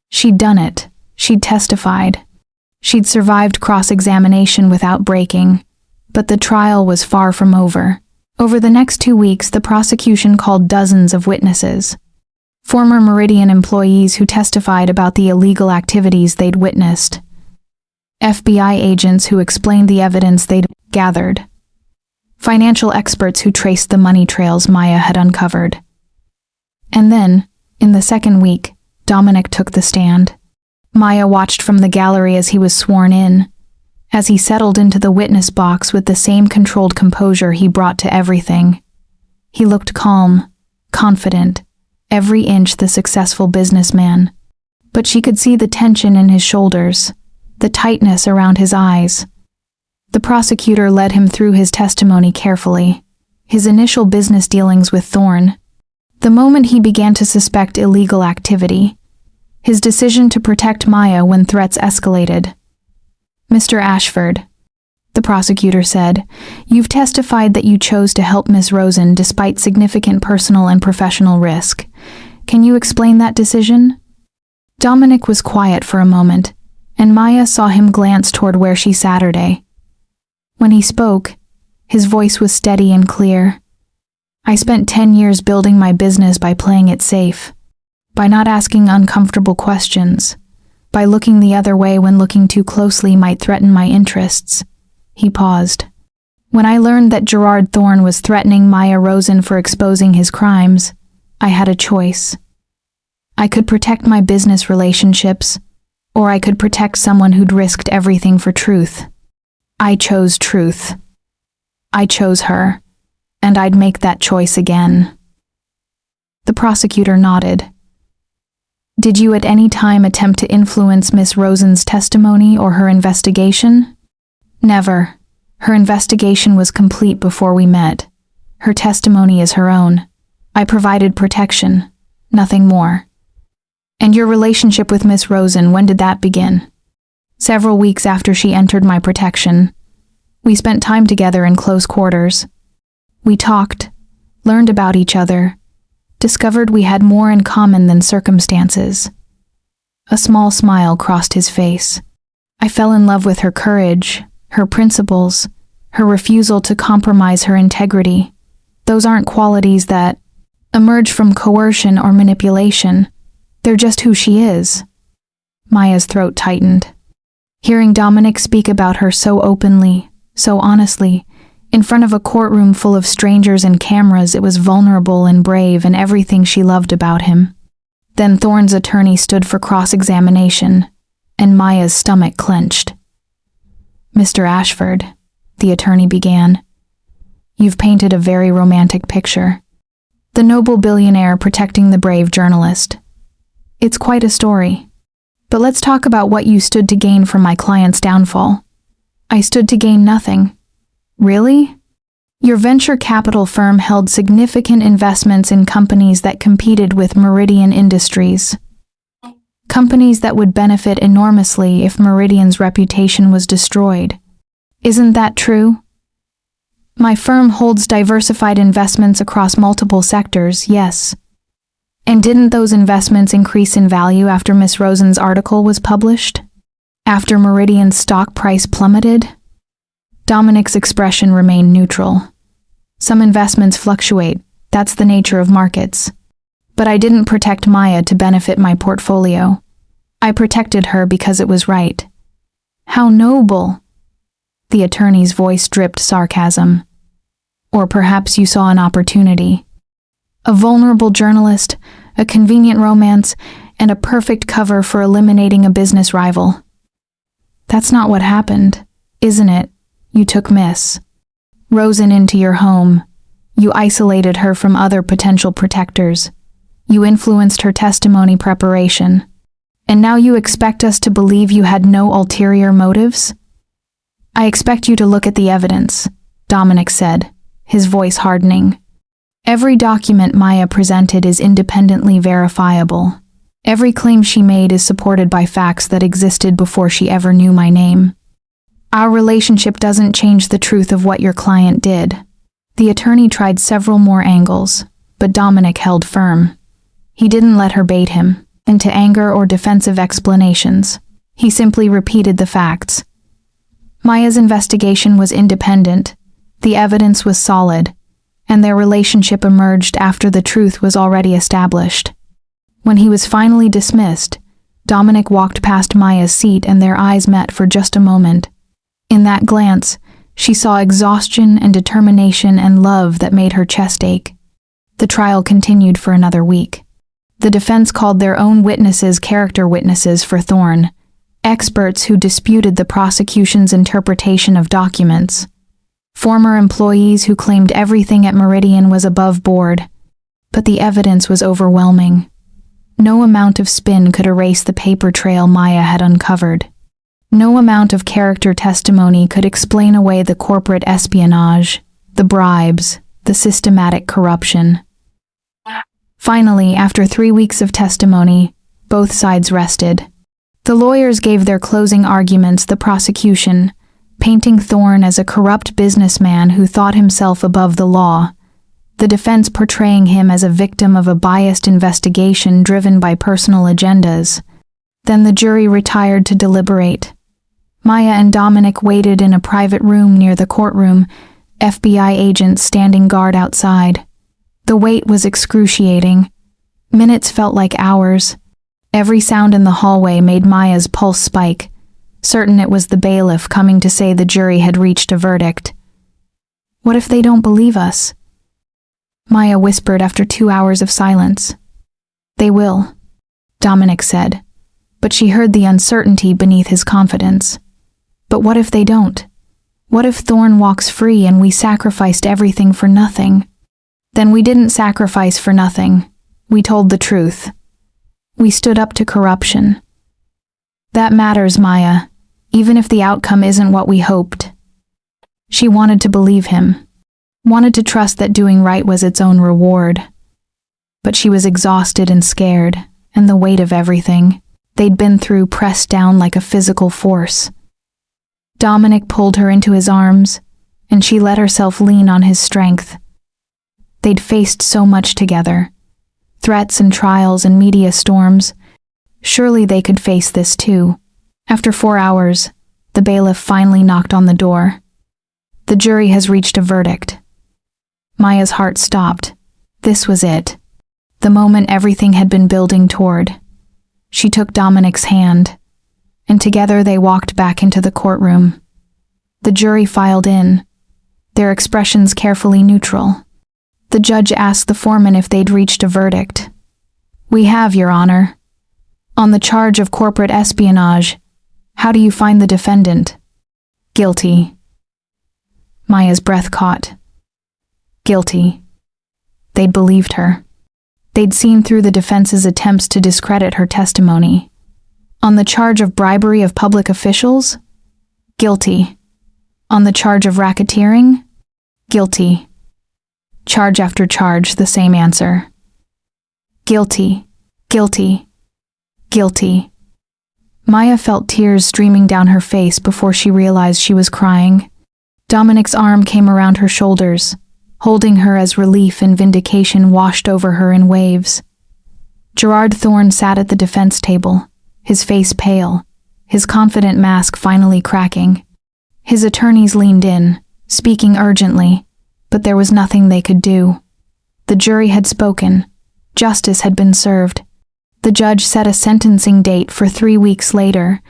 She'd done it. She'd testified. She'd survived cross-examination without breaking, but the trial was far from over. Over the next 2 weeks, the prosecution called dozens of witnesses. Former Meridian employees who testified about the illegal activities they'd witnessed. FBI agents who explained the evidence they'd gathered. Financial experts who traced the money trails Maya had uncovered. And then, in the second week, Dominic took the stand. Maya watched from the gallery as he was sworn in, as he settled into the witness box with the same controlled composure he brought to everything. He looked calm, confident, every inch the successful businessman. But she could see the tension in his shoulders, the tightness around his eyes. The prosecutor led him through his testimony carefully, his initial business dealings with Thorne, the moment he began to suspect illegal activity, his decision to protect Maya when threats escalated. Mr. Ashford, the prosecutor said, you've testified that you chose to help Miss Rosen despite significant personal and professional risk. Can you explain that decision? Dominic was quiet for a moment, and Maya saw him glance toward where she Saturday. When he spoke, his voice was steady and clear. I spent 10 years building my business by playing it safe, by not asking uncomfortable questions, by looking the other way when looking too closely might threaten my interests. He paused. When I learned that Gerard Thorne was threatening Maya Rosen for exposing his crimes, I had a choice. I could protect my business relationships, or I could protect someone who'd risked everything for truth. I chose truth. I chose her, and I'd make that choice again. The prosecutor nodded. Did you at any time attempt to influence Miss Rosen's testimony or her investigation? Never. Her investigation was complete before we met. Her testimony is her own. I provided protection, nothing more. And your relationship with Miss Rosen, when did that begin? Several weeks after she entered my protection. We spent time together in close quarters. We talked, learned about each other, discovered we had more in common than circumstances. A small smile crossed his face. I fell in love with her courage, her principles, her refusal to compromise her integrity. Those aren't qualities that emerge from coercion or manipulation. They're just who she is. Maya's throat tightened. Hearing Dominic speak about her so openly, so honestly, in front of a courtroom full of strangers and cameras, it was vulnerable and brave and everything she loved about him. Then Thorne's attorney stood for cross-examination, and Maya's stomach clenched. Mr. Ashford, the attorney began, you've painted a very romantic picture. The noble billionaire protecting the brave journalist. It's quite a story. But let's talk about what you stood to gain from my client's downfall. I stood to gain nothing. Really? Your venture capital firm held significant investments in companies that competed with Meridian Industries. Companies that would benefit enormously if Meridian's reputation was destroyed. Isn't that true? My firm holds diversified investments across multiple sectors, yes. And didn't those investments increase in value after Miss Rosen's article was published? After Meridian's stock price plummeted? Dominic's expression remained neutral. Some investments fluctuate, that's the nature of markets. But I didn't protect Maya to benefit my portfolio. I protected her because it was right. How noble! The attorney's voice dripped sarcasm. Or perhaps you saw an opportunity. A vulnerable journalist, a convenient romance, and a perfect cover for eliminating a business rival. That's not what happened, isn't it? You took Miss Rosen into your home. You isolated her from other potential protectors. You influenced her testimony preparation. And now you expect us to believe you had no ulterior motives? I expect you to look at the evidence, Dominic said, his voice hardening. Every document Maya presented is independently verifiable. Every claim she made is supported by facts that existed before she ever knew my name. Our relationship doesn't change the truth of what your client did. The attorney tried several more angles, but Dominic held firm. He didn't let her bait him into anger or defensive explanations. He simply repeated the facts. Maya's investigation was independent, the evidence was solid, and their relationship emerged after the truth was already established. When he was finally dismissed, Dominic walked past Maya's seat and their eyes met for just a moment. In that glance, she saw exhaustion and determination and love that made her chest ache. The trial continued for another week. The defense called their own witnesses character witnesses for Thorne, experts who disputed the prosecution's interpretation of documents. Former employees who claimed everything at Meridian was above board, but the evidence was overwhelming. No amount of spin could erase the paper trail Maya had uncovered. No amount of character testimony could explain away the corporate espionage, the bribes, the systematic corruption. Finally, after 3 weeks of testimony, both sides rested. The lawyers gave their closing arguments, the prosecution, painting Thorne as a corrupt businessman who thought himself above the law, the defense portraying him as a victim of a biased investigation driven by personal agendas. Then the jury retired to deliberate. Maya and Dominic waited in a private room near the courtroom, FBI agents standing guard outside. The wait was excruciating. Minutes felt like hours. Every sound in the hallway made Maya's pulse spike, certain it was the bailiff coming to say the jury had reached a verdict. What if they don't believe us? Maya whispered after 2 hours of silence. They will, Dominic said, but she heard the uncertainty beneath his confidence. But what if they don't? What if Thorne walks free and we sacrificed everything for nothing? Then we didn't sacrifice for nothing. We told the truth. We stood up to corruption. That matters, Maya, even if the outcome isn't what we hoped. She wanted to believe him, wanted to trust that doing right was its own reward. But she was exhausted and scared, and the weight of everything they'd been through pressed down like a physical force. Dominic pulled her into his arms, and she let herself lean on his strength. They'd faced so much together. Threats and trials and media storms. Surely they could face this too. After 4 hours, the bailiff finally knocked on the door. The jury has reached a verdict. Maya's heart stopped. This was it. The moment everything had been building toward. She took Dominic's hand, and together they walked back into the courtroom. The jury filed in, their expressions carefully neutral. The judge asked the foreman if they'd reached a verdict. We have, Your Honor. On the charge of corporate espionage, how do you find the defendant? Guilty. Maya's breath caught. Guilty. They'd believed her. They'd seen through the defense's attempts to discredit her testimony. On the charge of bribery of public officials? Guilty. On the charge of racketeering? Guilty. Charge after charge, the same answer. Guilty. Guilty. Guilty. Maya felt tears streaming down her face before she realized she was crying. Dominic's arm came around her shoulders, holding her as relief and vindication washed over her in waves. Gerard Thorne sat at the defense table, his face pale, his confident mask finally cracking. His attorneys leaned in, speaking urgently, but there was nothing they could do. The jury had spoken. Justice had been served. The judge set a sentencing date for 3 weeks later,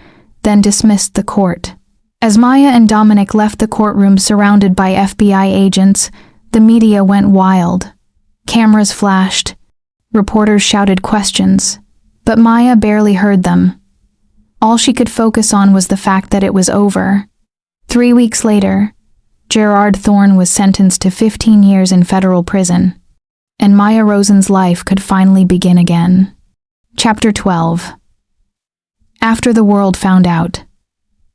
then dismissed the court. As Maya and Dominic left the courtroom surrounded by FBI agents, the media went wild. Cameras flashed. Reporters shouted questions, but Maya barely heard them. All she could focus on was the fact that it was over. 3 weeks later, Gerard Thorne was sentenced to 15 years in federal prison, and Maya Rosen's life could finally begin again. Chapter 12. After the world found out.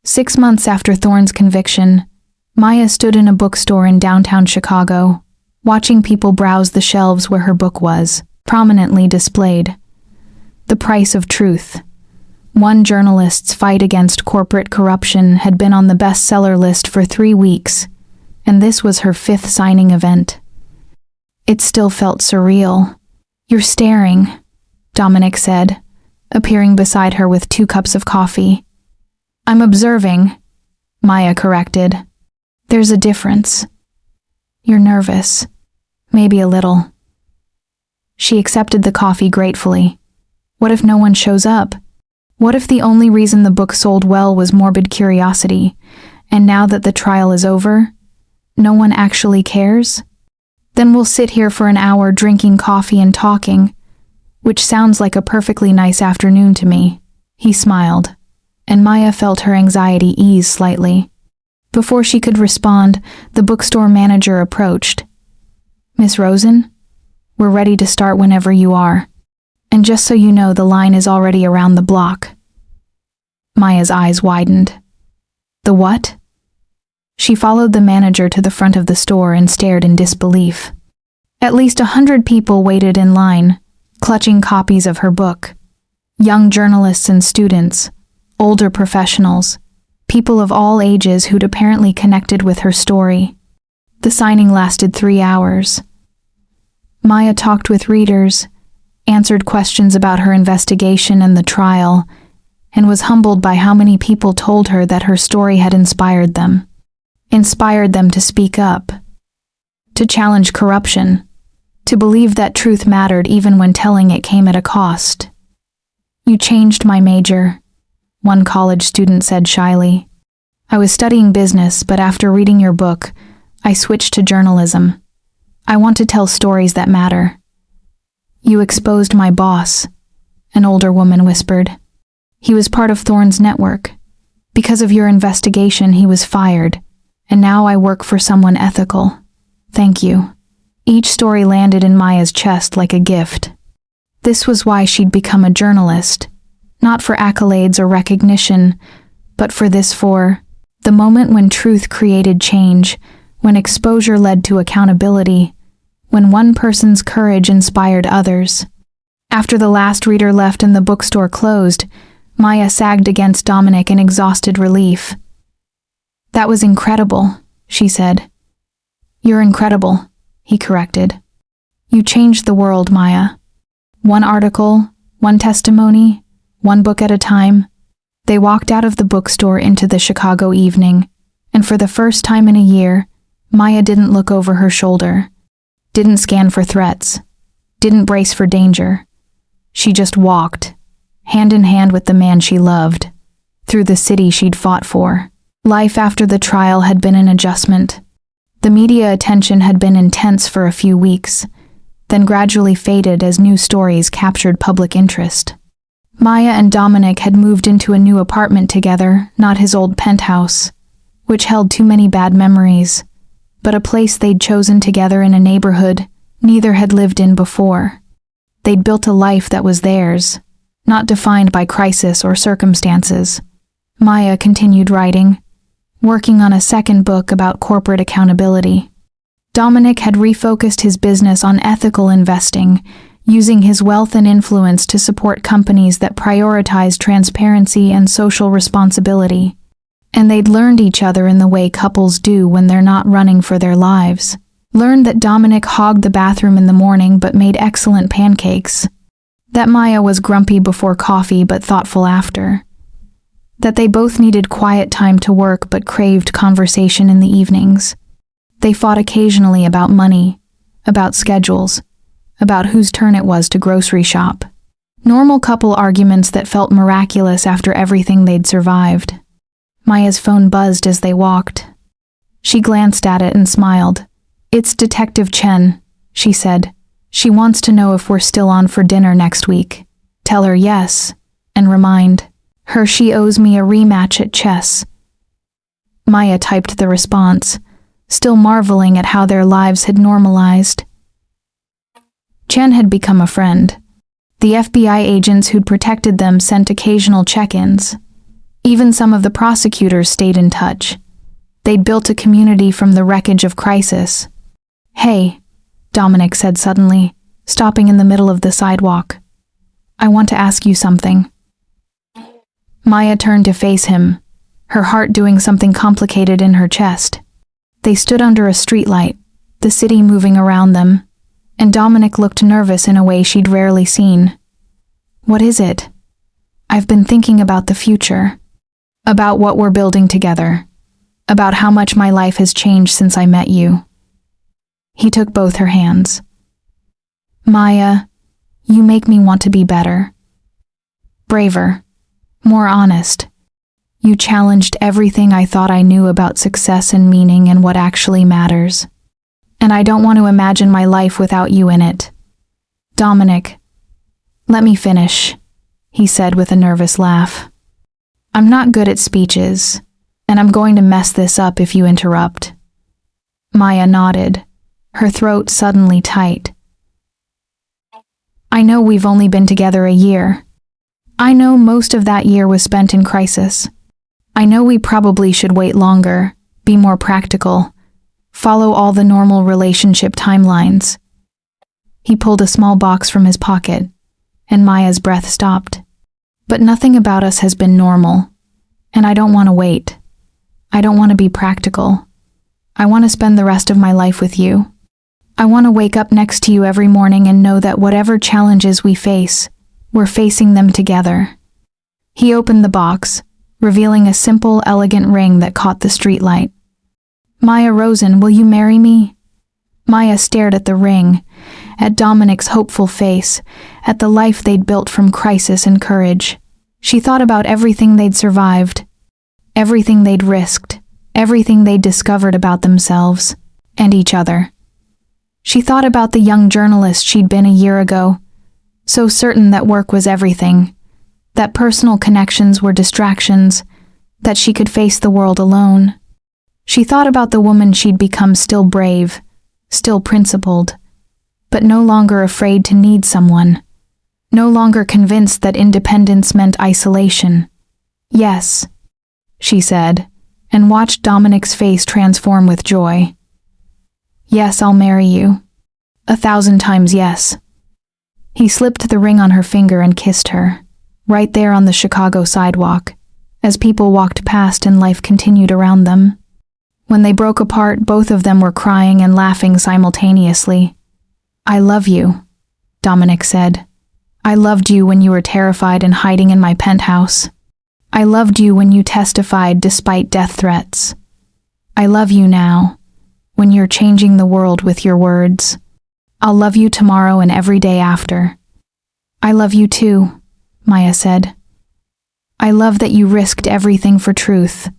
6 months after Thorne's conviction, Maya stood in a bookstore in downtown Chicago, watching people browse the shelves where her book was, prominently displayed. The Price of Truth. One journalist's fight against corporate corruption had been on the bestseller list for 3 weeks, and this was her 5th signing event. It still felt surreal. "You're staring," Dominic said, appearing beside her with 2 cups of coffee. "I'm observing," Maya corrected. "There's a difference. You're nervous. Maybe a little." She accepted the coffee gratefully. What if no one shows up? What if the only reason the book sold well was morbid curiosity, and now that the trial is over, no one actually cares? Then we'll sit here for an hour drinking coffee and talking, which sounds like a perfectly nice afternoon to me. He smiled, and Maya felt her anxiety ease slightly. Before she could respond, the bookstore manager approached. "Miss Rosen, we're ready to start whenever you are. And just so you know, the line is already around the block." Maya's eyes widened. "The what?" She followed the manager to the front of the store and stared in disbelief. At least 100 people waited in line, clutching copies of her book. Young journalists and students, older professionals, people of all ages who'd apparently connected with her story. The signing lasted 3 hours. Maya talked with readers, answered questions about her investigation and the trial, and was humbled by how many people told her that her story had inspired them. Inspired them to speak up, to challenge corruption, to believe that truth mattered even when telling it came at a cost. "You changed my major," one college student said shyly. "I was studying business, but after reading your book, I switched to journalism. I want to tell stories that matter." "You exposed my boss," an older woman whispered. "He was part of Thorne's network. Because of your investigation, he was fired, and now I work for someone ethical. Thank you." Each story landed in Maya's chest like a gift. This was why she'd become a journalist, not for accolades or recognition, but for the moment when truth created change, when exposure led to accountability, when one person's courage inspired others. After the last reader left and the bookstore closed, Maya sagged against Dominic in exhausted relief. "That was incredible," she said. "You're incredible," he corrected. "You changed the world, Maya. One article, one testimony, one book at a time." They walked out of the bookstore into the Chicago evening, and for the first time in a year, Maya didn't look over her shoulder, didn't scan for threats, didn't brace for danger. She just walked, hand in hand with the man she loved, through the city she'd fought for. Life after the trial had been an adjustment. The media attention had been intense for a few weeks, then gradually faded as new stories captured public interest. Maya and Dominic had moved into a new apartment together, not his old penthouse, which held too many bad memories, but a place they'd chosen together in a neighborhood neither had lived in before. They'd built a life that was theirs, not defined by crisis or circumstances. Maya continued writing, working on a second book about corporate accountability. Dominic had refocused his business on ethical investing, using his wealth and influence to support companies that prioritize transparency and social responsibility. And they'd learned each other in the way couples do when they're not running for their lives. Learned that Dominic hogged the bathroom in the morning but made excellent pancakes. That Maya was grumpy before coffee but thoughtful after. That they both needed quiet time to work but craved conversation in the evenings. They fought occasionally about money, about schedules, about whose turn it was to grocery shop. Normal couple arguments that felt miraculous after everything they'd survived. Maya's phone buzzed as they walked. She glanced at it and smiled. "It's Detective Chen," she said. "She wants to know if we're still on for dinner next week. Tell her yes, and remind her she owes me a rematch at chess." Maya typed the response, still marveling at how their lives had normalized. Chen had become a friend. The FBI agents who'd protected them sent occasional check-ins. Even some of the prosecutors stayed in touch. They'd built a community from the wreckage of crisis. "Hey," Dominic said suddenly, stopping in the middle of the sidewalk. "I want to ask you something." Maya turned to face him, her heart doing something complicated in her chest. They stood under a streetlight, the city moving around them, and Dominic looked nervous in a way she'd rarely seen. "What is it?" "I've been thinking about the future. About what we're building together. About how much my life has changed since I met you." He took both her hands. "Maya, you make me want to be better. Braver. More honest. You challenged everything I thought I knew about success and meaning and what actually matters. And I don't want to imagine my life without you in it." "Dominic, let me finish," he said with a nervous laugh. "I'm not good at speeches, and I'm going to mess this up if you interrupt." Maya nodded, her throat suddenly tight. "I know we've only been together a year. I know most of that year was spent in crisis. I know we probably should wait longer, be more practical, follow all the normal relationship timelines." He pulled a small box from his pocket, and Maya's breath stopped. "But nothing about us has been normal, and I don't want to wait. I don't want to be practical. I want to spend the rest of my life with you. I want to wake up next to you every morning and know that whatever challenges we face, we're facing them together." He opened the box, revealing a simple, elegant ring that caught the streetlight. "Maya Rosen, will you marry me?" Maya stared at the ring, at Dominic's hopeful face, at the life they'd built from crisis and courage. She thought about everything they'd survived, everything they'd risked, everything they'd discovered about themselves and each other. She thought about the young journalist she'd been a year ago, so certain that work was everything, that personal connections were distractions, that she could face the world alone. She thought about the woman she'd become, still brave, still principled, but no longer afraid to need someone, no longer convinced that independence meant isolation. "Yes," she said, and watched Dominic's face transform with joy. "Yes, I'll marry you. 1,000 times yes." He slipped the ring on her finger and kissed her, right there on the Chicago sidewalk, as people walked past and life continued around them. When they broke apart, both of them were crying and laughing simultaneously. "I love you," Dominic said. "I loved you when you were terrified and hiding in my penthouse. I loved you when you testified despite death threats. I love you now, when you're changing the world with your words. I'll love you tomorrow and every day after." "I love you too," Maya said. "I love that you risked everything for truth.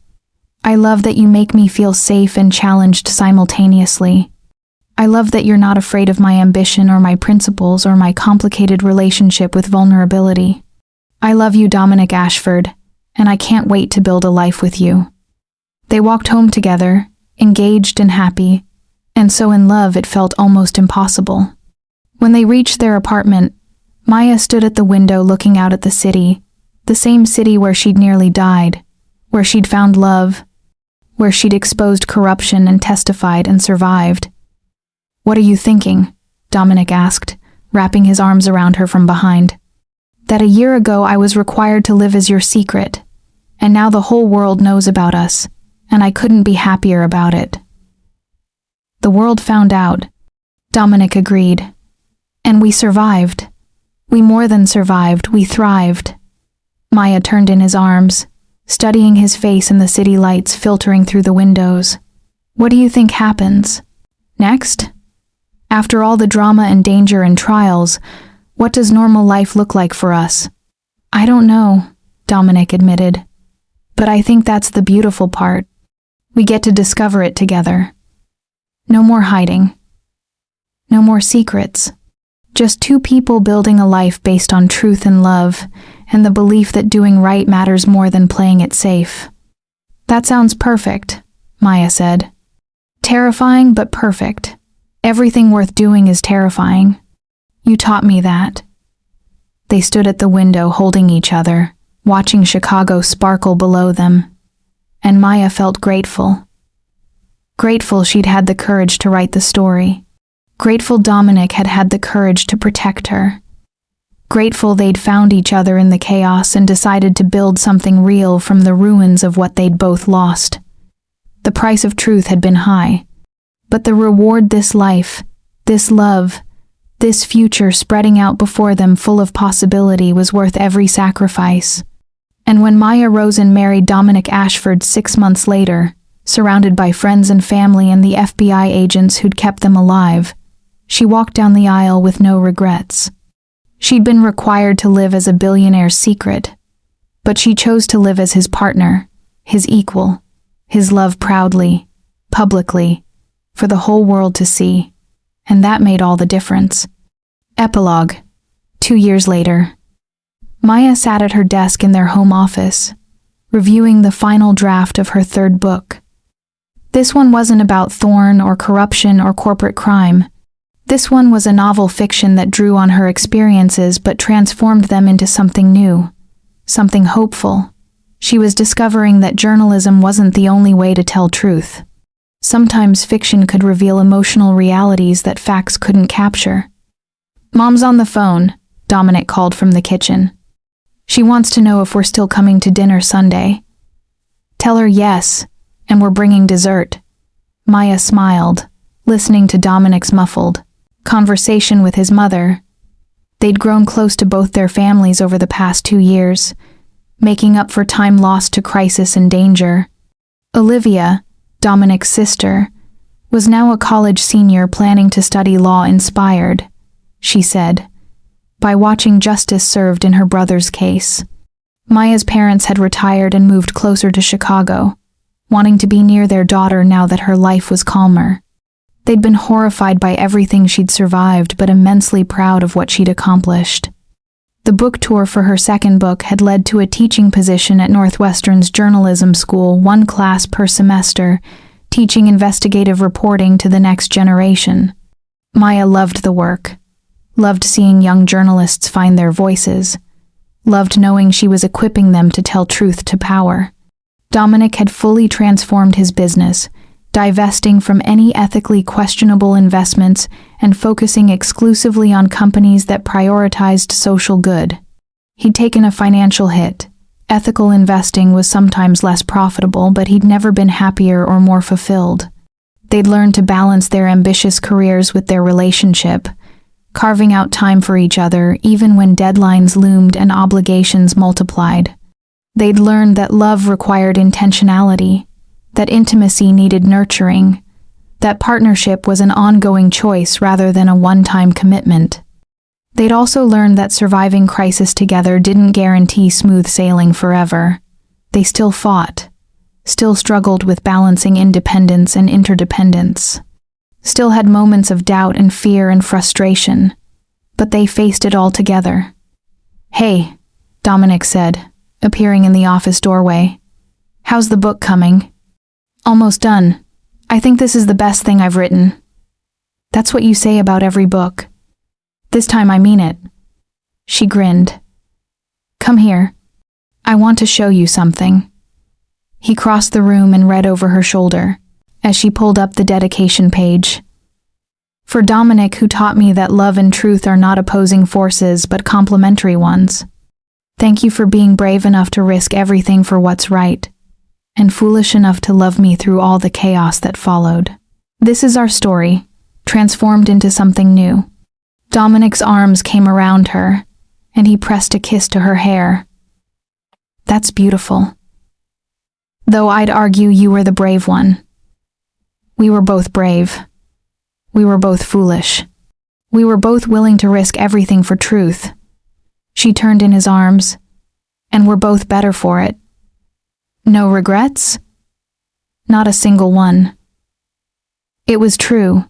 I love that you make me feel safe and challenged simultaneously. I love that you're not afraid of my ambition or my principles or my complicated relationship with vulnerability. I love you, Dominic Ashford, and I can't wait to build a life with you." They walked home together, engaged and happy, and so in love it felt almost impossible. When they reached their apartment, Maya stood at the window looking out at the same city where she'd nearly died, where she'd found love, where she'd exposed corruption and testified and survived. "What are you thinking?" Dominic asked, wrapping his arms around her from behind. "That a year ago I was required to live as your secret, and now the whole world knows about us, and I couldn't be happier about it." "The world found out," Dominic agreed. "And we survived. We more than survived, we thrived." Maya turned in his arms, studying his face in the city lights filtering through the windows. "What do you think happens next? After all the drama and danger and trials, what does normal life look like for us?" "I don't know," Dominic admitted. "But I think that's the beautiful part. We get to discover it together. No more hiding. No more secrets. Just two people building a life based on truth and love, and the belief that doing right matters more than playing it safe." "That sounds perfect," Maya said. "Terrifying, but perfect. Everything worth doing is terrifying. You taught me that." They stood at the window holding each other, watching Chicago sparkle below them. And Maya felt grateful. Grateful she'd had the courage to write the story. Grateful Dominic had had the courage to protect her. Grateful they'd found each other in the chaos and decided to build something real from the ruins of what they'd both lost. The price of truth had been high, but the reward, this life, this love, this future spreading out before them full of possibility, was worth every sacrifice. And when Maya Rosen married Dominic Ashford 6 months later, surrounded by friends and family and the FBI agents who'd kept them alive, she walked down the aisle with no regrets. She'd been required to live as a billionaire's secret, but she chose to live as his partner, his equal, his love proudly, publicly, for the whole world to see, and that made all the difference. Epilogue. 2 years later. Maya sat at her desk in their home office, reviewing the final draft of her 3rd book. This one wasn't about Thorne or corruption or corporate crime. This one was a novel fiction that drew on her experiences but transformed them into something new, something hopeful. She was discovering that journalism wasn't the only way to tell truth. Sometimes fiction could reveal emotional realities that facts couldn't capture. "Mom's on the phone," Dominic called from the kitchen. "She wants to know if we're still coming to dinner Sunday." "Tell her yes, and we're bringing dessert." Maya smiled, listening to Dominic's muffled conversation with his mother. They'd grown close to both their families over the past 2 years, making up for time lost to crisis and danger. Olivia, Dominic's sister, was now a college senior planning to study law, inspired, she said, by watching justice served in her brother's case. Maya's parents had retired and moved closer to Chicago, wanting to be near their daughter now that her life was calmer. They'd been horrified by everything she'd survived, but immensely proud of what she'd accomplished. The book tour for her 2nd book had led to a teaching position at Northwestern's journalism school, 1 class per semester, teaching investigative reporting to the next generation. Maya loved the work, loved seeing young journalists find their voices, loved knowing she was equipping them to tell truth to power. Dominic had fully transformed his business, divesting from any ethically questionable investments and focusing exclusively on companies that prioritized social good. He'd taken a financial hit. Ethical investing was sometimes less profitable, but he'd never been happier or more fulfilled. They'd learned to balance their ambitious careers with their relationship, carving out time for each other even when deadlines loomed and obligations multiplied. They'd learned that love required intentionality, that intimacy needed nurturing, that partnership was an ongoing choice rather than a one-time commitment. They'd also learned that surviving crisis together didn't guarantee smooth sailing forever. They still fought, still struggled with balancing independence and interdependence, still had moments of doubt and fear and frustration, but they faced it all together. "Hey," Dominic said, appearing in the office doorway. "How's the book coming?" "Almost done. I think this is the best thing I've written." "That's what you say about every book." "This time I mean it." She grinned. "Come here. I want to show you something." He crossed the room and read over her shoulder as she pulled up the dedication page. For Dominic, who taught me that love and truth are not opposing forces but complementary ones. Thank you for being brave enough to risk everything for what's right, and foolish enough to love me through all the chaos that followed. This is our story, transformed into something new. Dominic's arms came around her, and he pressed a kiss to her hair. That's beautiful. Though I'd argue you were the brave one. We were both brave. We were both foolish. We were both willing to risk everything for truth. She turned in his arms, and we're both better for it. No regrets? Not a single one. It was true.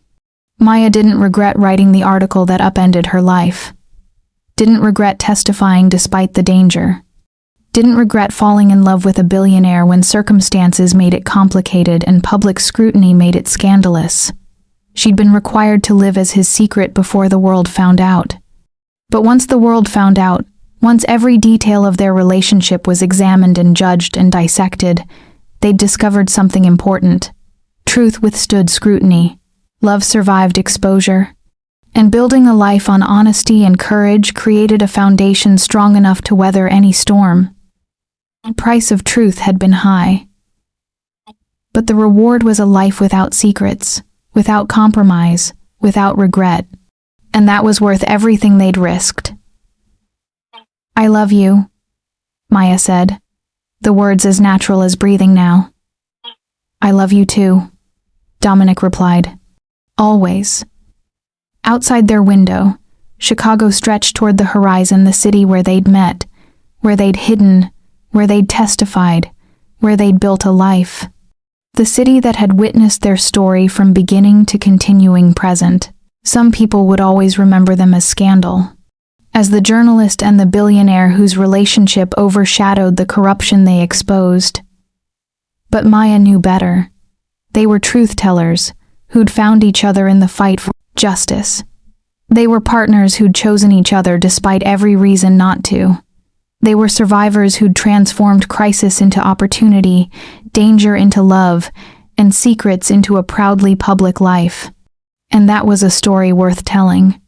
Maya didn't regret writing the article that upended her life. Didn't regret testifying despite the danger. Didn't regret falling in love with a billionaire when circumstances made it complicated and public scrutiny made it scandalous. She'd been required to live as his secret before the world found out. But once the world found out, once every detail of their relationship was examined and judged and dissected, they'd discovered something important. Truth withstood scrutiny. Love survived exposure. And building a life on honesty and courage created a foundation strong enough to weather any storm. The price of truth had been high. But the reward was a life without secrets, without compromise, without regret. And that was worth everything they'd risked. I love you, Maya said, the words as natural as breathing now. I love you too, Dominic replied. Always. Outside their window, Chicago stretched toward the horizon, the city where they'd met, where they'd hidden, where they'd testified, where they'd built a life. The city that had witnessed their story from beginning to continuing present. Some people would always remember them as Scandal, as the journalist and the billionaire whose relationship overshadowed the corruption they exposed. But Maya knew better. They were truth-tellers who'd found each other in the fight for justice. They were partners who'd chosen each other despite every reason not to. They were survivors who'd transformed crisis into opportunity, danger into love, and secrets into a proudly public life. And that was a story worth telling.